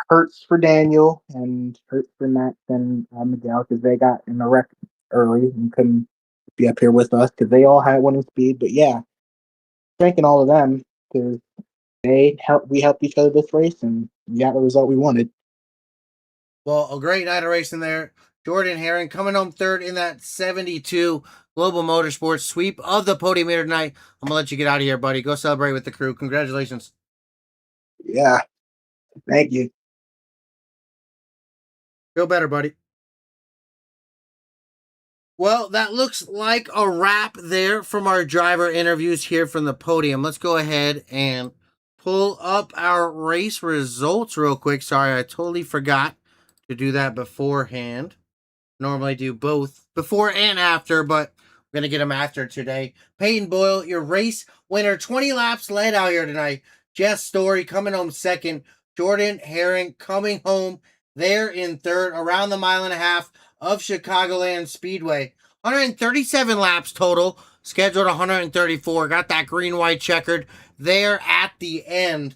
[SPEAKER 4] Hurts for Daniel and hurts for Max and Miguel because they got in the wreck early and couldn't be up here with us because they all had winning speed. But yeah, thanking all of them because we helped each other this race and we got the result we wanted.
[SPEAKER 1] Well, a great night of racing there. Jordan Herring coming home third in that 72 Global Motorsports sweep of the podium here tonight. I'm gonna let you get out of here, buddy. Go celebrate with the crew. Congratulations.
[SPEAKER 4] Yeah, thank you.
[SPEAKER 1] Feel better, buddy. Well, that looks like a wrap there from our driver interviews here from the podium. Let's go ahead and pull up our race results real quick. Sorry, I totally forgot to do that beforehand. Normally do both before and after, but we're going to get them after today. Peyton Boyle, your race winner, 20 laps led out here tonight. Jess Story coming home second. Jordan Herring coming home there in third, around the 1.5 miles of Chicagoland Speedway. 137 laps total, scheduled 134. Got that green-white checkered there at the end.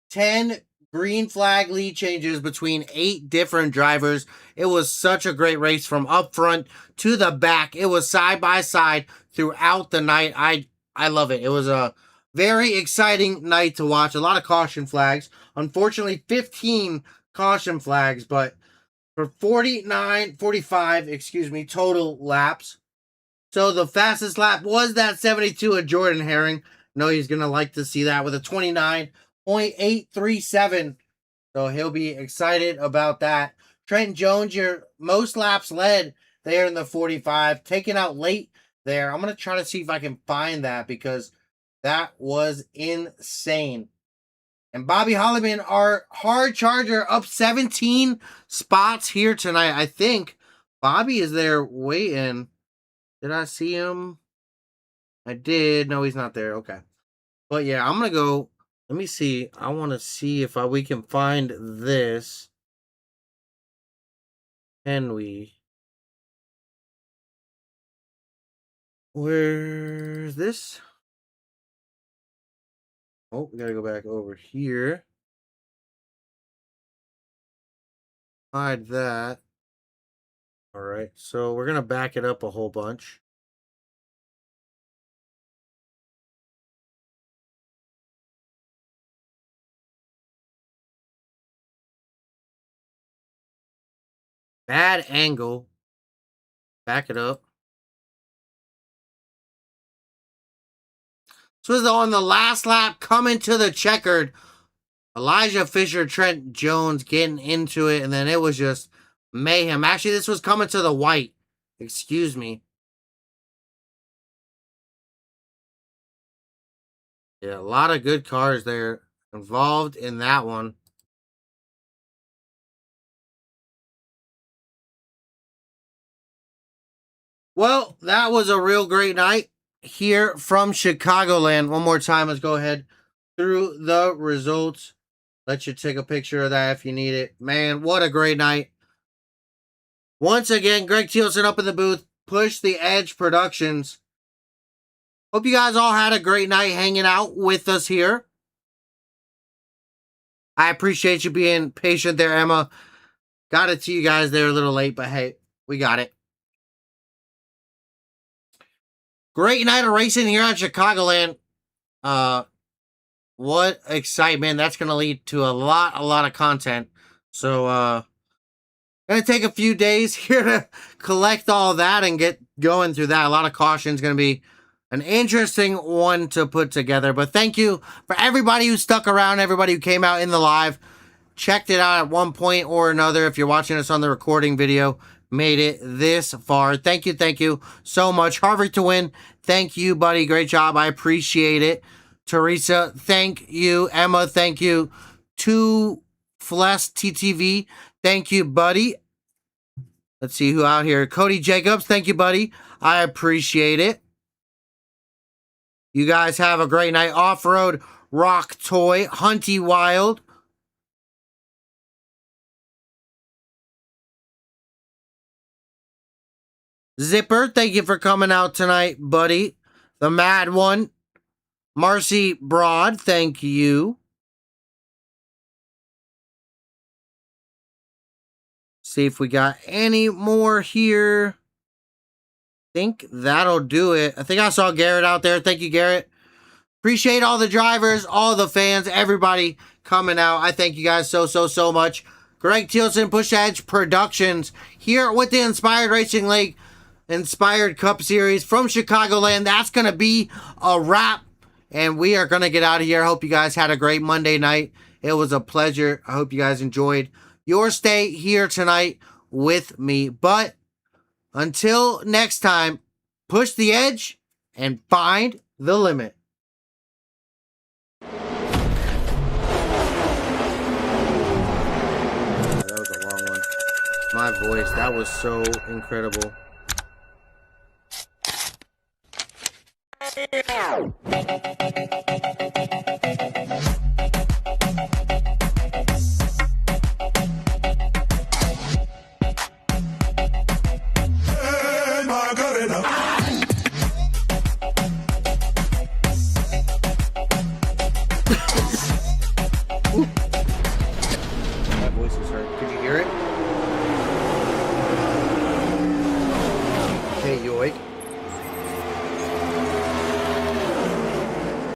[SPEAKER 1] 10 green flag lead changes between 8 different drivers. It was such a great race from up front to the back. It was side by side throughout the night. I love it. It was a very exciting night to watch. A lot of caution flags. Unfortunately, 15 caution flags, but for 45, total laps. So the fastest lap was that 72 of Jordan Herring. No, he's going to like to see that with a 29.837. So he'll be excited about that. Trenton Jones, your most laps led there in the 45, taken out late there. I'm going to try to see if I can find that because that was insane. And Bobby Holliman, our hard charger, up 17 spots here tonight. I think Bobby is there waiting. Did I see him? I did. No, he's not there. Okay. But yeah, I'm going to go. Let me see. I want to see if we can find this. Can we? Where's this? Oh, we got to go back over here. Hide that. All right. So we're going to back it up a whole bunch. Bad angle. Back it up. So this is on the last lap coming to the checkered. Elijah Fisher, Trent Jones getting into it, and then it was just mayhem. Actually, this was coming to the white. Excuse me. Yeah, a lot of good cars there involved in that one. Well, that was a real great night here from Chicagoland. One more time, let's go ahead through the results. Let you take a picture of that if you need it. Man, what a great night. Once again, Greg Thielsen up in the booth. Push the Edge Productions. Hope you guys all had a great night hanging out with us here. I appreciate you being patient there, Emma. Got it to you guys there a little late, but hey, we got it. Great night of racing here at Chicagoland. What excitement. That's going to lead to a lot of content. So, going to take a few days here to collect all that and get going through that. A lot of caution is going to be an interesting one to put together. But thank you for everybody who stuck around, everybody who came out in the live, checked it out at one point or another. If you're watching us on the recording video, made it this far. Thank you so much. Harvard to win. Thank you, buddy. Great job. I appreciate it. Teresa, thank you. Emma, thank you. Two Flesh TTV, thank you, buddy. Let's see who out here. Cody Jacobs, thank you, buddy. I appreciate it. You guys have a great night. Off-road Rock Toy, Hunty Wild. Zipper, thank you for coming out tonight, buddy. The Mad One. Marcy Broad, thank you. See if we got any more here. Think that'll do it. I think I saw Garrett out there. Thank you, Garrett. Appreciate all the drivers, all the fans, everybody coming out. I thank you guys so much. Greg Thielsen, Push Edge Productions, here with the Inspired Racing League Inspired Cup Series from Chicagoland. That's going to be a wrap, and we are going to get out of here. I hope you guys had a great Monday night. It was a pleasure. I hope you guys enjoyed your stay here tonight with me. But until next time, push the edge and find the limit. That was a long one. My voice, that was so incredible. My voice is hurt. Could you